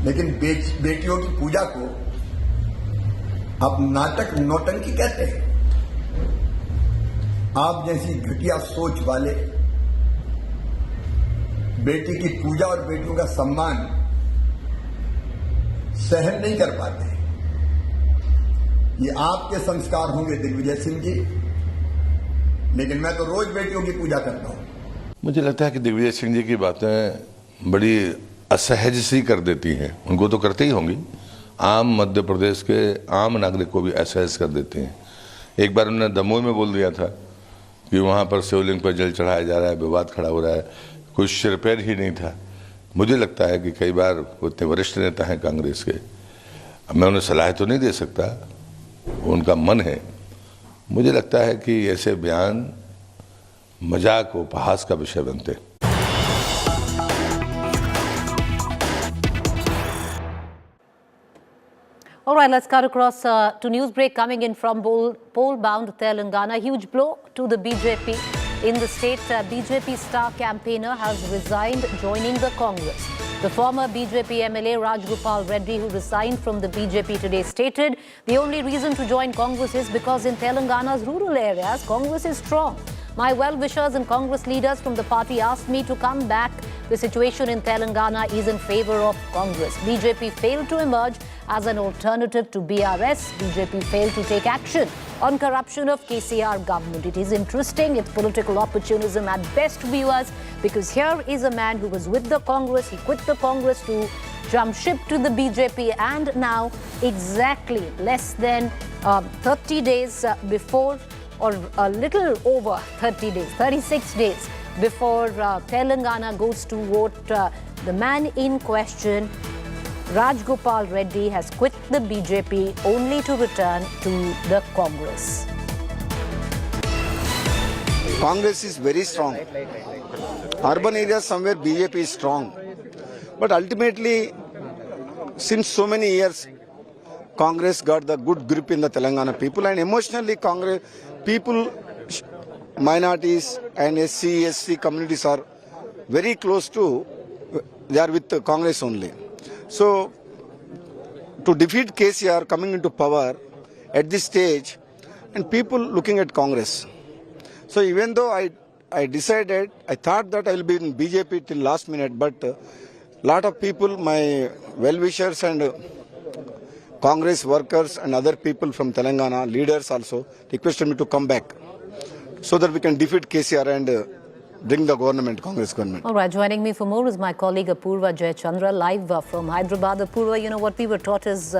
लेकिन बेटियों की पूजा को आप नाटक नौटंकी कहते हैं। आप जैसी घटिया सोच वाले बेटी की पूजा और बेटियों का सम्मान सहन नहीं कर पाते। ये आपके संस्कार होंगे दिग्विजय सिंह जी, लेकिन मैं तो रोज बेटियों की पूजा करता हूं। मुझे लगता है कि दिग्विजय सिंह जी की बातें बड़ी असहज सी कर देती हैं। उनको तो करते ही होंगी, आम मध्य प्रदेश के आम नागरिक को भी असहज कर देती हैं। एक बार उन्होंने दमोह में बोल दिया था कि वहाँ पर शिवलिंग पर जल चढ़ाया जा रहा है, विवाद खड़ा हो रहा है, कोई सिरपैर ही नहीं था। मुझे लगता है कि कई बार उतने वरिष्ठ नेता हैं कांग्रेस के, मैं उन्हें सलाह तो नहीं दे सकता, उनका मन है। मुझे लगता है कि ऐसे बयान मजाक उपहास का विषय बनते। All right, let's cut across to news break coming in from poll-bound Telangana. Huge blow to the BJP. In the state, BJP star campaigner has resigned, joining the Congress. The former BJP MLA Rajgopal Reddy, who resigned from the BJP today, stated the only reason to join Congress is because in Telangana's rural areas, Congress is strong. My well-wishers and Congress leaders from the party asked me to come back. The situation in Telangana is in favor of Congress. BJP failed to emerge as an alternative to BRS. BJP failed to take action on corruption of KCR government. It is interesting, it's political opportunism at best, viewers, because here is a man who was with the Congress. He quit the Congress to jump ship to the BJP, and now exactly less than 30 days before, or a little over 30 days, 36 days before Telangana goes to vote, the man in question, Rajgopal Reddy, has quit the BJP only to return to the Congress. Congress is very strong. Urban areas somewhere BJP is strong. But ultimately, since so many years, Congress got the good grip in the Telangana people, and emotionally Congress people, minorities and SC communities are very close to, they are with the Congress only. So, to defeat KCR coming into power at this stage, and people looking at Congress. So even though I decided, I thought that I will be in BJP till last minute, but lot of people, my well-wishers and Congress workers and other people from Telangana, leaders also, requested me to come back so that we can defeat KCR and bring the government, Congress government. All right, joining me for more is my colleague Apurva Jayachandra, live from Hyderabad. Apurva, you know what we were taught as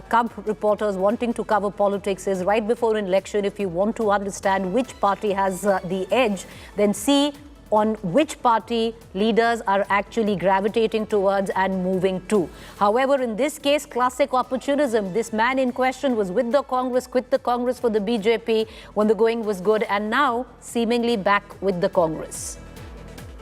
cub reporters wanting to cover politics is right before an election, if you want to understand which party has the edge, then see on which party leaders are actually gravitating towards and moving to. However, in this case, classic opportunism. This man in question was with the Congress, quit the Congress for the BJP when the going was good, and now seemingly back with the Congress.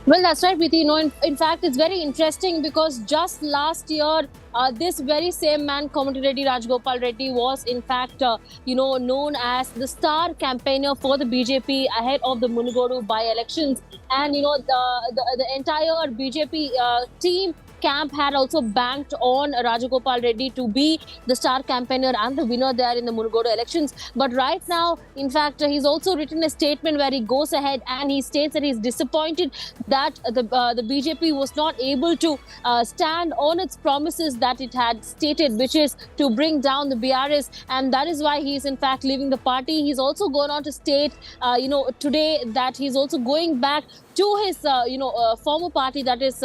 Well, that's right, Preeti. You know, in fact, it's very interesting because just last year, this very same man, Komati Reddy, Rajgopal Reddy, was in fact, known as the star campaigner for the BJP ahead of the Munugodu by-elections. And, the entire BJP team camp had also banked on Rajagopal Reddy to be the star campaigner and the winner there in the Munugodu elections. But right now, in fact, he's also written a statement where he goes ahead and he states that he's disappointed that the BJP was not able to stand on its promises that it had stated, which is to bring down the BRS, and that is why he is in fact leaving the party. He's also gone on to state, today that he's also going back to his, former party, that is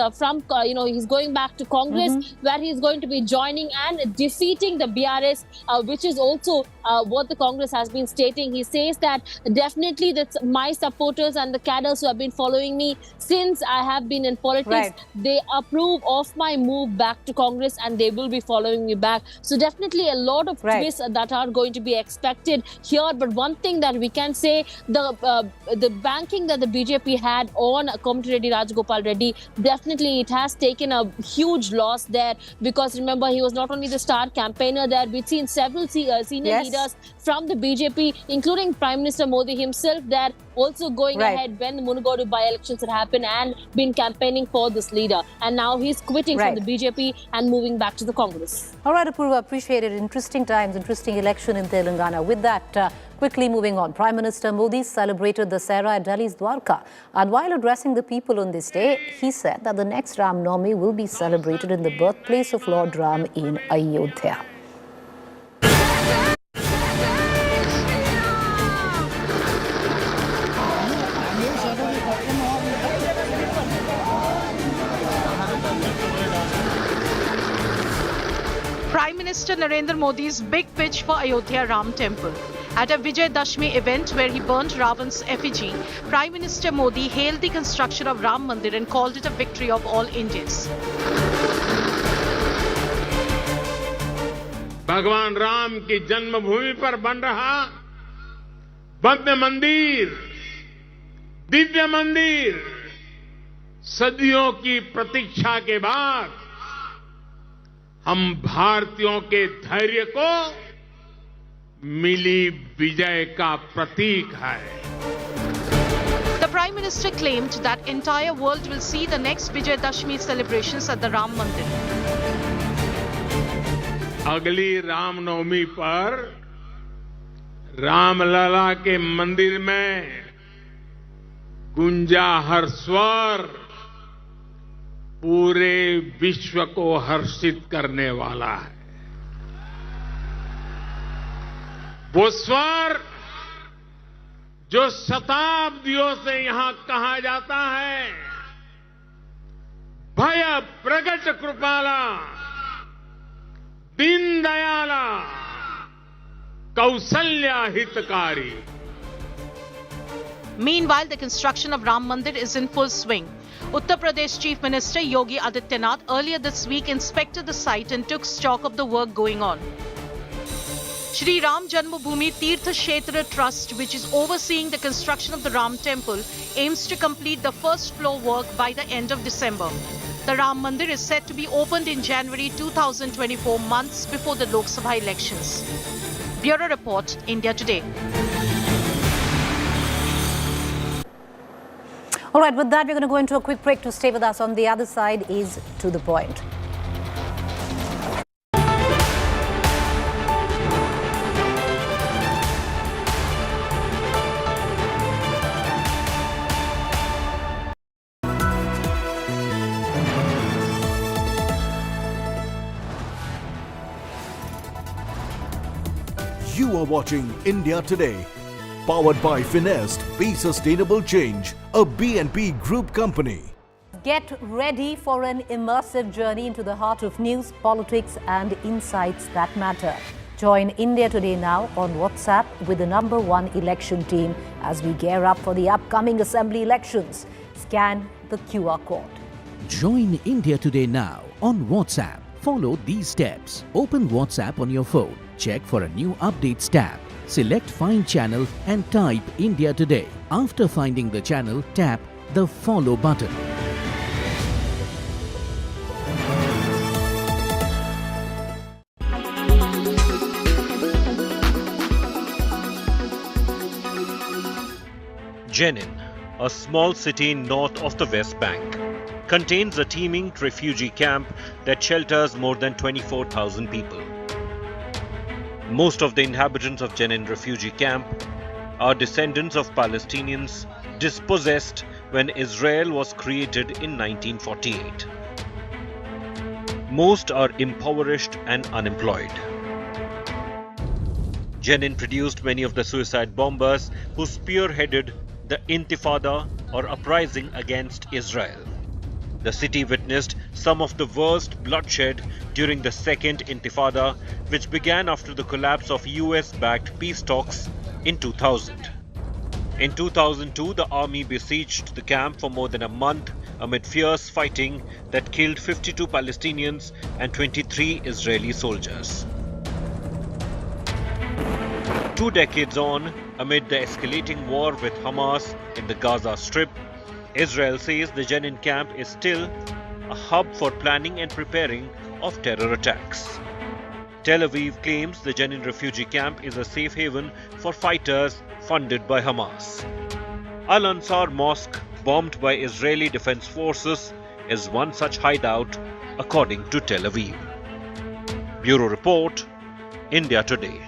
he's going back to Congress, where he's going to be joining and defeating the BRS, which is also what the Congress has been stating. He says that definitely that's my supporters and the cadres who have been following me since I have been in politics. They approve of my move back to Congress and they will be following me back. So definitely a lot of twists that are going to be expected here. But one thing that we can say, the banking that the BJP had on Commodity Rajagopal Reddy, definitely it has taken a huge loss there, because remember, he was not only the star campaigner there. We've seen several senior leaders from the BJP, including Prime Minister Modi himself there, also going ahead when the Munugodu by-elections had happened and been campaigning for this leader. And now he's quitting from the BJP and moving back to the Congress. All right, Apurva, appreciate it. Interesting times, interesting election in Telangana. With that, quickly moving on, Prime Minister Modi celebrated Dussehra at Delhi's Dwarka. And while addressing the people on this day, he said that the next Ram Navami will be celebrated in the birthplace of Lord Ram in Ayodhya. Prime Minister Narendra Modi's big pitch for Ayodhya Ram Temple. At a Vijay Dashmi event where he burnt Ravan's effigy, Prime Minister Modi hailed the construction of Ram Mandir and called it a victory of all Indians. भगवान राम की जन्मभूमि पर बन रहा भव्य मंदिर, दिव्य मंदिर, सदियों की प्रतीक्षा के बाद हम भारतीयों के धैर्य को मिली विजय का प्रतीक है. The Prime Minister claimed that entire world will see the next Vijay Dashmi celebrations at the Ram Mandir. अगली रामनवमी पर रामलला के मंदिर में गुंजा हर स्वर पूरे विश्व को हर्षित करने वाला है. वो स्वर जो शताब्दियों से यहां कहा जाता है, भय प्रगट कृपाला, दीन दयाला, कौशल्या हितकारी. Meanwhile, the construction of Ram Mandir is in full swing. Uttar Pradesh Chief Minister Yogi Adityanath earlier this week inspected the site and took stock of the work going on. Shri Ram Janmabhoomi Tirtha Kshetra Trust, which is overseeing the construction of the Ram Temple, aims to complete the first floor work by the end of December. The Ram Mandir is set to be opened in January 2024, months before the Lok Sabha elections. Bureau Report, India Today. All right, with that, we're going to go into a quick break. To stay with us on the other side is To The Point. You are watching India Today, powered by Finest, Be Sustainable Change, a BNP Group company. Get ready for an immersive journey into the heart of news, politics and insights that matter. Join India Today now on WhatsApp with the #1 election team as we gear up for the upcoming assembly elections. Scan the QR code. Join India Today now on WhatsApp. Follow these steps. Open WhatsApp on your phone. Check for a new updates tab. Select Find Channel and type India Today. After finding the channel, tap the Follow button. Jenin, a small city north of the West Bank, contains a teeming refugee camp that shelters more than 24,000 people. Most of the inhabitants of Jenin refugee camp are descendants of Palestinians dispossessed when Israel was created in 1948. Most are impoverished and unemployed. Jenin produced many of the suicide bombers who spearheaded the Intifada or uprising against Israel. The city witnessed some of the worst bloodshed during the Second Intifada, which began after the collapse of US-backed peace talks in 2000. In 2002, the army besieged the camp for more than a month amid fierce fighting that killed 52 Palestinians and 23 Israeli soldiers. 2 decades on, amid the escalating war with Hamas in the Gaza Strip, Israel says the Jenin camp is still a hub for planning and preparing of terror attacks. Tel Aviv claims the Jenin refugee camp is a safe haven for fighters funded by Hamas. Al-Ansar Mosque, bombed by Israeli Defense Forces, is one such hideout, according to Tel Aviv. Bureau Report, India Today.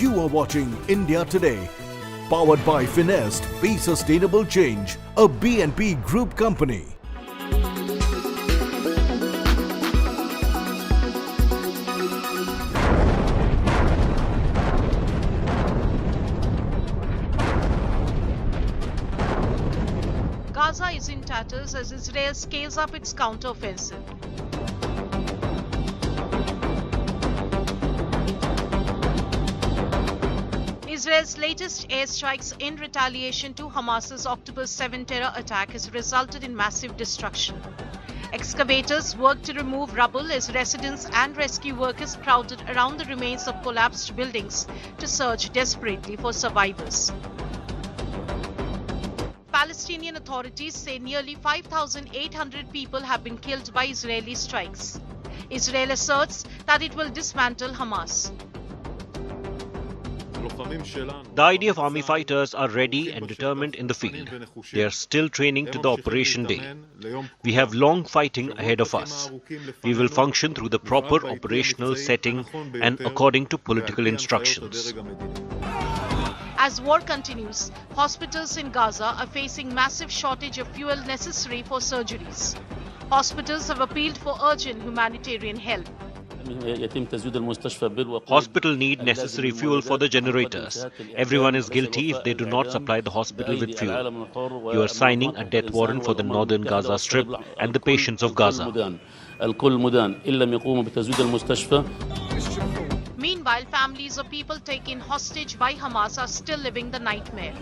You are watching India Today, powered by Finest, Be Sustainable Change, a B&P Group company. Gaza is in tatters as Israel scales up its counter-offensive. Israel's latest airstrikes in retaliation to Hamas's October 7 terror attack has resulted in massive destruction. Excavators worked to remove rubble as residents and rescue workers crowded around the remains of collapsed buildings to search desperately for survivors. Palestinian authorities say nearly 5,800 people have been killed by Israeli strikes. Israel asserts that it will dismantle Hamas. The IDF army fighters are ready and determined in the field. They are still training to the operation day. We have long fighting ahead of us. We will function through the proper operational setting and according to political instructions. As war continues, hospitals in Gaza are facing massive shortage of fuel necessary for surgeries. Hospitals have appealed for urgent humanitarian help. Hospital need necessary fuel for the generators. Everyone is guilty if they do not supply the hospital with fuel. You are signing a death warrant for the northern Gaza Strip and the patients of Gaza. Meanwhile, families of people taken hostage by Hamas are still living the nightmare.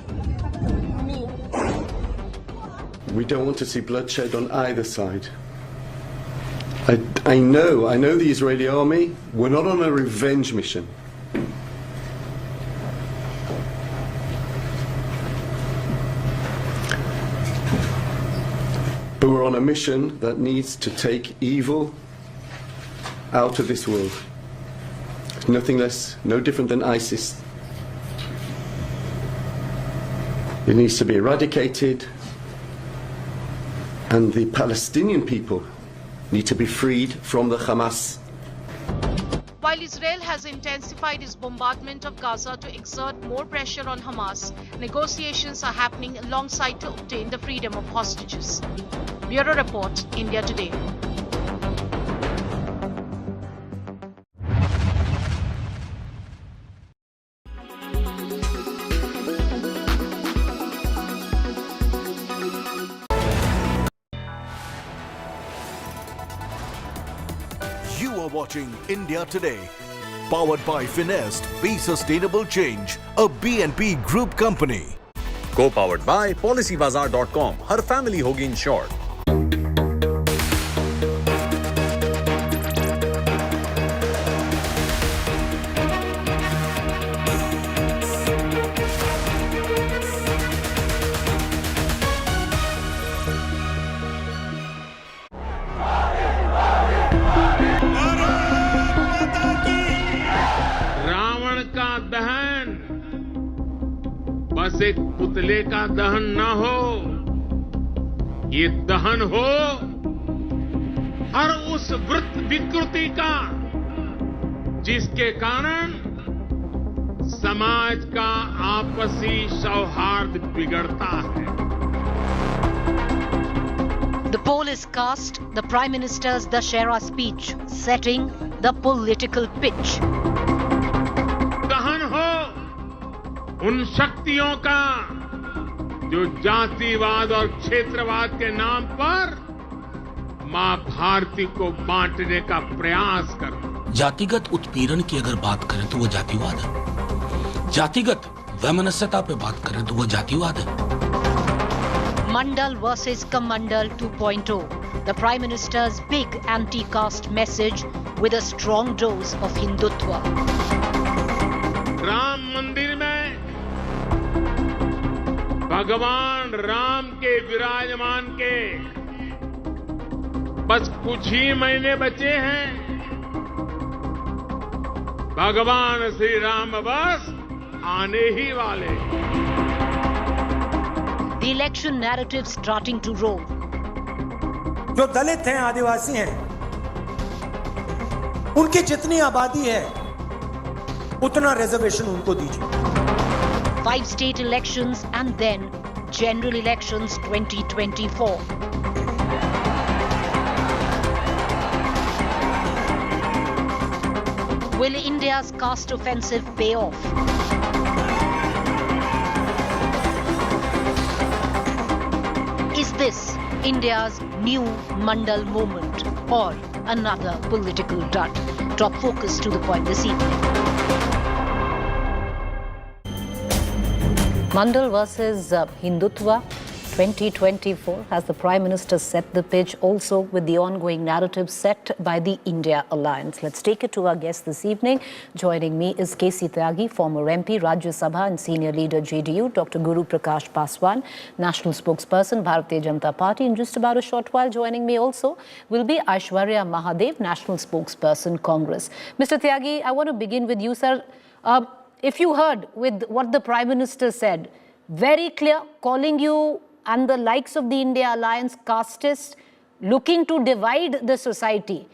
We don't want to see bloodshed on either side. I know the Israeli army, we're not on a revenge mission. But we're on a mission that needs to take evil out of this world. It's nothing less, no different than ISIS. It needs to be eradicated, and the Palestinian people need to be freed from the Hamas. While Israel has intensified its bombardment of Gaza to exert more pressure on Hamas, negotiations are happening alongside to obtain the freedom of hostages. Bureau Report, India Today. You are watching India Today, powered by Finest, Be Sustainable Change, a BNP Group company. Co-powered by PolicyBazaar.com. Her family होगी insured. Ravan का दहन बस एक पुतले का दहन ना हो, ये दहन हो हर उस विकृति का जिसके कारण समाज का आपसी सौहार्द बिगड़ता है। The poll is cast, the Prime Minister's Dashera speech, setting the political pitch. दहन हो उन शक्तियों का जो जातिवाद और क्षेत्रवाद के नाम पर मां भारती को बांटने का प्रयास कर। जातिगत उत्पीड़न की अगर बात करें तो वो जातिवाद है। जातिगत वैमनस्यता पे बात करें तो वो जातिवाद है। Mandal versus Kamandal 2.0. The Prime Minister's big anti-caste message with a strong dose of Hindutva. Ram मंदिर में भगवान राम के विराजमान के बस कुछ ही महीने बचे हैं। भगवान श्री राम बस आने ही वाले। The election narrative starting to roll. जो दलित हैं, आदिवासी हैं, उनकी जितनी आबादी है उतना रिजर्वेशन उनको दीजिए। 5 state elections and then general elections 2024. Will India's caste offensive pay off? Is this India's new Mandal moment or another political dud? Top focus to the point this evening. Mandal versus Hindutva 2024 has the Prime Minister set the pitch, also with the ongoing narrative set by the India Alliance. Let's take it to our guest this evening. Joining me is K.C. Tyagi, former MP, Rajya Sabha and senior leader JDU, Dr. Guru Prakash Paswan, national spokesperson, Bharatiya Janata Party. In just about a short while, joining me also will be Aishwarya Mahadev, national spokesperson, Congress. Mr. Tyagi, I want to begin with you, sir. If you heard with what the Prime Minister said, very clear, calling you and the likes of the India Alliance casteist, looking to divide the society,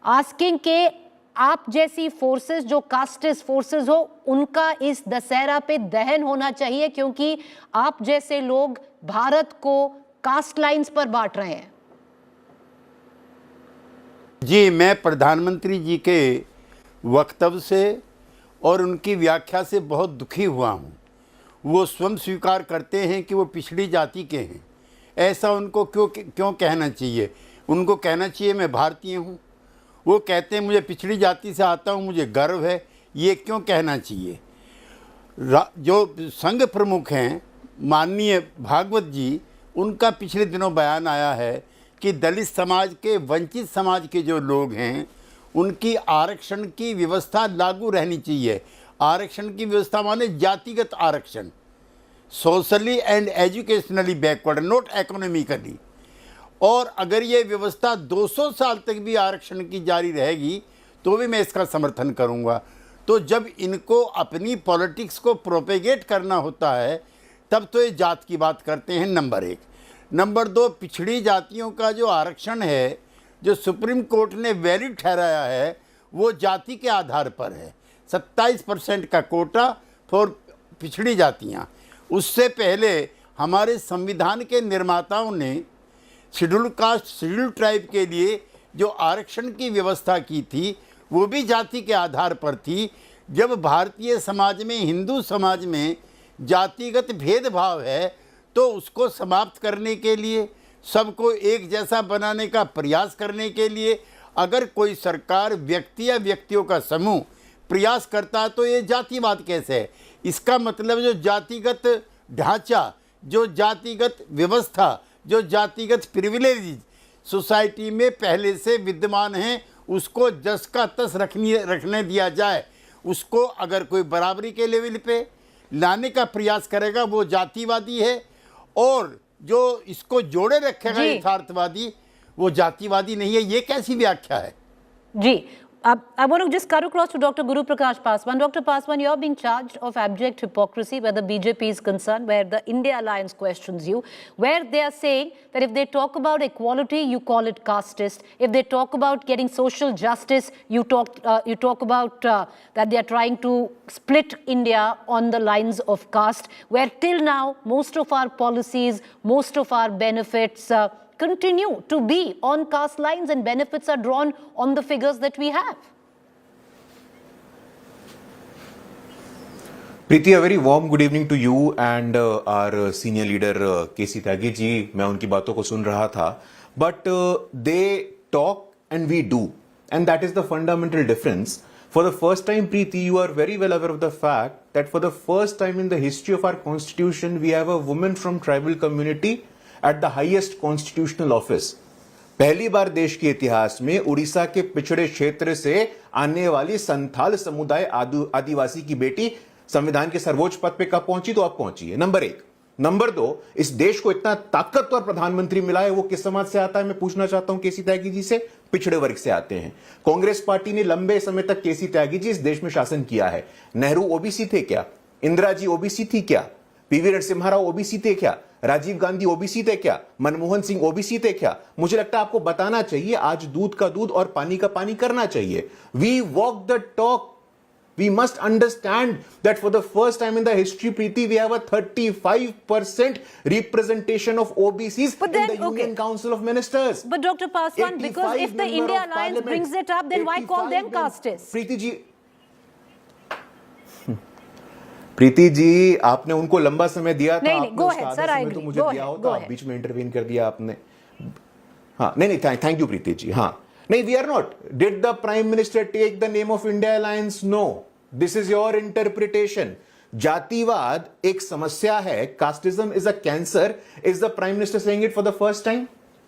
asking के आप जैसी forces जो casteist forces हो, उनका इस दशहरा पे दहन होना चाहिए क्योंकि आप जैसे लोग भारत को caste lines पर बांट रहे हैं। जी, मैं प्रधानमंत्री जी के वक्तव्य से और उनकी व्याख्या से बहुत दुखी हुआ हूँ। वो स्वयं स्वीकार करते हैं कि वो पिछड़ी जाति के हैं। ऐसा उनको क्यों कहना चाहिए? उनको कहना चाहिए मैं भारतीय हूँ। वो कहते हैं मुझे पिछड़ी जाति से आता हूँ, मुझे गर्व है। ये क्यों कहना चाहिए? जो संघ प्रमुख हैं माननीय भागवत जी, उनका पिछले दिनों बयान आया है कि दलित समाज के, वंचित समाज के जो लोग हैं उनकी आरक्षण की व्यवस्था लागू रहनी चाहिए। आरक्षण की व्यवस्था माने जातिगत आरक्षण, socially and educationally backward, not economically. और अगर ये व्यवस्था 200 साल तक भी आरक्षण की जारी रहेगी तो भी मैं इसका समर्थन करूँगा। तो जब इनको अपनी पॉलिटिक्स को प्रोपेगेट करना होता है तब तो ये जात की बात करते हैं, नंबर 1। नंबर 2, पिछड़ी जातियों का जो आरक्षण है, जो सुप्रीम कोर्ट ने वैलिड ठहराया है, वो जाति के आधार पर है। 27% का कोटा फॉर पिछड़ी जातियाँ। उससे पहले हमारे संविधान के निर्माताओं ने शेड्यूल कास्ट शेड्यूल ट्राइब के लिए जो आरक्षण की व्यवस्था की थी वो भी जाति के आधार पर थी। जब भारतीय समाज में, हिंदू समाज में जातिगत भेदभाव है तो उसको समाप्त करने के लिए, सबको एक जैसा बनाने का प्रयास करने के लिए अगर कोई सरकार, व्यक्ति या व्यक्तियों का समूह प्रयास करता है तो ये जातिवाद कैसे है? इसका मतलब जो जातिगत ढांचा, जो जातिगत व्यवस्था, जो जातिगत प्रिविलेज सोसाइटी में पहले से विद्यमान हैं उसको जस का तस रखने दिया जाए। उसको अगर कोई बराबरी के लेवल पे लाने का प्रयास करेगा वो जातिवादी है, और जो इसको जोड़े रखेगा यथार्थवादी वो जातिवादी नहीं है। ये कैसी व्याख्या है? जी, I want to just cut across to Dr. Guru Prakash Paswan. Dr. Paswan, you're being charged of abject hypocrisy where the BJP is concerned, where the India Alliance questions you, where they are saying that if they talk about equality, you call it casteist. If they talk about getting social justice, you talk about that they are trying to split India on the lines of caste, where till now most of our policies, most of our benefits continue to be on caste lines, and benefits are drawn on the figures that we have. Preeti, a very warm good evening to you and our senior leader KC Tyagi ji. मैं उनकी बातों को सुन रहा था, but they talk and we do, and that is the fundamental difference. For the first time, Preeti, you are very well aware of the fact that for the first time in the history of our constitution, we have a woman from tribal community at the highest constitutional office. पहली बार देश के इतिहास में उड़ीसा के पिछड़े क्षेत्र से आने वाली संथाल समुदाय आदिवासी की बेटी संविधान के सर्वोच्च पद पे कब पहुंची? तो अब पहुंची है। नंबर 1। नंबर 2, इस देश को इतना ताकतवर प्रधानमंत्री मिला है, वो किस समाज से आता है? मैं पूछना चाहता हूं केसी त्यागी जी से। पिछड़े वर्ग से आते हैं। कांग्रेस पार्टी ने लंबे समय तक केसी त्यागी जी इस देश में शासन किया है। नेहरू ओबीसी थे क्या? इंदिरा जी ओबीसी थी क्या? पीवी नरसिम्हा राव ओबीसी थे क्या? राजीव गांधी ओबीसी थे क्या? मनमोहन सिंह ओबीसी थे क्या? मुझे लगता है आपको बताना चाहिए, आज दूध का दूध और पानी का पानी करना चाहिए। We walk the talk. We must understand that for the first time in the history, Preeti, we have a 35% representation of OBCs in the Union Council of Ministers. But Dr. Paswan, because if the India Alliance brings it up, then why call them casteist? प्रीति जी, आपने उनको लंबा समय दिया था। नहीं, go ahead, sir, I agree. तो मुझे दिया होता, आप बीच में इंटरवीन कर दिया आपने। हाँ, नहीं, थैंक यू प्रीति जी। हाँ, नहीं, we are not. Did the Prime Minister take the name of India Alliance? No. This is your interpretation. जातिवाद एक समस्या है, casteism is a cancer. Is the prime minister saying it for the first time?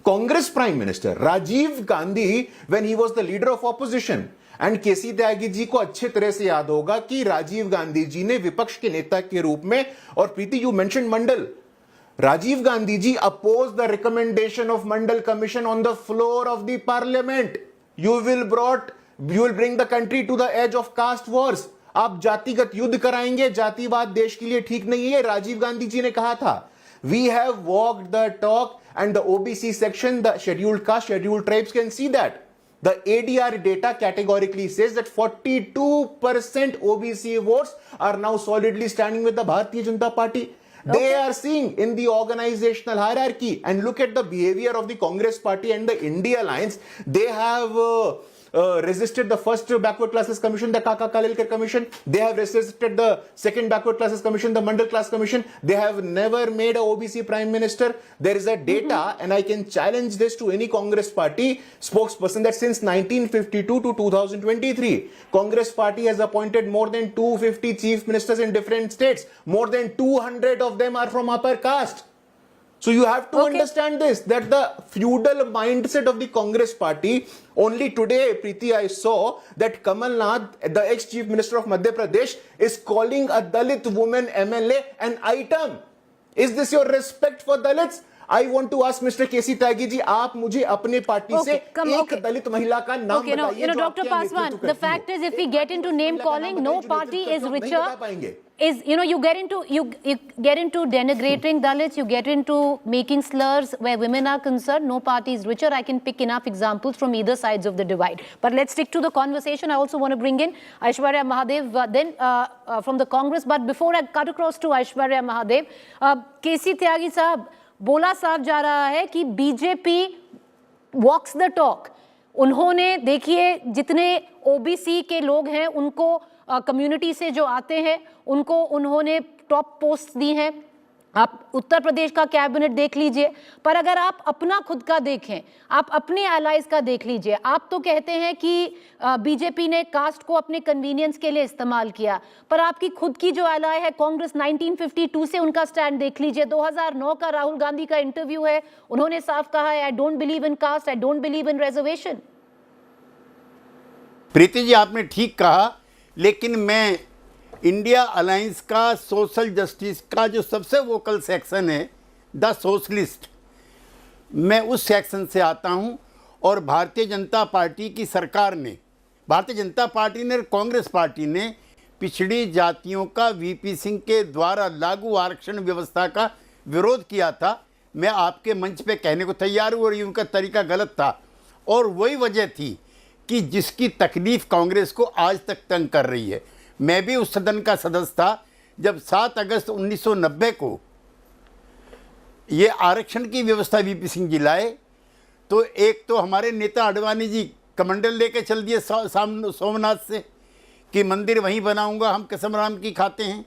Congress prime minister Rajiv Gandhi, when he was the leader of opposition, and KC Tyagi ji को अच्छे तरह से याद होगा कि राजीव गांधी जी ने विपक्ष के नेता के रूप में, और Preeti you mention Mandal, Rajiv Gandhi ji oppose the recommendation of Mandal commission on the floor of the parliament. You will bring the country to the age of caste wars. आप जातिगत युद्ध कराएंगे, जातिवाद देश के लिए ठीक नहीं है, राजीव गांधी जी ने कहा था. We have walked the talk and the OBC section, the scheduled caste, scheduled tribes can see that. The ADR data categorically says that 42% OBC votes are now solidly standing with the Bharatiya Janata Party. They are seeing in the organizational hierarchy, and look at the behavior of the Congress Party and the India Alliance. They have resisted the first backward classes commission, the Kaka Kalilkar commission. They have resisted the second backward classes commission, the Mandal class commission. They have never made a OBC prime minister. There is a data, and I can challenge this to any Congress party spokesperson, that since 1952 to 2023, Congress party has appointed more than 250 chief ministers in different states. More than 200 of them are from upper caste. So you have to understand this, that the feudal mindset of the Congress party. Only today, Preeti, I saw that Kamal Nath, the ex-chief minister of Madhya Pradesh, is calling a Dalit woman MLA an item. Is this your respect for Dalits? I want to ask Mr. KC Tyagi ji, आप मुझे अपने party से एक दलित महिला का नाम बताइए. Dr. Paswan, the fact is, if we get into name calling, no party is richer. is, you get into denigrating Dalits, you get into making slurs where women are concerned. No party is richer. I can pick enough examples from either sides of the divide. But let's stick to the conversation. I also want to bring in Aishwarya Mahadev from the Congress. But before I cut across to Aishwarya Mahadev, KC Tyagi साहब, बोला साफ जा रहा है कि BJP walks the talk. उन्होंने, देखिए, जितने ओबीसी के लोग हैं उनको, कम्युनिटी से जो आते हैं उनको उन्होंने टॉप पोस्ट दी हैं. आप उत्तर प्रदेश का कैबिनेट देख लीजिए. पर अगर आप अपना खुद का देखें, आप अपने एलाइज का देख लीजिए. आप तो कहते हैं कि बीजेपी ने कास्ट को अपने कन्वीनियंस के लिए इस्तेमाल किया, पर आपकी खुद की जो एलाई है कांग्रेस, 1952 से उनका स्टैंड देख लीजिए. 2009 का राहुल गांधी का इंटरव्यू है, उन्होंने साफ कहा है, I don't believe in caste, I don't believe in reservation. Preeti ji, आपने ठीक कहा, लेकिन मैं इंडिया अलायंस का सोशल जस्टिस का जो सबसे वोकल सेक्शन है, द सोशलिस्ट, मैं उस सेक्शन से आता हूं. और भारतीय जनता पार्टी की सरकार ने, भारतीय जनता पार्टी ने और कांग्रेस पार्टी ने पिछड़ी जातियों का वीपी सिंह के द्वारा लागू आरक्षण व्यवस्था का विरोध किया था. मैं आपके मंच पे कहने को तैयार हूँ और ये उनका तरीका गलत था. और वही वजह थी कि जिसकी तकलीफ कांग्रेस को आज तक तंग कर रही है. मैं भी उस सदन का सदस्य था जब 7 अगस्त 1990 को ये आरक्षण की व्यवस्था वीपी सिंह जी लाए. तो एक तो हमारे नेता अडवाणी जी कमंडल लेके चल दिए सोमनाथ से कि मंदिर वहीं बनाऊंगा, हम कसम राम की खाते हैं.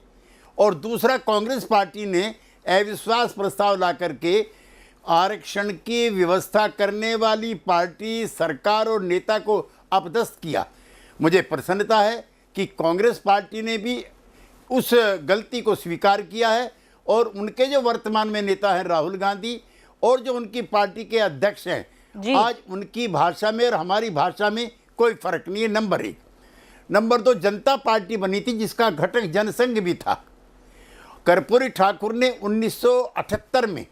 और दूसरा, कांग्रेस पार्टी ने अविश्वास प्रस्ताव ला करके आरक्षण की व्यवस्था करने वाली पार्टी, सरकार और नेता को अपदस्थ किया. मुझे प्रसन्नता है कि कांग्रेस पार्टी ने भी उस गलती को स्वीकार किया है और उनके जो वर्तमान में नेता हैं राहुल गांधी और जो उनकी पार्टी के अध्यक्ष हैं, आज उनकी भाषा में और हमारी भाषा में कोई फर्क नहीं है. नंबर 1. नंबर 2, जनता पार्टी बनी थी जिसका घटक जनसंघ भी था. कर्पूरी ठाकुर ने 1978 में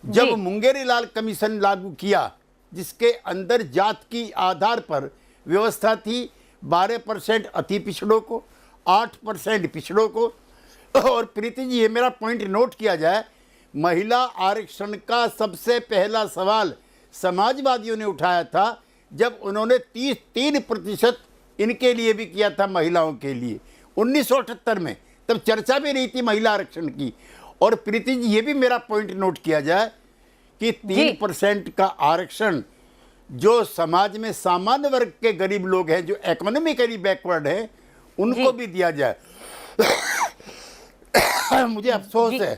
जब मुंगेरी लाल कमीशन लागू किया, जिसके अंदर जात की आधार पर व्यवस्था थी, 12% अति पिछड़ों को, 8% पिछड़ों को. और प्रीति जी, ये मेरा पॉइंट नोट किया जाए, महिला आरक्षण का सबसे पहला सवाल समाजवादियों ने उठाया था जब उन्होंने 33% इनके लिए भी किया था, महिलाओं के लिए, 1978 में. तब चर्चा भी नहीं थी महिला आरक्षण की. और प्रीति जी, ये भी मेरा पॉइंट नोट किया जाए कि 3% का आरक्षण जो समाज में सामान्य वर्ग के गरीब लोग हैं, जो इकोनॉमिकली बैकवर्ड हैं, उनको भी दिया जाए. मुझे अफसोस है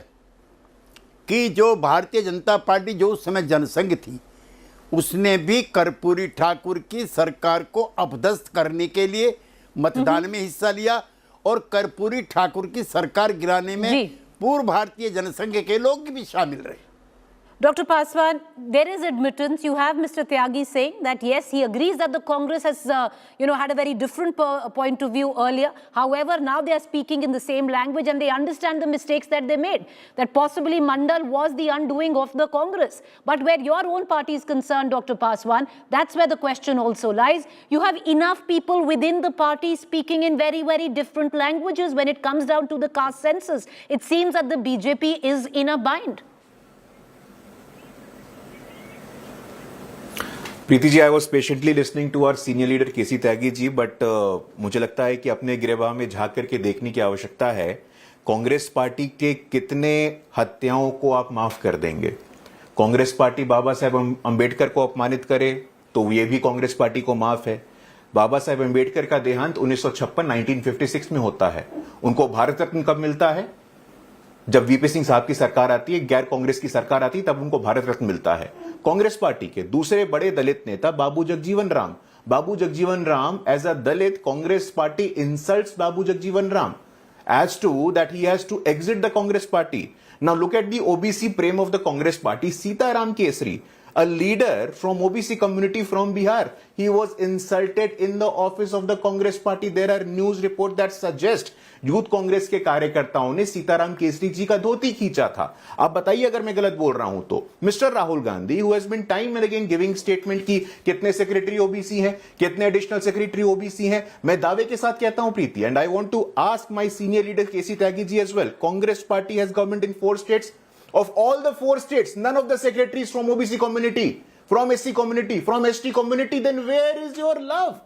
कि जो भारतीय जनता पार्टी जो उस समय जनसंघ थी, उसने भी कर्पूरी ठाकुर की सरकार को अपदस्थ करने के लिए मतदान में हिस्सा लिया और कर्पूरी ठाकुर की सरकार गिराने में पूर्व भारतीय जनसंघ के लोग भी शामिल रहे. Dr. Paswan, there is admittance. You have Mr. Tyagi saying that yes, he agrees that the Congress has, had a very different point of view earlier. However, now they are speaking in the same language and they understand the mistakes that they made. That possibly Mandal was the undoing of the Congress. But where your own party is concerned, Dr. Paswan, that's where the question also lies. You have enough people within the party speaking in very, very different languages when it comes down to the caste census. It seems that the BJP is in a bind. Preeti ji, I was patiently listening to our senior leader KC Tyagi ji, but मुझे लगता है कि अपने गिरेबान में झांक करके देखने की आवश्यकता है. कांग्रेस पार्टी के कितने हत्याओं को आप माफ कर देंगे? कांग्रेस पार्टी बाबा साहेब अंबेडकर को अपमानित करे तो ये भी कांग्रेस पार्टी को माफ है. बाबा साहेब अंबेडकर का देहांत 1956 में होता है. उनको भारत रत्न कब मिलता है? जब वीपी सिंह साहब की सरकार आती है, गैर कांग्रेस की सरकार आती है, तब उनको भारत रत्न मिलता है. कांग्रेस पार्टी के दूसरे बड़े दलित नेता Babu Jagjivan Ram as a Dalit, Congress party insults Babu Jagjivan Ram as to that he has to exit the Congress party. Now look at the OBC prem of the Congress party. Sitaram Kesari, a leader from OBC community from Bihar. He was insulted in the office of the Congress party. There are news reports that suggest youth Congress के कार्यकर्ताओं ने सीताराम केसरी जी का धोती खींचा था. आप बताइए अगर मैं गलत बोल रहा हूं तो. Mister Rahul Gandhi, who has been time and again giving statement की कितने सेक्रेटरी ओबीसी हैं, कितने एडिशनल सेक्रेटरी ओबीसी हैं, मैं दावे के साथ कहता हूं Preeti, and I want to ask my senior leader KC Tyagi ji as well. Congress party has government in 4 states. Of all the 4 states, none of the secretaries from OBC community, from SC community, from ST community. Then where is your love?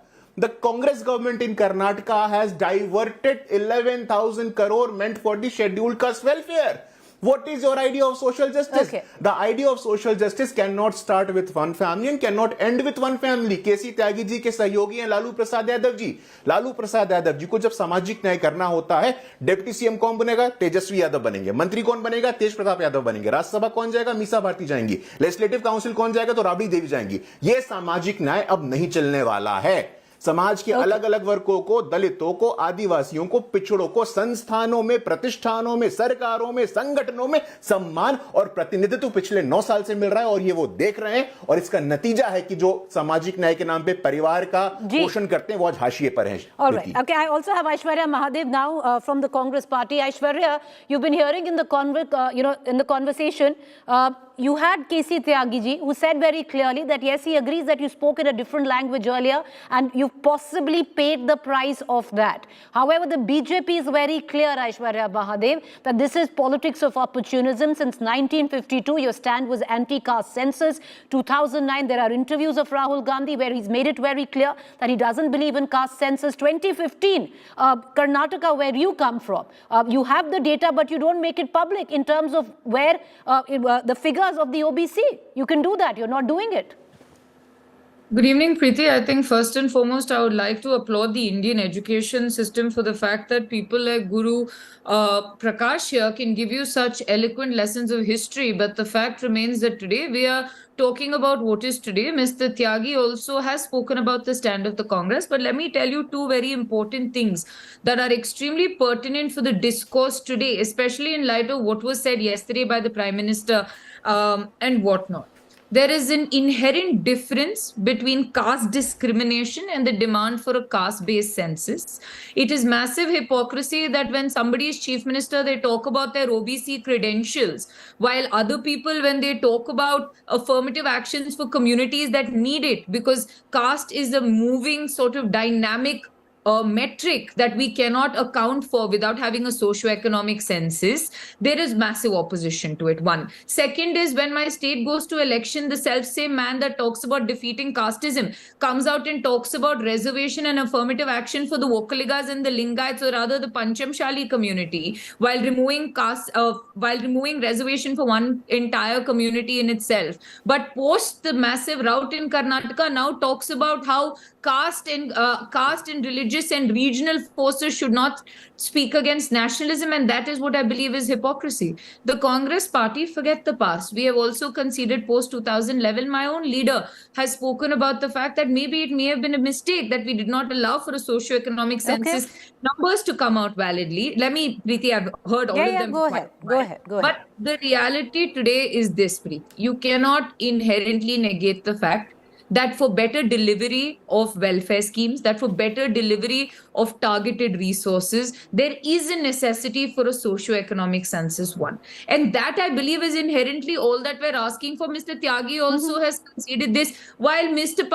The Congress government in Karnataka has diverted 11,000 crore meant for the scheduled caste welfare. What is your idea of social justice? Okay. The idea of social justice cannot start with one family and cannot end with one family. केसी त्यागी जी के सहयोगी हैं लालू प्रसाद यादव जी. लालू प्रसाद यादव जी को जब सामाजिक न्याय करना होता है, डिप्टी सीएम कौन बनेगा? तेजस्वी यादव बनेंगे. मंत्री कौन बनेगा? तेज प्रताप यादव बनेंगे. राज्यसभा कौन जाएगा? मीसा भारती जाएंगी. लेजिस्लेटिव काउंसिल कौन जाएगा? तो राबड़ी देवी जाएंगी. यह सामाजिक न्याय अब नहीं चलने वाला है. समाज के अलग अलग वर्गों को, दलितों को, आदिवासियों को, पिछड़ों को संस्थानों में, प्रतिष्ठानों में, सरकारों में, संगठनों में सम्मान और प्रतिनिधित्व पिछले 9 साल से मिल रहा है और ये वो देख रहे हैं. और इसका नतीजा है कि जो सामाजिक न्याय के नाम पे परिवार का पोषण करते हैं वो आज हाशिए पर हैं. All right. Okay, I also have Aishwarya Mahadev now from the Congress party. Aishwarya, you've been hearing in the conversation. You had KC Tyagi ji, who said very clearly that yes, he agrees that you spoke in a different language earlier and you possibly paid the price of that. However, the BJP is very clear, Aishwarya Mahadev, that this is politics of opportunism. Since 1952, your stand was anti-caste census. 2009, there are interviews of Rahul Gandhi where he's made it very clear that he doesn't believe in caste census. 2015, Karnataka, where you come from, you have the data, but you don't make it public in terms of where the figures of the OBC. You can do that. You're not doing it. Good evening, Preeti. I think first and foremost, I would like to applaud the Indian education system for the fact that people like Guru Prakash here can give you such eloquent lessons of history. But the fact remains that today we are talking about what is today. Mr. Tyagi also has spoken about the stand of the Congress. But let me tell you 2 very important things that are extremely pertinent for the discourse today, especially in light of what was said yesterday by the Prime Minister and whatnot. There is an inherent difference between caste discrimination and the demand for a caste-based census. It is massive hypocrisy that when somebody is chief minister, they talk about their OBC credentials, while other people, when they talk about affirmative actions for communities that need it, because caste is a moving sort of dynamic metric that we cannot account for without having a socio-economic census, there is massive opposition to it. One. Second is when my state goes to election, the self-same man that talks about defeating casteism comes out and talks about reservation and affirmative action for the Vokaligas and the Lingaites, or rather the Panchamshali community, while removing reservation for one entire community in itself. But post the massive rout in Karnataka now talks about how caste and religious and regional forces should not speak against nationalism, and that is what I believe is hypocrisy. The Congress party, forget the past. We have also conceded post-2011. My own leader has spoken about the fact that maybe it may have been a mistake that we did not allow for a socio-economic census numbers to come out validly. Let me, Preeti, I've heard all of them. Go ahead. But the reality today is this, Preeti. You cannot inherently negate the fact that for better delivery of welfare schemes, that for better delivery of targeted resources, there is a necessity for a socio-economic census one. And that, I believe, is inherently all that we're asking for. Mr. Tyagi also has conceded this, while Mr.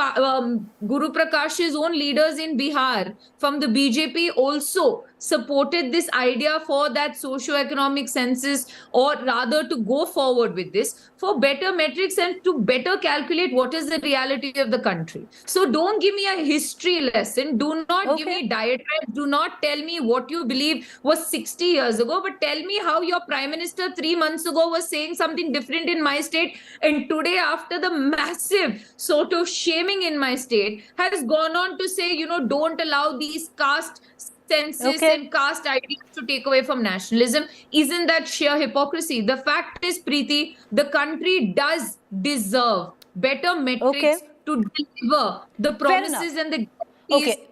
Guru Prakash's own leaders in Bihar from the BJP also supported this idea for that socio-economic census, or rather to go forward with this for better metrics and to better calculate what is the reality of the country. So don't give me a history lesson. Do not give me diatribes. Do not tell me what you believe was 60 years ago, but tell me how your Prime Minister 3 months ago was saying something different in my state, and today, after the massive sort of shaming in my state, has gone on to say, don't allow these caste census and caste ideas to take away from nationalism. Isn't that sheer hypocrisy? The fact is, Preeti, the country does deserve better metrics to deliver the promises and the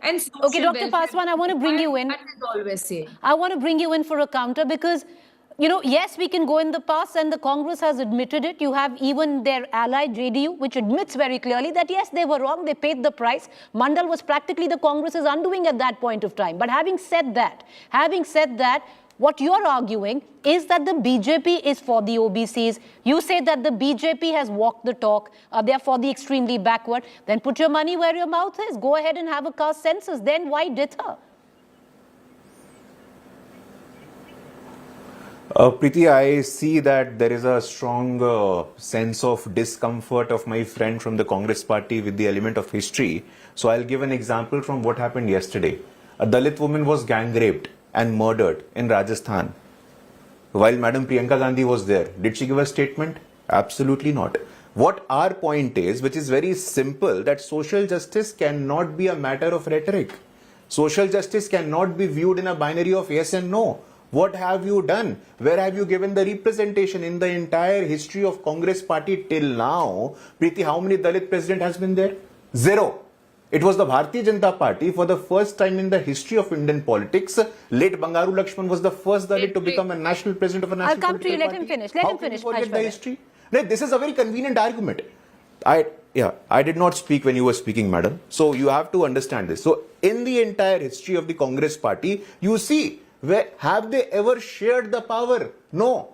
and social Dr. Paswan, I want to bring you in. That is always saying. I want to bring you in for a counter, because you know, yes, we can go in the past, and the Congress has admitted it. You have even their ally JDU, which admits very clearly that yes, they were wrong, they paid the price. Mandal was practically the Congress's undoing at that point of time. But having said that, what you're arguing is that the BJP is for the OBCs. You say that the BJP has walked the talk. They're for the extremely backward. Then put your money where your mouth is. Go ahead and have a caste census. Then why dither? Preeti, I see that there is a strong sense of discomfort of my friend from the Congress party with the element of history. So I'll give an example from what happened yesterday. A Dalit woman was gang raped and murdered in Rajasthan while Madam Priyanka Gandhi was there. Did she give a statement? Absolutely not. What our point is, which is very simple, that social justice cannot be a matter of rhetoric. Social justice cannot be viewed in a binary of yes and no. What have you done? Where have you given the representation in the entire history of Congress party till now? Preeti, how many Dalit president has been there? Zero. It was the Bharatiya Janata Party for the first time in the history of Indian politics. Late Bangaru Lakshman was the first Dalit to become a national president of a national I'll come to you. party. Let him finish. Let him finish. How can you forget the history? No, this is a very convenient argument. I did not speak when you were speaking, madam. So you have to understand this. So in the entire history of the Congress party, you see, have they ever shared the power? No.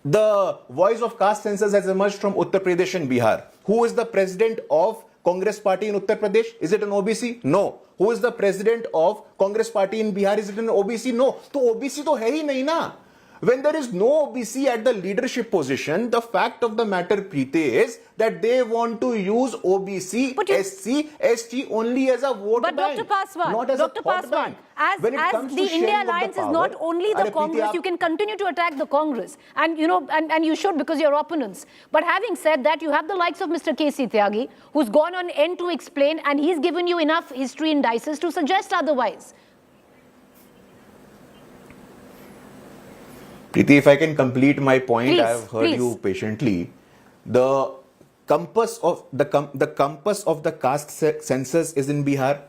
The voice of caste census has emerged from Uttar Pradesh and Bihar. Who is the president of Congress party in Uttar Pradesh? Is it an OBC? No. Who is the president of Congress party in Bihar? Is it an OBC? No. So OBC to hai hi nahi na. When there is no OBC at the leadership position, the fact of the matter, Preeti, is that they want to use OBC, SC, ST only as a vote bank. But Dr. Paswan, not as Dr. a thought Paswan, bank. as the India Alliance is not only the Congress, you can continue to attack the Congress. And you know, and you should, because you're opponents. But having said that, you have the likes of Mr. K.C. Tyagi, who's gone on end to explain, and he's given you enough history indices to suggest otherwise. Preeti, if I can complete my point, Please, I have heard you patiently. The compass of the caste census is in Bihar.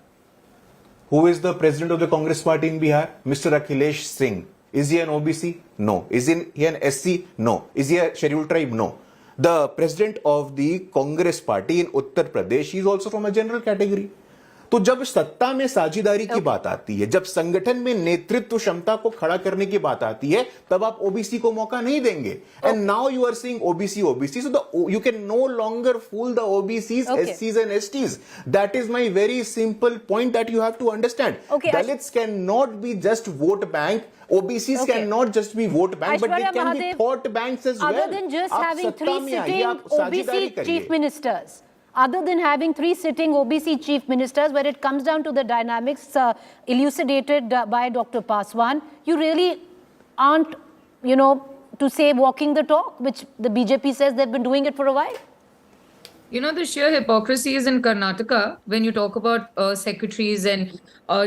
Who is the president of the Congress party in Bihar? Mr. Akhilesh Singh. Is he an OBC? No. Is he an SC? No. Is he a scheduled tribe? No. The president of the Congress party in Uttar Pradesh is also from a general category. तो जब सत्ता में साझेदारी की बात आती है, जब संगठन में नेतृत्व क्षमता को खड़ा करने की बात आती है, तब आप ओबीसी को मौका नहीं देंगे. And now you are saying OBC, so you can no longer fool the OBCs, SCs and STs. That is my very simple point that you have to understand. Dalits cannot be just vote bank. OBCs cannot just be vote bank, but they can be thought banks as well. Other than just having 3 sitting OBC chief ministers. Other than having 3 sitting OBC chief ministers, where it comes down to the dynamics elucidated by Dr. Paswan, you really aren't, you know, to say walking the talk, which the BJP says they've been doing it for a while. You know, the sheer hypocrisy is in Karnataka when you talk about secretaries and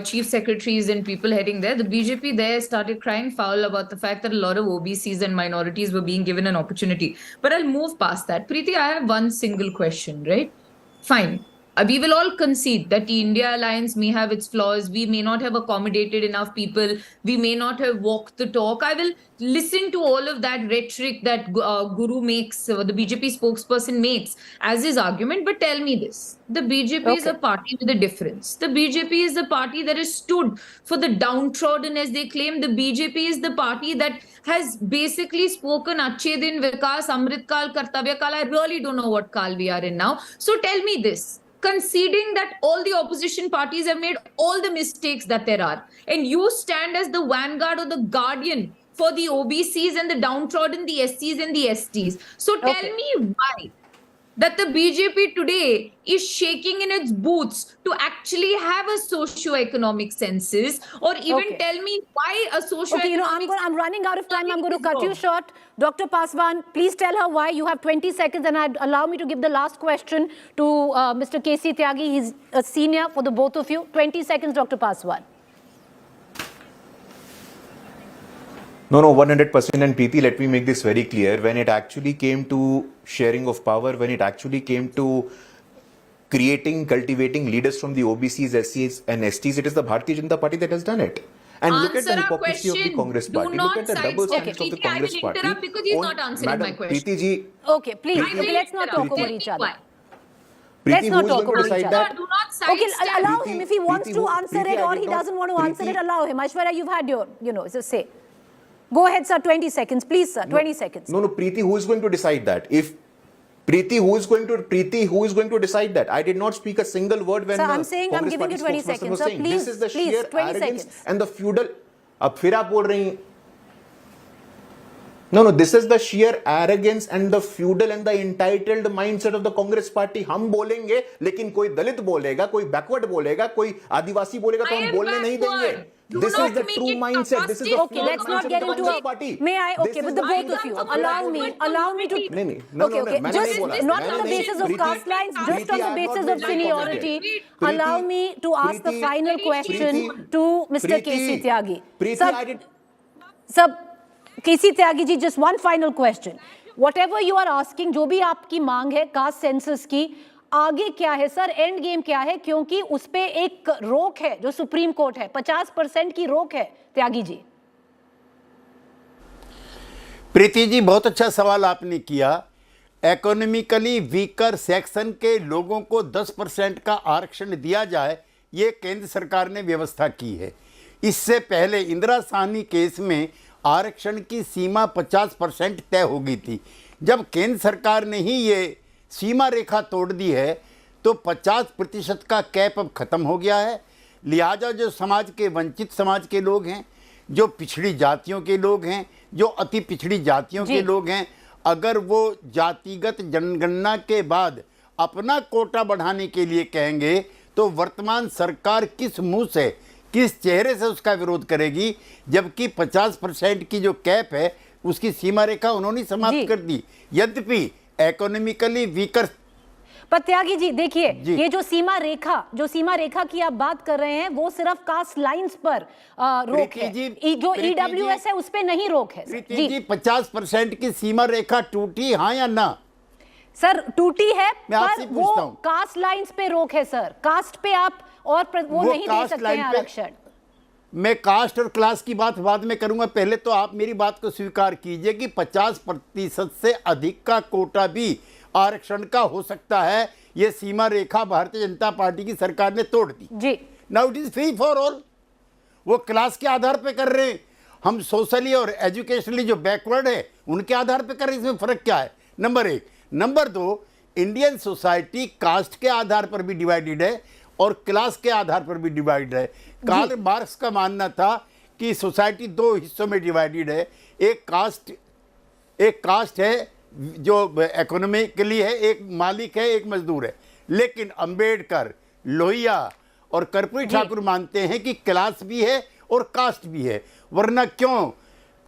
chief secretaries and people heading there. The BJP there started crying foul about the fact that a lot of OBCs and minorities were being given an opportunity. But I'll move past that. Preeti, I have one single question, right? Fine. We will all concede that the India Alliance may have its flaws. We may not have accommodated enough people. We may not have walked the talk. I will listen to all of that rhetoric that Guru makes, the BJP spokesperson makes as his argument. But tell me this. The BJP is a party with a difference. The BJP is the party that has stood for the downtrodden, as they claim. The BJP is the party that has basically spoken Achhe Din, Vikas, Amrit Kal, Kartavya Kal. I really don't know what Kal we are in now. So tell me this. Conceding that all the opposition parties have made all the mistakes that there are, and you stand as the vanguard or the guardian for the OBCs and the downtrodden, the SCs and the STs. So tell me why that the BJP today is shaking in its boots to actually have a socio-economic census, or even tell me why a socio-economic... you know, I'm running out of time. I'm going to cut you short. Dr. Paswan, please tell her why. You have 20 seconds, and allow me to give the last question to Mr. K.C. Tyagi. He's a senior for the both of you. 20 seconds, Dr. Paswan. No, 100%. And Preeti, let me make this very clear. When it actually came to sharing of power, when it actually came to cultivating leaders from the OBCs, SCs and STs, it is the Bharatiya Janata Party that has done it. And look at the Answer our hypocrisy of the question. Congress Do party. not Look at the double sidestep. standards of the Preeti, I Congress will party. interrupt because he's not answering my question. Preeti ji, Okay, please. Preeti- Okay, let's not talk over Let each me other. quiet. Let's Preeti, not who is talk going to over decide each that? other. Do not Okay, sidestep. allow him. If he wants to answer Preeti, it I or did he not- doesn't want to answer Preeti- it, allow him. Aishwarya, you've had your, just say. Go ahead, sir. 20 seconds. Please, sir. 20 seconds. No, Preeti, who is going to decide that? If Preeti, who is going to decide that? I did not speak a single word when Sir, I'm saying I'm Congress giving party you 20 spokesperson seconds. was Sir, saying, please, this is the please, sheer 20 arrogance seconds. and the feudal. अब फिर आप बोल रही हैं No, this is the sheer arrogance and the feudal and the entitled mindset of the Congress party. हम बोलेंगे, लेकिन कोई दलित बोलेगा, कोई backward बोलेगा, कोई आदिवासी बोलेगा, तो हम बोलने नहीं देंगे. This is the true mindset. This is the Okay, let's not get into Congress party. May I? Okay, with the both of you, allow me to. नहीं, no, Okay, okay. मैंने नहीं बोला. Just not on मैंने the नहीं. basis of Preeti, caste lines, just Preeti, on the I have basis not of made that seniority. comment. Allow me to ask the Preeti, final question to Mr. Preeti, K.C. Tyagi. Preeti, Sir, I did. Sir, K.C. Tyagi ji, just one final question. Whatever you are asking, जो भी आपकी मांग है caste census की, आगे क्या है sir, end game क्या है? क्योंकि उस पे एक रोक है जो सुप्रीम कोर्ट है, 50% की रोक है. त्यागी जी. प्रीति जी, बहुत अच्छा सवाल आपने किया. इकोनॉमिकली वीकर सेक्शन के लोगों को 10% का आरक्षण दिया जाए, ये केंद्र सरकार ने व्यवस्था की है. इससे पहले इंदिरा साहनी केस में आरक्षण की सीमा 50% तय हो गई थी. जब केंद्र सरकार ने ही ये सीमा रेखा तोड़ दी है तो 50% का कैप अब ख़त्म हो गया है. लिहाजा जो समाज के वंचित समाज के लोग हैं, जो पिछड़ी जातियों के लोग हैं, जो अति पिछड़ी जातियों के लोग हैं, अगर वो जातिगत जनगणना के बाद अपना कोटा बढ़ाने के लिए कहेंगे तो वर्तमान सरकार किस मुंह से, किस चेहरे से उसका विरोध करेगी, जबकि 50% की जो कैप है उसकी सीमा रेखा उन्होंने समाप्त कर दी. यद्यपि इकोनॉमिकली वीकर. पर त्यागी जी देखिए, ये जो सीमा रेखा की आप बात कर रहे हैं वो सिर्फ कास्ट लाइंस पर रोक है. जो ईडब्ल्यूएस है उस पे नहीं रोक है. जी, 50% की सीमा रेखा टूटी, हाँ या ना? सर टूटी है, पर वो कास्ट लाइंस पे रोक है सर. कास्ट पे आप और वो नहीं दे सकते हैं आरक्षण. मैं कास्ट और क्लास की बात बाद में करूंगा. पहले तो आप मेरी बात को स्वीकार कीजिए कि 50% से अधिक का कोटा भी आरक्षण का हो सकता है. यह सीमा रेखा भारतीय जनता पार्टी की सरकार ने तोड़ दी. जी, now it is free for all. वो क्लास के आधार पे कर रहे हैं, हम सोशली और एजुकेशनली जो बैकवर्ड है उनके आधार पे कर रहे हैं. इसमें फर्क क्या है? Number 1. Number 2, Indian society cast के आधार पर भी डिवाइडेड है और क्लास के आधार पर भी डिवाइड है. कार्ल मार्क्स का मानना था कि सोसाइटी 2 हिस्सों में डिवाइडेड है. एक कास्ट है जो इकोनॉमिकली है, एक मालिक है, एक मजदूर है. लेकिन अंबेडकर, लोहिया और कर्पूरी ठाकुर मानते हैं कि क्लास भी है और कास्ट भी है. वरना क्यों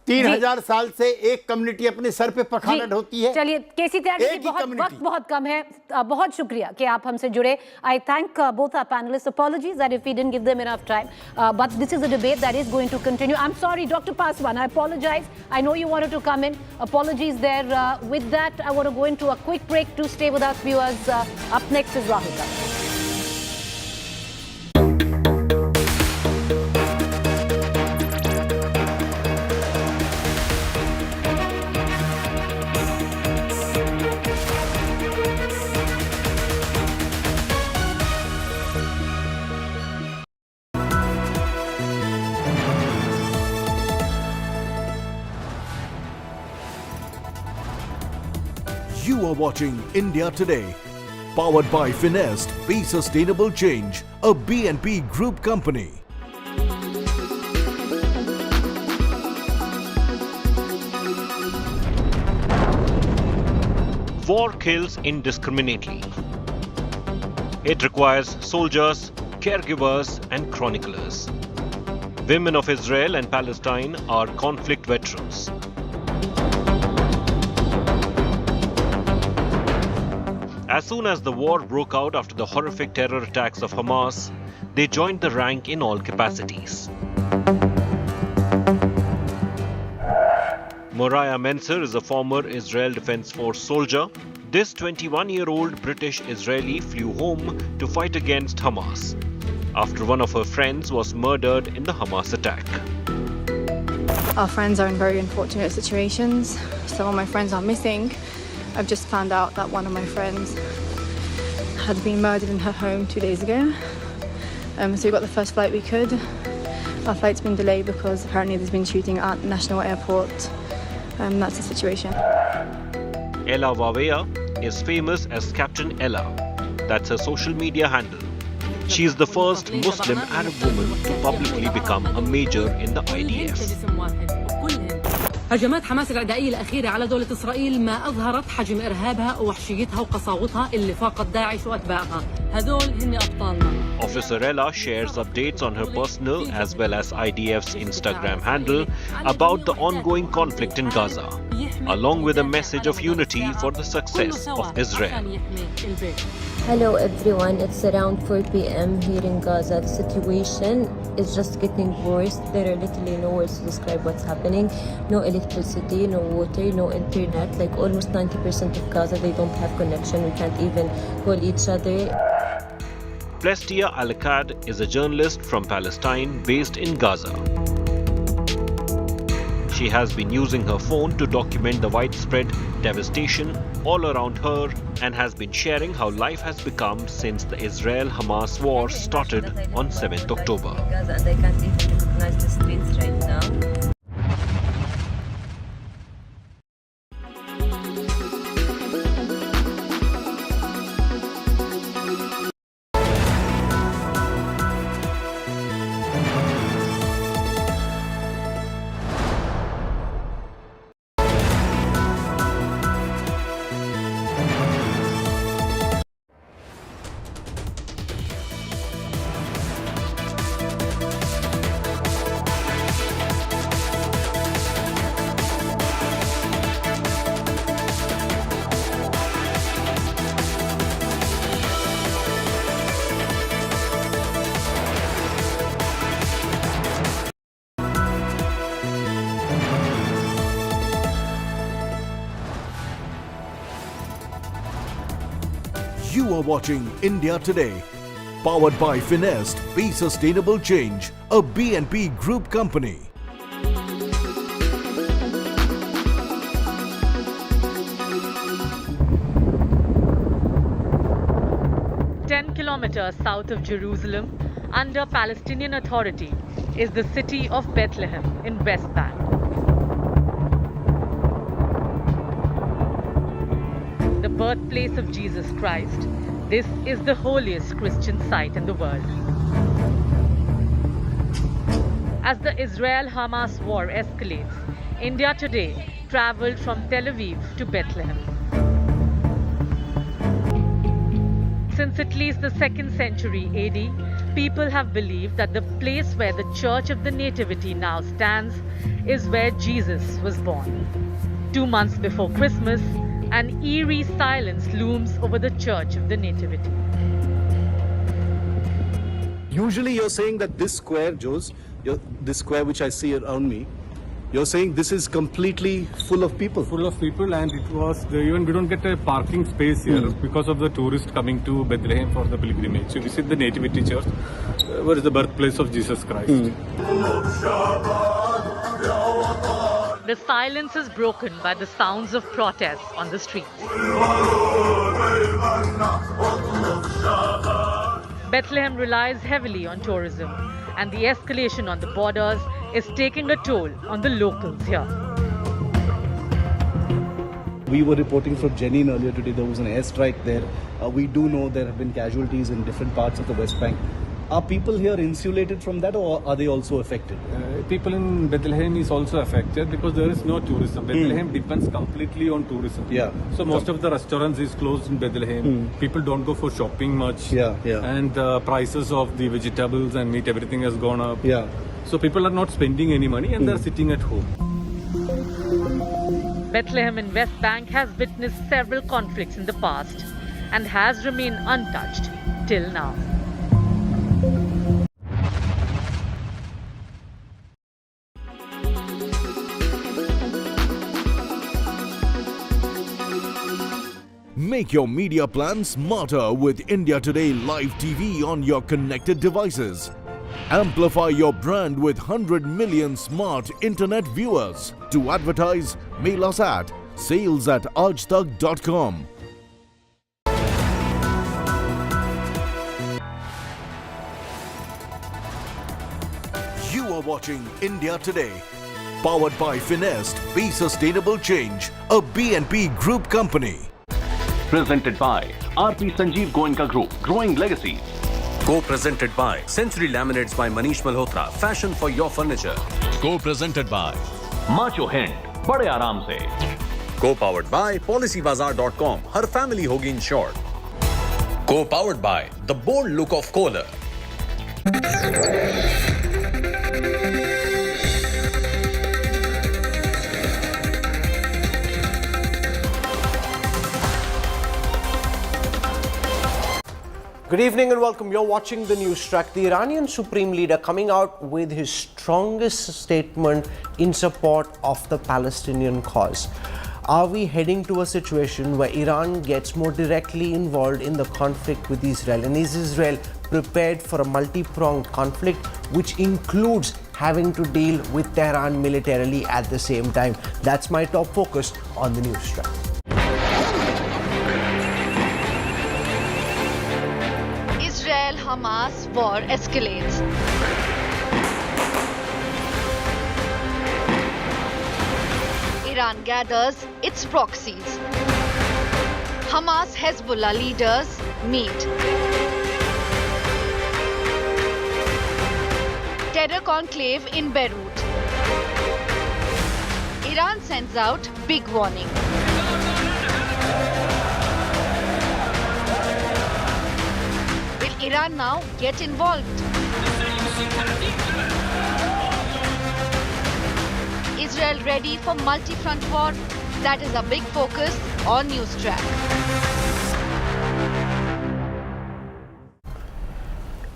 3000 साल से एक कम्युनिटी अपने सर पे पखानट होती है. चलिए केसी त्यागी जी, वक्त बहुत कम है. बहुत शुक्रिया कि आप हमसे जुड़े. I thank both our panellist. Apologies that if we didn't give them enough time, but this is a debate that is going to continue. I am sorry doctor Paswan, I apologize. I know you wanted to come in. Apologies there. With that, I want to go into a quick break to stay with us viewers. Up next is Rahul Gandhi. You are watching India Today, powered by Finest. Be Sustainable Change, a B&P Group company. War kills indiscriminately. It requires soldiers, caregivers, and chroniclers. Women of Israel and Palestine are conflict veterans. As soon as the war broke out after the horrific terror attacks of Hamas, they joined the rank in all capacities. Moriah Menser is a former Israel Defense Force soldier. This 21-year-old British Israeli flew home to fight against Hamas. after one of her friends was murdered in the Hamas attack. Our friends are in very unfortunate situations. Some of my friends are missing. I've just found out that one of my friends had been murdered in her home 2 days ago. So we got the first flight we could. Our flight's been delayed because apparently there's been shooting at National Airport. That's the situation. Ella Wawea is famous as Captain Ella. That's her social media handle. She is the first Muslim Arab woman to publicly become a major in the IDF. هجمات حماس العدائية الأخيرة على دولة إسرائيل ما أظهرت حجم إرهابها ووحشيتها وقساوتها اللي فاقت داعش وأتباعها. هذول هن أبطالنا. Officer Ella shares updates on her personal as well as IDF's Instagram handle about the ongoing conflict in Gaza, along with a message of unity for the success of Israel. Hello everyone, it's around 4 p.m. here in Gaza. The situation is just getting worse. There are literally no words to describe what's happening. No electricity, no water, no internet. Like almost 90% of Gaza, they don't have connection. We can't even call each other. Plestia Al-Akkad is a journalist from Palestine based in Gaza. She has been using her phone to document the widespread devastation all around her and has been sharing how life has become since the Israel-Hamas war started on 7th October. Gaza, and I can't even recognize the streets right now. You are watching India Today, powered by Finest, Be Sustainable Change, a B&P Group company. Kilometers south of Jerusalem, under Palestinian Authority, is the city of Bethlehem in West Bank. The birthplace of Jesus Christ, this is the holiest Christian site in the world. As the Israel-Hamas war escalates, India Today travelled from Tel Aviv to Bethlehem. Since at least the 2nd century AD, people have believed that the place where the Church of the Nativity now stands is where Jesus was born. 2 months before Christmas, an eerie silence looms over the Church of the Nativity. Usually you're saying that this square, Jose, this square which I see around me, you're saying this is completely full of people. Full of people, and it was, even we don't get a parking space here because of the tourists coming to Bethlehem for the pilgrimage. So visit the Nativity Church, where is the birthplace of Jesus Christ. The silence is broken by the sounds of protests on the streets. Bethlehem relies heavily on tourism, and the escalation on the borders is taking a toll on the locals here. We were reporting from Jenin earlier today. There was an airstrike there. We do know there have been casualties in different parts of the West Bank. Are people here insulated from that, or are they also affected? People in Bethlehem is also affected because there is no tourism. Bethlehem depends completely on tourism. Yeah. So most of the restaurants is closed in Bethlehem. People don't go for shopping much. Yeah. And the prices of the vegetables and meat, everything has gone up. Yeah. So people are not spending any money and they're sitting at home. Bethlehem in West Bank has witnessed several conflicts in the past and has remained untouched till now. Make your media plan smarter with India Today Live TV on your connected devices. Amplify your brand with 100 million smart internet viewers. To advertise, mail us at sales@aajtak.com. You are watching India Today, powered by Finest, Be Sustainable Change, a BNP Group company. Presented by RP Sanjeev Goenka Group, Growing Legacies. Co-presented by Century Laminates by Manish Malhotra, fashion for your furniture. Co-presented by Macho Hind, बड़े आराम से. Co-powered by PolicyBazaar.com, her family होगी insured. Co-powered by the bold look of Kohler. Good evening and welcome. You're watching the news track. The Iranian Supreme Leader coming out with his strongest statement in support of the Palestinian cause. Are we heading to a situation where Iran gets more directly involved in the conflict with Israel? And is Israel prepared for a multi-pronged conflict which includes having to deal with Tehran militarily at the same time? That's my top focus on the news track. Israel-Hamas war escalates. Iran gathers its proxies. Hamas-Hezbollah leaders meet. Terror conclave in Beirut. Iran sends out big warning. Iran now get involved. Israel ready for multi-front war? That is a big focus on News Track.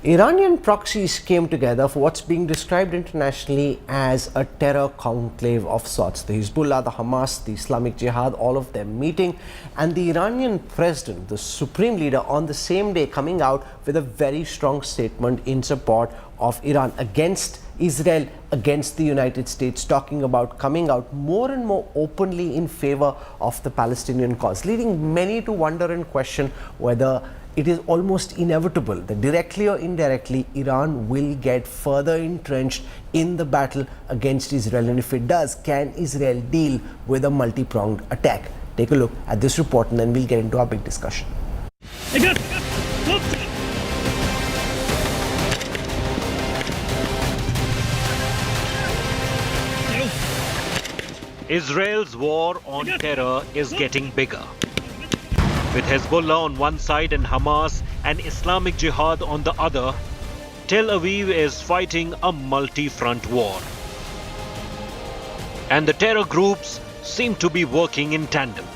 Iranian proxies came together for what's being described internationally as a terror conclave of sorts. The Hezbollah, the Hamas, the Islamic Jihad, all of them meeting, and the Iranian president, the supreme leader, on the same day coming out with a very strong statement in support of Iran against Israel, against the United States, talking about coming out more and more openly in favor of the Palestinian cause, leading many to wonder and question whether it is almost inevitable that directly or indirectly Iran will get further entrenched in the battle against Israel, and if it does, can Israel deal with a multi-pronged attack? Take a look at this report and then we'll get into our big discussion. Israel's war on terror is getting bigger. With Hezbollah on one side and Hamas and Islamic Jihad on the other, Tel Aviv is fighting a multi-front war. And the terror groups seem to be working in tandem.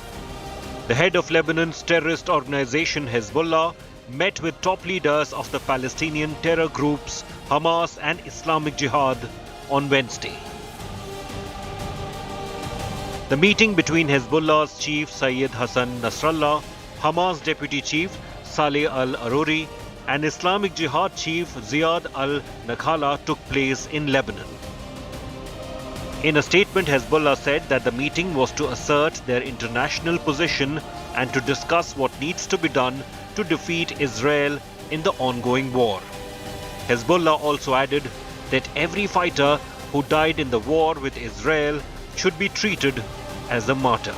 The head of Lebanon's terrorist organization Hezbollah met with top leaders of the Palestinian terror groups Hamas and Islamic Jihad on Wednesday. The meeting between Hezbollah's chief Sayyid Hassan Nasrallah, Hamas deputy chief Saleh al-Arouri and Islamic Jihad chief Ziad al-Nakhala took place in Lebanon. In a statement, Hezbollah said that the meeting was to assert their international position and to discuss what needs to be done to defeat Israel in the ongoing war. Hezbollah also added that every fighter who died in the war with Israel should be treated as a martyr.